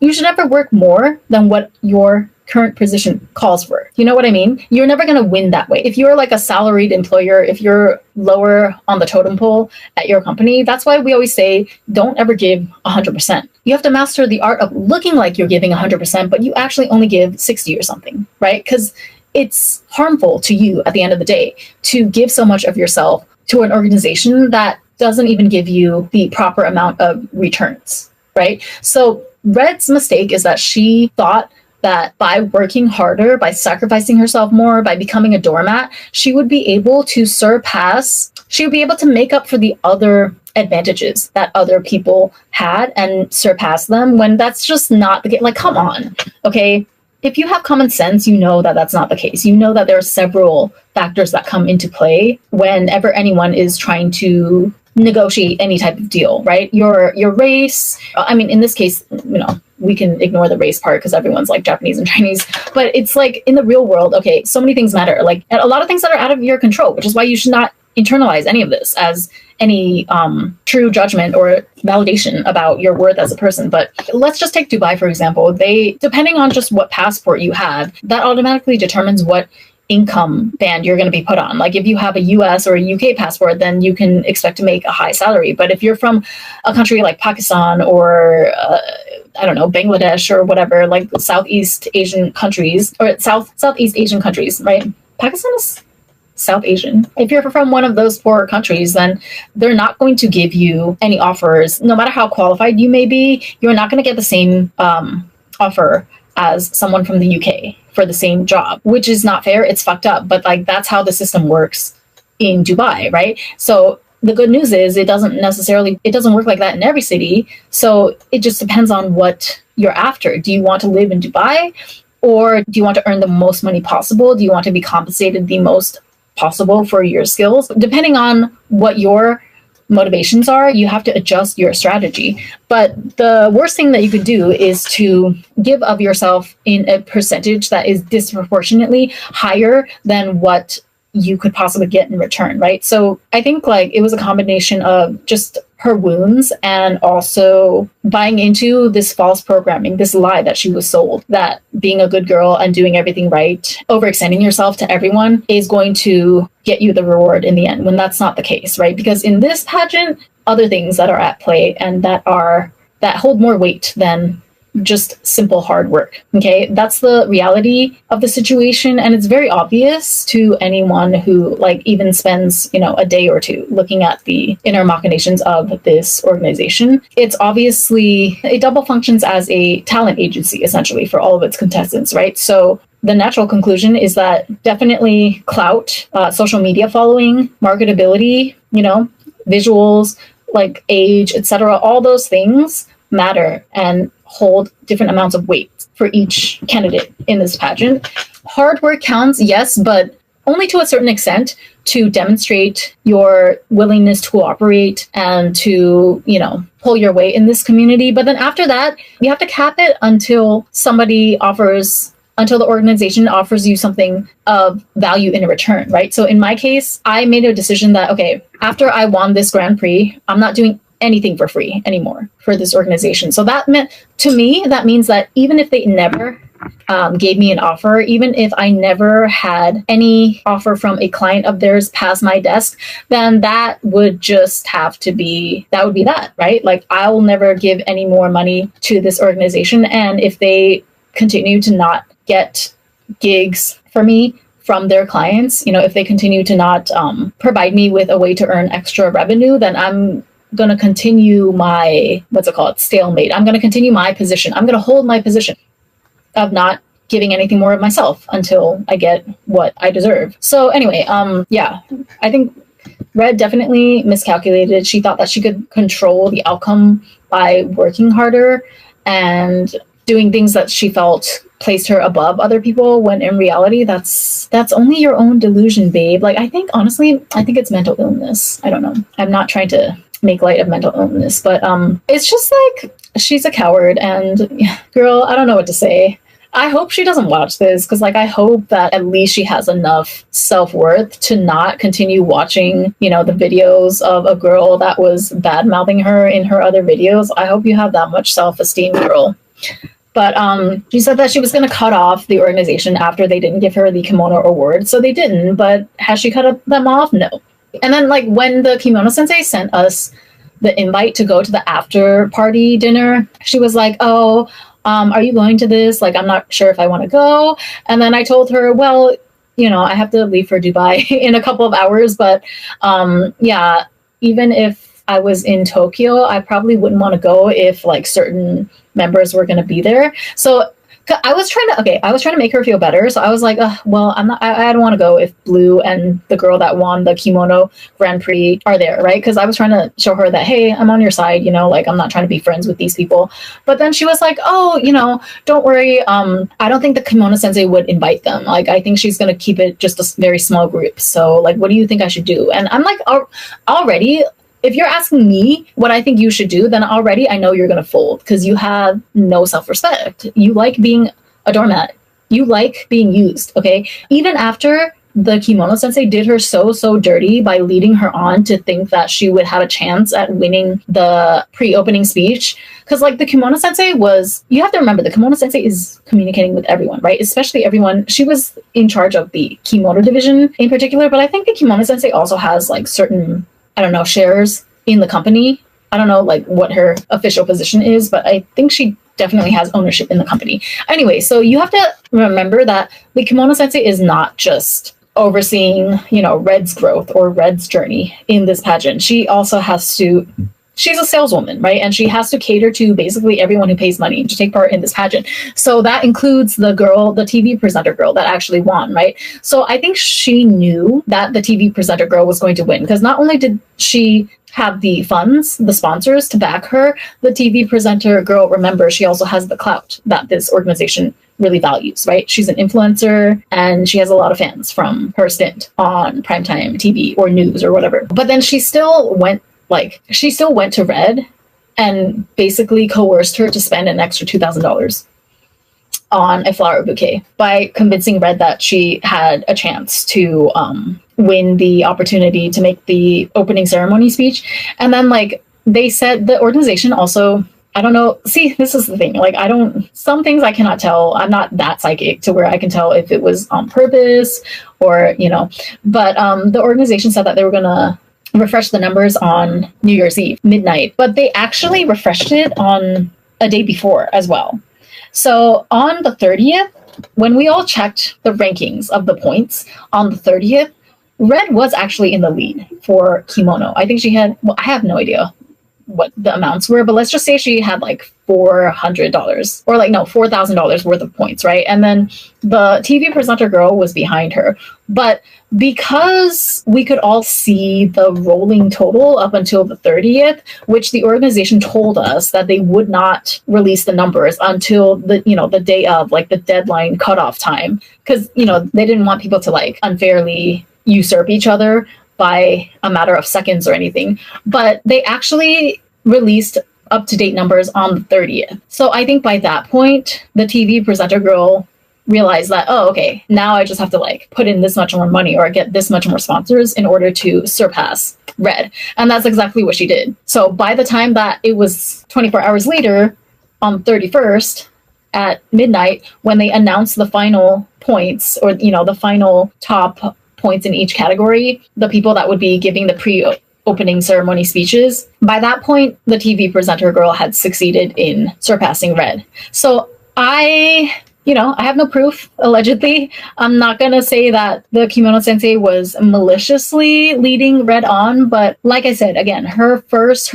never work more than what your current position calls for. You know what I mean? You're never going to win that way. If you're like a salaried employer, if you're lower on the totem pole at your company, that's why we always say, don't ever give 100%. You have to master the art of looking like you're giving 100%, but you actually only give 60 or something, right? Because it's harmful to you at the end of the day to give so much of yourself to an organization that doesn't even give you the proper amount of returns, right? So Red's mistake is that she thought that by working harder, by sacrificing herself more, by becoming a doormat, she would be able to make up for the other advantages that other people had and surpass them, when that's just not the case. Like, come on, okay? If you have common sense, you know that that's not the case. You know that there are several factors that come into play whenever anyone is trying to negotiate any type of deal, right? Your race, I mean, in this case, we can ignore the race part because everyone's like Japanese and Chinese, but it's like in the real world, okay, so many things matter, like a lot of things that are out of your control, which is why you should not internalize any of this as any true judgment or validation about your worth as a person. But let's just take Dubai, for example. Depending on just what passport you have, that automatically determines what income band you're going to be put on. Like if you have a US or a UK passport, then you can expect to make a high salary. But if you're from a country like Pakistan or I don't know, Bangladesh or whatever, like Southeast Asian countries, or Southeast Asian countries, right? Pakistan is South Asian. If you're from one of those four countries, then they're not going to give you any offers. No matter how qualified you may be, you're not going to get the same offer as someone from the UK for the same job, which is not fair. It's fucked up. But like, that's how the system works in Dubai, right? So the good news is it doesn't work like that in every city. So it just depends on what you're after. Do you want to live in Dubai, or do you want to earn the most money possible? Do you want to be compensated the most possible for your skills? Depending on what your motivations are, you have to adjust your strategy. But the worst thing that you could do is to give of yourself in a percentage that is disproportionately higher than what you could possibly get in return, right? So I think like it was a combination of just her wounds and also buying into this false programming, this lie that she was sold, that being a good girl and doing everything right, overextending yourself to everyone is going to get you the reward in the end, when that's not the case, right? Because in this pageant, other things that are at play and that hold more weight than just simple hard work. Okay, that's the reality of the situation, and it's very obvious to anyone who like even spends a day or two looking at the inner machinations of this organization. It double functions as a talent agency essentially for all of its contestants, right? So the natural conclusion is that definitely clout, social media following, marketability, visuals, like age, etc., all those things matter and hold different amounts of weight for each candidate in this pageant. Hard work counts, yes, but only to a certain extent, to demonstrate your willingness to cooperate and to, pull your weight in this community. But then after that, you have to cap it until the organization offers you something of value in return, right? So in my case, I made a decision that, okay, after I won this Grand Prix, I'm not doing anything for free anymore for this organization. So that means that even if they never gave me an offer, even if I never had any offer from a client of theirs pass my desk, then that would be that, right? Like I'll never give any more money to this organization. And if they continue to not get gigs for me from their clients, if they continue to not provide me with a way to earn extra revenue, then I'm going to continue my, stalemate. I'm going to continue my position. I'm going to hold my position of not giving anything more of myself until I get what I deserve. So anyway, I think Red definitely miscalculated. She thought that she could control the outcome by working harder and doing things that she felt placed her above other people, when in reality, that's only your own delusion, babe. Like, I think it's mental illness. I don't know. I'm not trying to make light of mental illness, but it's just like she's a coward, and girl, I don't know what to say. I hope she doesn't watch this, because like I hope that at least she has enough self-worth to not continue watching the videos of a girl that was bad-mouthing her in her other videos. I hope you have that much self-esteem, girl. But she said that she was going to cut off the organization after they didn't give her the kimono award. So they didn't, but has she cut them off? No. And then like when the kimono sensei sent us the invite to go to the after party dinner, she was like, oh, are you going to this? Like, I'm not sure if I want to go. And then I told her, well, you know, I have to leave for Dubai in a couple of hours. But yeah, even if I was in Tokyo, I probably wouldn't want to go if like certain members were going to be there. So I was trying to make her feel better. So I was like, well, I don't want to go if Blue and the girl that won the kimono Grand Prix are there, right? Because I was trying to show her that, hey, I'm on your side, you know, like I'm not trying to be friends with these people. But then she was like, oh, you know, don't worry. I don't think the kimono sensei would invite them. Like, I think she's going to keep it just a very small group. So like, what do you think I should do? And I'm like, already, if you're asking me what I think you should do, then already I know you're going to fold because you have no self-respect. You like being a doormat. You like being used, okay? Even after the kimono sensei did her so dirty by leading her on to think that she would have a chance at winning the pre-opening speech. Because like the kimono sensei was, you have to remember, the kimono sensei is communicating with everyone, right? Especially everyone. She was in charge of the kimono division in particular, but I think the kimono sensei also has like certain, I don't know, shares in the company. I don't know like what her official position is, but I think she definitely has ownership in the company. Anyway, so you have to remember that the kimono sensei is not just overseeing, you know, Red's growth or Red's journey in this pageant. She also has to, she's a saleswoman, right? And she has to cater to basically everyone who pays money to take part in this pageant. So that includes the girl, the TV presenter girl that actually won, right? So I think she knew that the TV presenter girl was going to win because not only did she have the funds, the sponsors to back her, the TV presenter girl, remember, she also has the clout that this organization really values, right? She's an influencer and she has a lot of fans from her stint on primetime TV or news or whatever. But then she still went to Red and basically coerced her to spend an extra $2,000 on a flower bouquet by convincing Red that she had a chance to win the opportunity to make the opening ceremony speech. And then like they said, the organization also, I don't know, see, this is the thing, like some things I cannot tell. I'm not that psychic to where I can tell if it was on purpose or, you know, but the organization said that they were gonna refresh the numbers on New Year's Eve, midnight, but they actually refreshed it on a day before as well. So on the 30th, when we all checked the rankings of the points on the 30th, Red was actually in the lead for kimono. I think she had, well, I have no idea what the amounts were, but let's just say she had like $400 or like, no, $4,000 worth of points, right? And then the TV presenter girl was behind her. But because we could all see the rolling total up until the 30th, which the organization told us that they would not release the numbers until the, you know, the day of like the deadline cutoff time. Because, you know, they didn't want people to like unfairly usurp each other by a matter of seconds or anything, but they actually released up-to-date numbers on the 30th. So I think by that point, the TV presenter girl realized that, oh, okay, now I just have to like put in this much more money or get this much more sponsors in order to surpass Red. And that's exactly what she did. So by the time that it was 24 hours later, on 31st at midnight, when they announced the final points or, you know, the final top points in each category, the people that would be giving the pre-opening ceremony speeches, by that point, the TV presenter girl had succeeded in surpassing Red. So I have no proof, allegedly. I'm not going to say that the kimono sensei was maliciously leading Red on, but like I said, again, her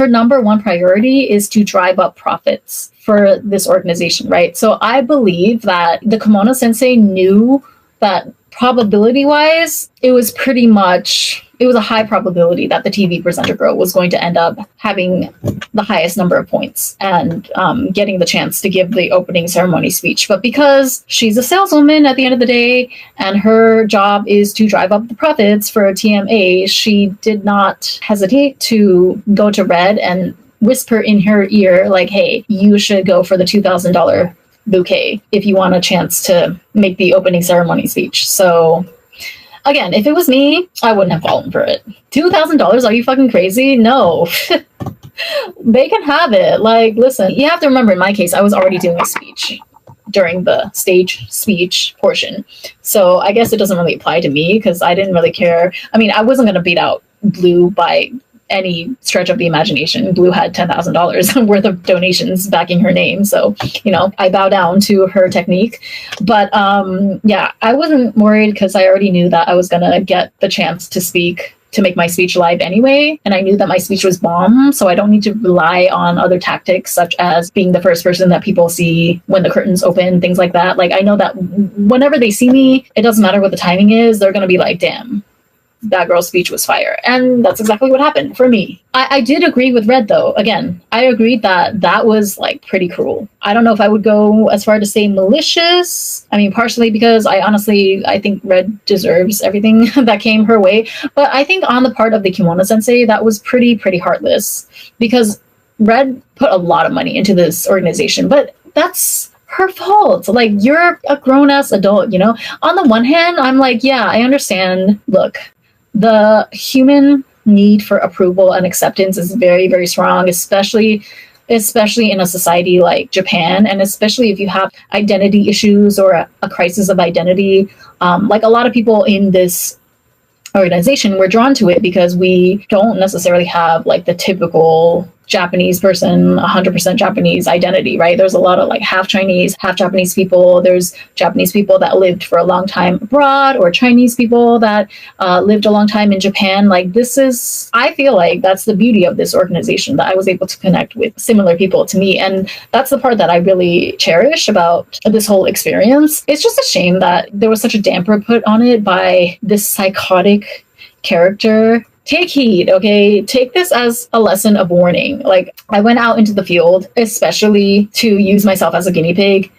number one priority is to drive up profits for this organization, right? So I believe that the kimono sensei knew that probability-wise, it was a high probability that the TV presenter girl was going to end up having the highest number of points and getting the chance to give the opening ceremony speech. But because she's a saleswoman at the end of the day, and her job is to drive up the profits for TMA, she did not hesitate to go to Red and whisper in her ear, like, hey, you should go for the $2,000 bouquet if you want a chance to make the opening ceremony speech. So again, if it was me, I wouldn't have fallen for it. $2,000? Are you fucking crazy? No. They can have it. Like, listen, you have to remember, in my case, I was already doing a speech. during the stage speech portion. So I guess it doesn't really apply to me because I didn't really care. I mean, I wasn't going to beat out Blue by any stretch of the imagination. Blue had $10,000 worth of donations backing her name. So, I bow down to her technique. But yeah, I wasn't worried because I already knew that I was going to get the chance to make my speech live anyway. And I knew that my speech was bomb. So I don't need to rely on other tactics, such as being the first person that people see when the curtains open, things like that. Like, I know that whenever they see me, it doesn't matter what the timing is. They're going to be like, damn, that girl's speech was fire. And that's exactly what happened for me. I did agree with Red, though. Again, I agreed that was like pretty cruel. I don't know if I would go as far to say malicious. I mean, partially because I think Red deserves everything that came her way. But I think on the part of the Kimono Sensei, that was pretty heartless, because Red put a lot of money into this organization, but that's her fault. Like, you're a grown-ass adult, On the one hand, I'm like, yeah, I understand. Look, the human need for approval and acceptance is very, very strong, especially in a society like Japan, and especially if you have identity issues or a crisis of identity. Like, a lot of people in this organization were drawn to it because we don't necessarily have like the typical Japanese person, 100% Japanese identity, right? There's a lot of like half Chinese, half Japanese people. There's Japanese people that lived for a long time abroad, or Chinese people that lived a long time in Japan. Like, I feel like that's the beauty of this organization, that I was able to connect with similar people to me. And that's the part that I really cherish about this whole experience. It's just a shame that there was such a damper put on it by this psychotic character. Take heed, okay? Take this as a lesson of warning. Like, I went out into the field, especially to use myself as a guinea pig.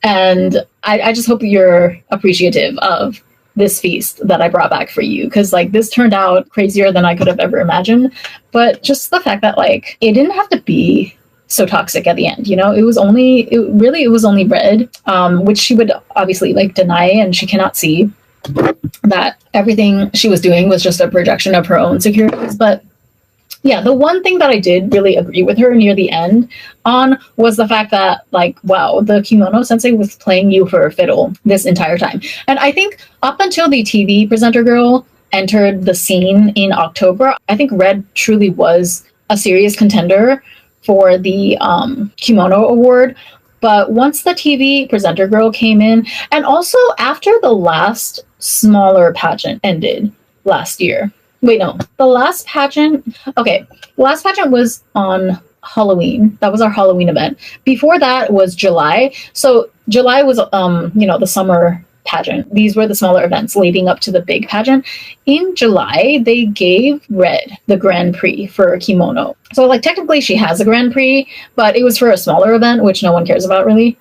And I just hope you're appreciative of this feast that I brought back for you. Because, like, this turned out crazier than I could have ever imagined. But just the fact that, like, it didn't have to be so toxic at the end, It was only Red, which she would obviously, like, deny, and she cannot see that everything she was doing was just a projection of her own insecurities. But yeah, the one thing that I did really agree with her near the end on was the fact that, like, wow, the Kimono Sensei was playing you for a fiddle this entire time. And I think up until the TV presenter girl entered the scene in October, I think Red truly was a serious contender for the Kimono Award. But once the TV presenter girl came in, and also after the last smaller pageant ended last year. Wait, no, the last pageant was on Halloween. That was our Halloween event. Before that was July. So July was, the summer pageant. These were the smaller events leading up to the big pageant. In July, they gave Red the Grand Prix for Kimono. So, like, technically she has a Grand Prix, but it was for a smaller event, which no one cares about really.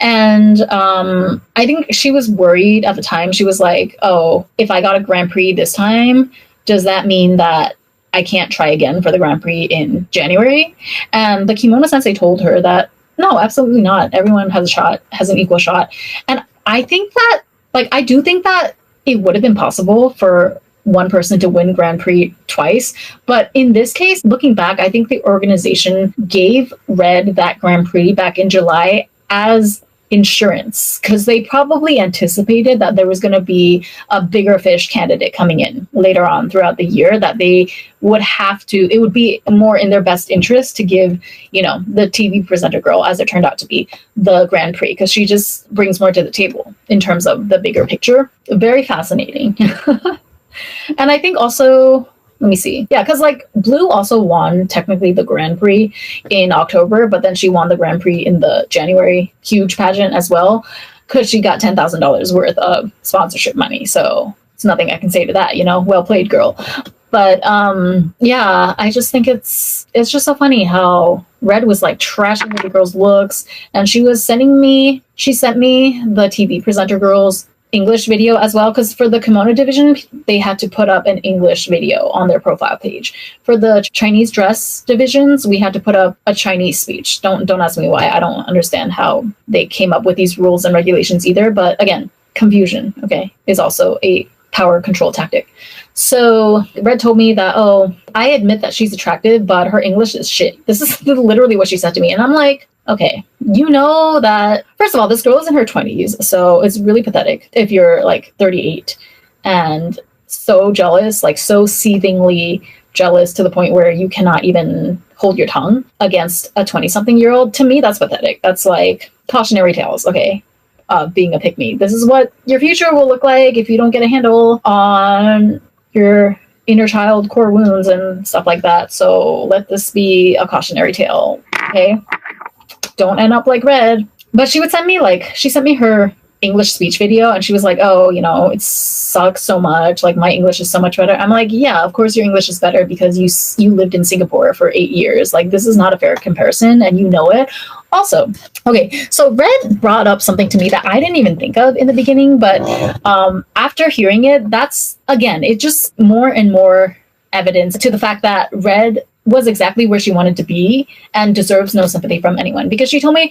And I think she was worried at the time. She was like, oh, if I got a Grand Prix this time, does that mean that I can't try again for the Grand Prix in January? And the Kimono Sensei told her that, no, absolutely not. Everyone has an equal shot. And I think that, like, I do think that it would have been possible for one person to win Grand Prix twice. But in this case, looking back, I think the organization gave Red that Grand Prix back in July as insurance, because they probably anticipated that there was going to be a bigger fish candidate coming in later on throughout the year, that they would have to, it would be more in their best interest to give, the TV presenter girl, as it turned out to be, the Grand Prix, because she just brings more to the table in terms of the bigger picture. Very fascinating. And I think also, let me see. Yeah, because, like, Blue also won technically the Grand Prix in October, but then she won the Grand Prix in the January huge pageant as well, because she got $10,000 worth of sponsorship money. So it's nothing I can say to that, well played, girl. But yeah, I just think it's just so funny how Red was like trashing the girl's looks, and she sent me the TV presenter girl's English video as well, because for the kimono division they had to put up an English video on their profile page. For the Chinese dress divisions, we had to put up a Chinese speech. Don't ask me why. I don't understand how they came up with these rules and regulations either, but again, confusion, okay, is also a power control tactic. So Red told me that, oh, I admit that she's attractive, but her English is shit. This is literally what she said to me, and I'm like, okay, you know that, first of all, this girl is in her 20s, so it's really pathetic if you're like 38 and so jealous, like so seethingly jealous to the point where you cannot even hold your tongue against a 20-something-year-old. To me, that's pathetic. That's like cautionary tales, okay, being a pick-me. This is what your future will look like if you don't get a handle on your inner child core wounds and stuff like that. So let this be a cautionary tale, okay? Don't end up like Red. But she would send me she sent me her English speech video, and she was like, oh, you know, it sucks so much, like my English is so much better. I'm like, yeah, of course your English is better because you lived in Singapore for 8 years. Like, this is not a fair comparison, and you know it. Also, okay, so Red brought up something to me that I didn't even think of in the beginning, but after hearing it, that's, again, it just more and more evidence to the fact that Red was exactly where she wanted to be and deserves no sympathy from anyone. Because she told me,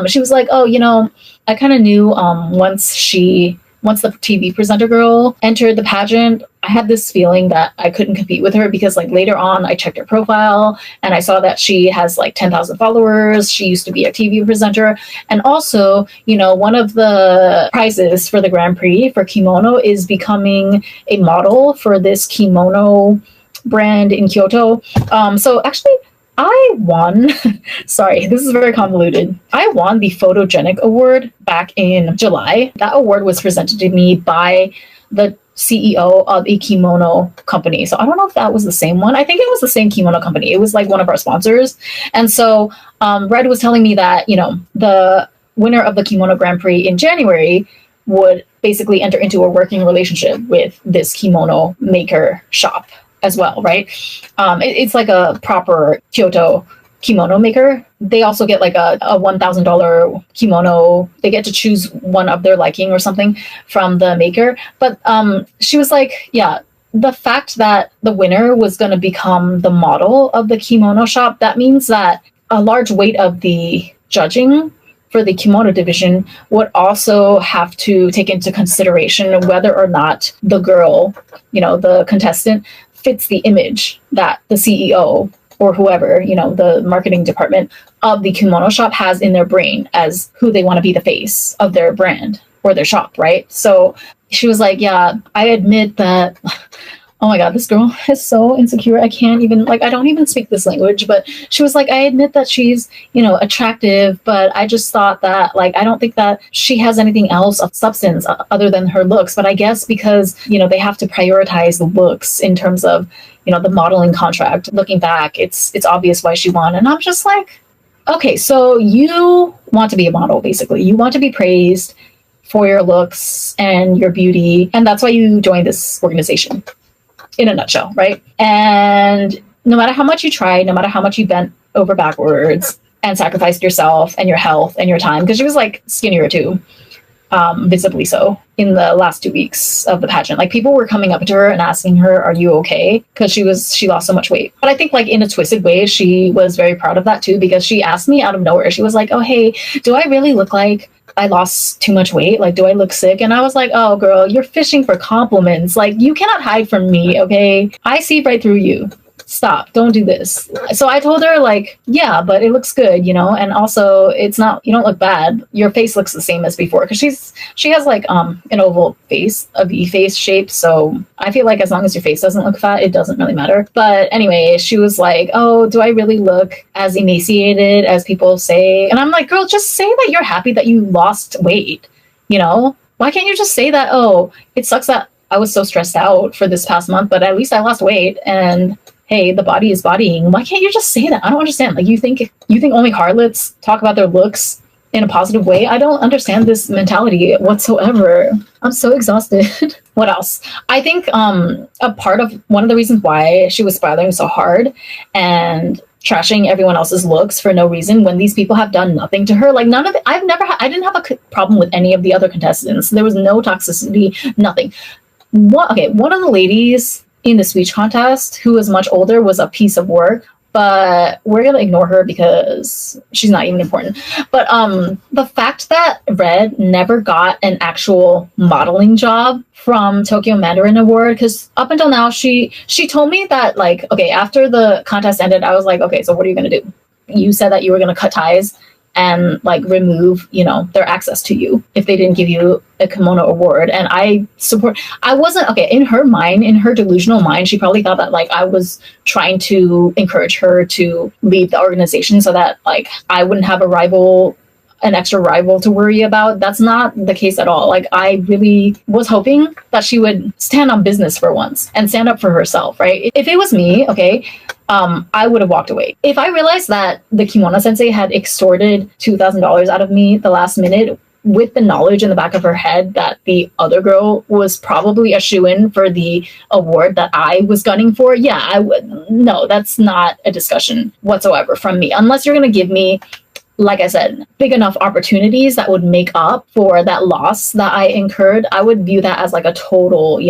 she was like, oh, you know, I kind of knew once the TV presenter girl entered the pageant, I had this feeling that I couldn't compete with her because like later on I checked her profile and I saw that she has like 10,000 followers. She used to be a TV presenter. And also, you know, one of the prizes for the Grand Prix for kimono is becoming a model for this kimono brand in Kyoto. So actually, I won, sorry, this is very convoluted. I won the Photogenic Award back in July. That award was presented to me by the CEO of a kimono company. So I don't know if that was the same one. I think it was the same kimono company. It was like one of our sponsors. And so Red was telling me that, you know, the winner of the Kimono Grand Prix in January would basically enter into a working relationship with this kimono maker shop as well, right? It's like a proper Kyoto kimono maker. They also get like a $1,000 kimono. They get to choose one of their liking or something from the maker. But she was like, yeah, the fact that the winner was going to become the model of the kimono shop, that means that a large weight of the judging for the kimono division would also have to take into consideration whether or not the girl, you know, the contestant, fits the image that the CEO or whoever, you know, the marketing department of the kimono shop has in their brain as who they want to be the face of their brand or their shop, right? So she was like, yeah, I admit that, oh my God, this girl is so insecure. I can't even, like, I don't even speak this language, but she was like, I admit that she's, you know, attractive, but I just thought that, like, I don't think that she has anything else of substance other than her looks. But I guess because, you know, they have to prioritize the looks in terms of, you know, the modeling contract. Looking back, it's obvious why she won. And I'm just like, okay, so you want to be a model, basically. You want to be praised for your looks and your beauty. And that's why you joined this organization. In a nutshell, right? And no matter how much you tried, no matter how much you bent over backwards and sacrificed yourself and your health and your time, because she was like skinnier too, visibly so, in the last 2 weeks of the pageant. Like, people were coming up to her and asking her, are you okay? Because she lost so much weight. But I think, like, in a twisted way, she was very proud of that too, because she asked me out of nowhere. She was like, oh, hey, do I really look like I lost too much weight? Like, do I look sick? And I was like, oh, girl, you're fishing for compliments. Like, you cannot hide from me, okay? I see right through you. Stop. Don't do this. So I told her, like, yeah, but it looks good, you know? And also, it's not, you don't look bad. Your face looks the same as before. Because she has, like, an oval face, a V face shape. So I feel like as long as your face doesn't look fat, it doesn't really matter. But anyway, she was like, oh, do I really look as emaciated as people say? And I'm like, girl, just say that you're happy that you lost weight, you know? Why can't you just say that, oh, it sucks that I was so stressed out for this past month, but at least I lost weight, and hey, the body is bodying. Why can't you just say that? I don't understand. Like, you think only harlots talk about their looks in a positive way? I don't understand this mentality whatsoever. I'm so exhausted. What else? I think one of the reasons why she was spiraling so hard and trashing everyone else's looks for no reason when these people have done nothing to her. Like, I didn't have a problem with any of the other contestants. There was no toxicity, nothing. One of the ladies in the speech contest, who was much older, was a piece of work, but we're gonna ignore her because she's not even important. But the fact that Red never got an actual modeling job from Tokyo Mandarin Award, because up until now she told me that, like, okay, after the contest ended, I was like, okay, so what are you gonna do? You said that you were gonna cut ties and like remove, their access to you if they didn't give you a kimono award. And I wasn't, okay, in her mind, in her delusional mind, she probably thought that like I was trying to encourage her to leave the organization so that like I wouldn't have an extra rival to worry about. That's not the case at all. Like, I really was hoping that she would stand on business for once and stand up for herself, right? If it was me, okay, I would have walked away. If I realized that the kimono sensei had extorted $2,000 out of me the last minute, with the knowledge in the back of her head that the other girl was probably a shoo-in for the award that I was gunning for, yeah, I would. No, that's not a discussion whatsoever from me. Unless you're going to give me, like I said, big enough opportunities that would make up for that loss that I incurred, I would view that as like a total,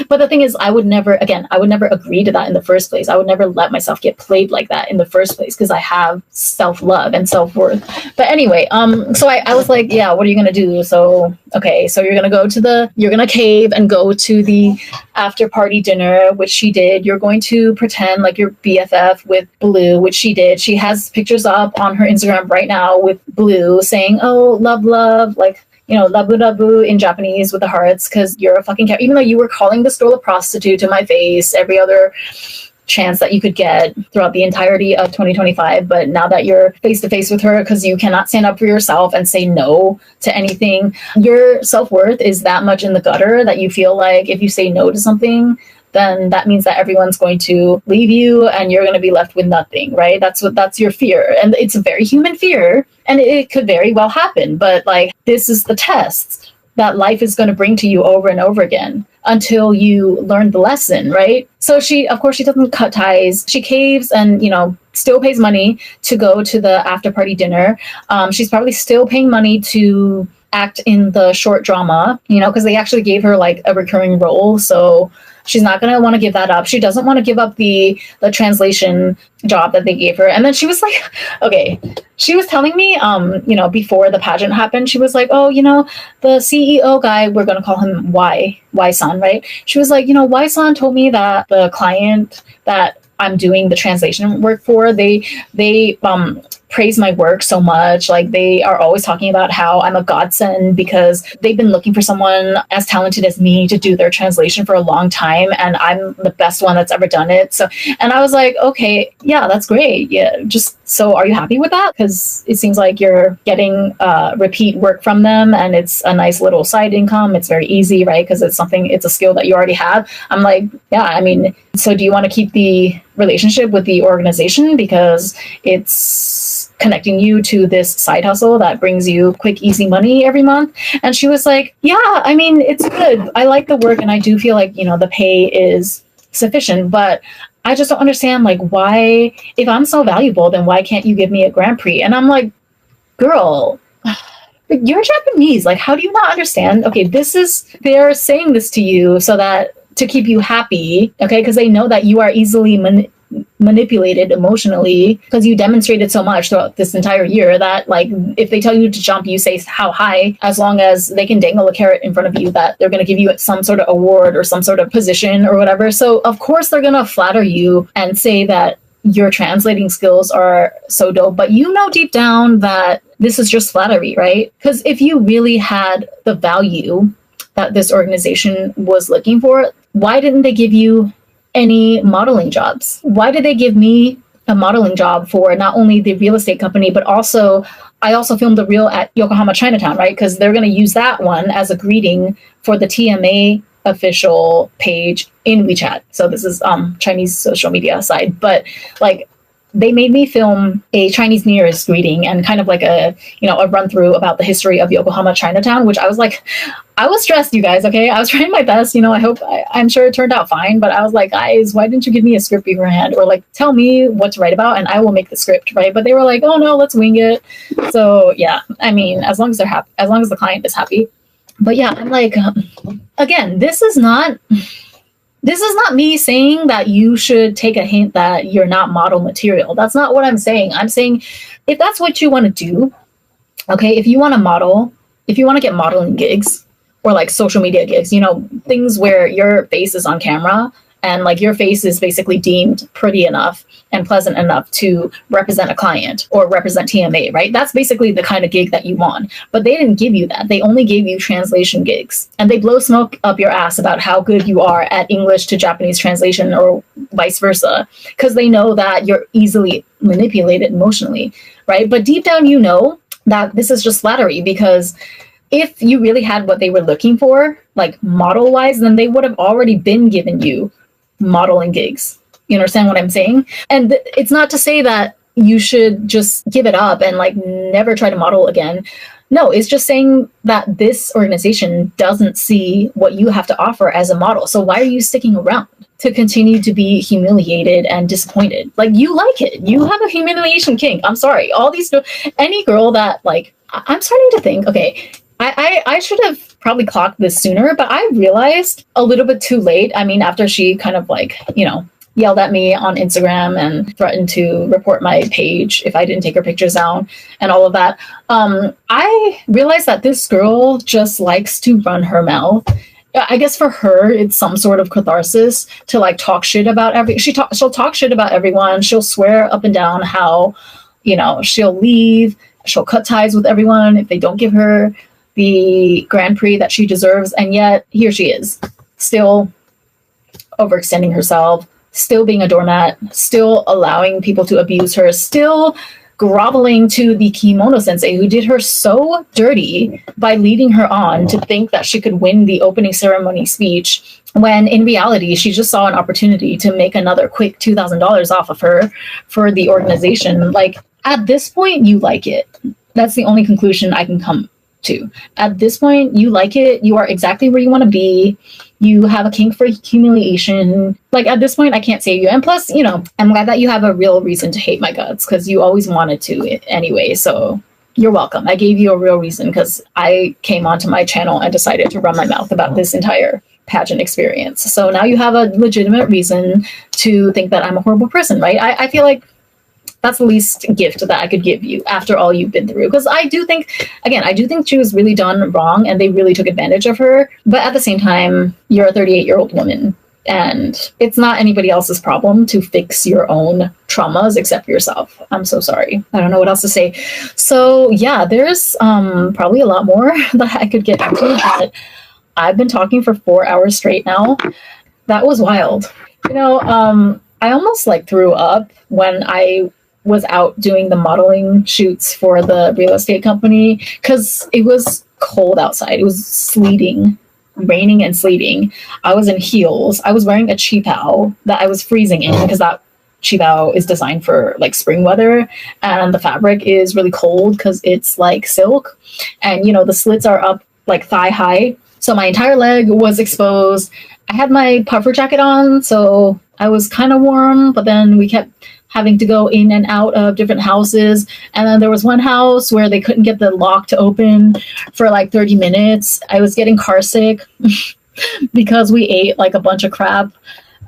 But the thing is, I would never agree to that in the first place. I would never let myself get played like that in the first place because I have self-love and self-worth. But anyway, so I was like, yeah, what are you going to do? So, okay, so you're going to cave and go to the after party dinner, which she did. You're going to pretend like you're BFF with Blue, which she did. She has pictures up on her Instagram right now with Blue saying, oh, love, like, labu in Japanese with the hearts, because you're a fucking cat. Even though you were calling this girl a prostitute to my face every other chance that you could get throughout the entirety of 2025, but now that you're face to face with her because you cannot stand up for yourself and say no to anything, your self-worth is that much in the gutter that you feel like if you say no to something, then that means that everyone's going to leave you and you're going to be left with nothing, right? That's your fear. And it's a very human fear, and it could very well happen. But like, this is the test that life is going to bring to you over and over again until you learn the lesson, right? So she doesn't cut ties. She caves and, still pays money to go to the after party dinner. She's probably still paying money to act in the short drama, because they actually gave her like a recurring role. So she's not going to want to give that up. She doesn't want to give up the translation job that they gave her. And then she was like, okay, she was telling me, before the pageant happened, she was like, oh, the CEO guy, we're going to call him Y-san, right? She was like, Y-san told me that the client that I'm doing the translation work for, they praise my work so much. Like, they are always talking about how I'm a godsend because they've been looking for someone as talented as me to do their translation for a long time, and I'm the best one that's ever done it. So, and I was like, okay, yeah, that's great. Yeah, so are you happy with that? Because it seems like you're getting repeat work from them, and it's a nice little side income. It's very easy, right? Because it's a skill that you already have. I'm like, yeah, I mean, so do you want to keep the relationship with the organization because it's connecting you to this side hustle that brings you quick, easy money every month? And she was like, yeah, I mean, it's good. I like the work, and I do feel like, the pay is sufficient, but I just don't understand, like, why, if I'm so valuable, then why can't you give me a Grand Prix? And I'm like, girl, you're Japanese. Like, how do you not understand? Okay, they're saying this to you so that to keep you happy, okay? Because they know that you are easily manipulated emotionally because you demonstrated so much throughout this entire year that, like, if they tell you to jump, you say how high, as long as they can dangle a carrot in front of you that they're going to give you some sort of award or some sort of position or whatever. So of course they're going to flatter you and say that your translating skills are so dope, but deep down that this is just flattery, right? Because if you really had the value that this organization was looking for, why didn't they give you any modeling jobs? Why did they give me a modeling job for not only the real estate company, but also I also filmed the reel at Yokohama Chinatown, right? Because they're going to use that one as a greeting for the TMA official page in WeChat. So this is Chinese social media side, but like, they made me film a Chinese New Year's greeting and kind of like a run through about the history of Yokohama Chinatown, which I was like, I was stressed, you guys. Okay. I was trying my best. I'm sure it turned out fine, but I was like, guys, why didn't you give me a script beforehand or like tell me what to write about and I will make the script. Right. But they were like, oh no, let's wing it. So yeah, I mean, as long as they're happy, as long as the client is happy. But yeah, I'm like, again, this is not me saying that you should take a hint that you're not model material. That's not what I'm saying. I'm saying if that's what you want to do, okay, if you want to model, if you want to get modeling gigs or like social media gigs, things where your face is on camera and like your face is basically deemed pretty enough and pleasant enough to represent a client or represent TMA, right? That's basically the kind of gig that you want. But they didn't give you that. They only gave you translation gigs. And they blow smoke up your ass about how good you are at English to Japanese translation or vice versa, because they know that you're easily manipulated emotionally, right? But deep down, you know that this is just flattery, because if you really had what they were looking for, like model-wise, then they would have already been giving you modeling gigs. You understand what I'm saying? And it's not to say that you should just give it up and like never try to model again. No, it's just saying that this organization doesn't see what you have to offer as a model. So why are you sticking around to continue to be humiliated and disappointed? Like, you like it. You have a humiliation kink. I'm sorry. All these, any girl that like, I'm starting to think, okay, I should have probably clocked this sooner, but I realized a little bit too late. I mean, after she kind of like, you know, yelled at me on Instagram and threatened to report my page if I didn't take her pictures down and all of that. I realized that this girl just likes to run her mouth. I guess for her, it's some sort of catharsis to like talk shit about she'll talk shit about everyone. She'll swear up and down how, you know, she'll leave. She'll cut ties with everyone if they don't give her the Grand Prix that she deserves. And yet here she is, still overextending herself, still being a doormat, still allowing people to abuse her, still groveling to the kimono sensei who did her so dirty by leading her on to think that she could win the opening ceremony speech, when in reality she just saw an opportunity to make another quick $2,000 off of her for the organization. Like, at this point, you like it. That's the only conclusion I can come to. At this point, you like it. You are exactly where you want to be. You have a kink for humiliation. Like, at this point, I can't save you. And plus, you know, I'm glad that you have a real reason to hate my guts, because you always wanted to anyway. So you're welcome. I gave you a real reason, because I came onto my channel and decided to run my mouth about this entire pageant experience. So now you have a legitimate reason to think that I'm a horrible person, right? I feel like that's the least gift that I could give you after all you've been through. Because I do think she was really done wrong and they really took advantage of her. But at the same time, you're a 38-year-old woman, and it's not anybody else's problem to fix your own traumas except yourself. I'm so sorry. I don't know what else to say. So yeah, there's probably a lot more that I could get into, but I've been talking for 4 hours straight now. That was wild. You know, I almost like threw up when I was out doing the modeling shoots for the real estate company, because it was cold outside. It was sleeting, raining and sleeting. I was in heels. I was wearing a qipao that I was freezing in, because that qipao is designed for like spring weather, and the fabric is really cold because it's like silk, and you know, the slits are up like thigh high, so my entire leg was exposed. I had my puffer jacket on, so I was kind of warm, but then we kept having to go in and out of different houses. And then there was one house where they couldn't get the lock to open for like 30 minutes. I was getting car sick because we ate like a bunch of crap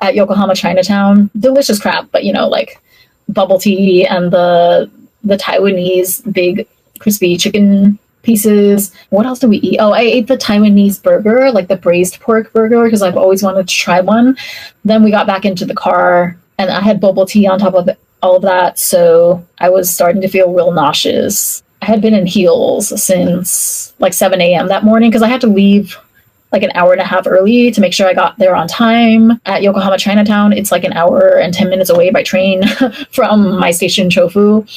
at Yokohama Chinatown. Delicious crap, but you know, like bubble tea and the Taiwanese big crispy chicken pieces. What else did we eat? Oh, I ate the Taiwanese burger, like the braised pork burger, because I've always wanted to try one. Then we got back into the car, and I had bubble tea on top of all of that, so I was starting to feel real nauseous. I had been in heels since like 7 a.m. that morning, because I had to leave like an hour and a half early to make sure I got there on time. At Yokohama Chinatown, it's like an hour and 10 minutes away by train from my station, Chofu.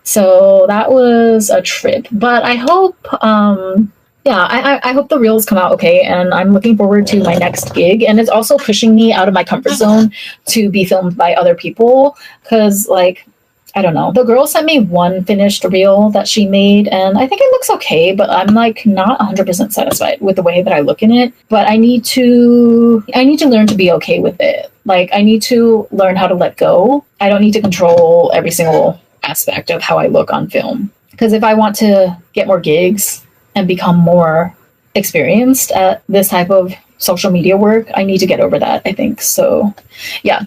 So that was a trip. But I hope, I hope the reels come out okay, and I'm looking forward to my next gig. And it's also pushing me out of my comfort zone to be filmed by other people, because, like, I don't know. The girl sent me one finished reel that she made, and I think it looks okay, but I'm, like, not 100% satisfied with the way that I look in it. But I need to learn to be okay with it. Like, I need to learn how to let go. I don't need to control every single aspect of how I look on film. Because if I want to get more gigs and become more experienced at this type of social media work, I need to get over that, I think. So yeah.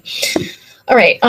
All right.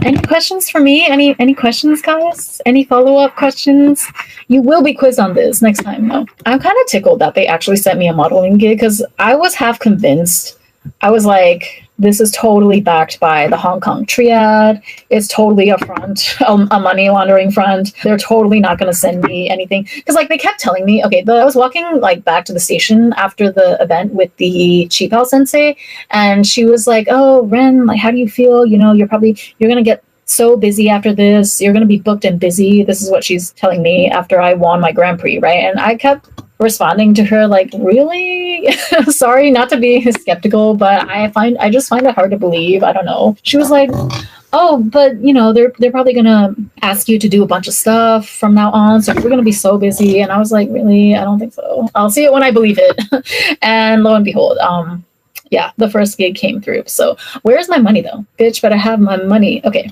Any questions for me? Any questions, guys? Any follow-up questions? You will be quizzed on this next time, though. I'm kind of tickled that they actually sent me a modeling gig because I was half convinced. I was like, this is totally backed by the Hong Kong triad. It's totally a front, a money laundering front. They're totally not going to send me anything. Because like they kept telling me, okay, I was walking like back to the station after the event with the Chipao sensei. And she was like, oh, Ren, like, how do you feel? You know, you're going to get so busy after this. You're going to be booked and busy. This is what she's telling me after I won my Grand Prix, right? And I kept responding to her like, really? Sorry, not to be skeptical, but I just find it hard to believe. I don't know. She was like, oh, but you know, they're probably gonna ask you to do a bunch of stuff from now on, so we're gonna be so busy. And I was like, really? I don't think so. I'll see it when I believe it. And lo and behold, yeah, the first gig came through. So where's my money though? Bitch, but I have my money. Okay.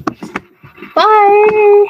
Bye.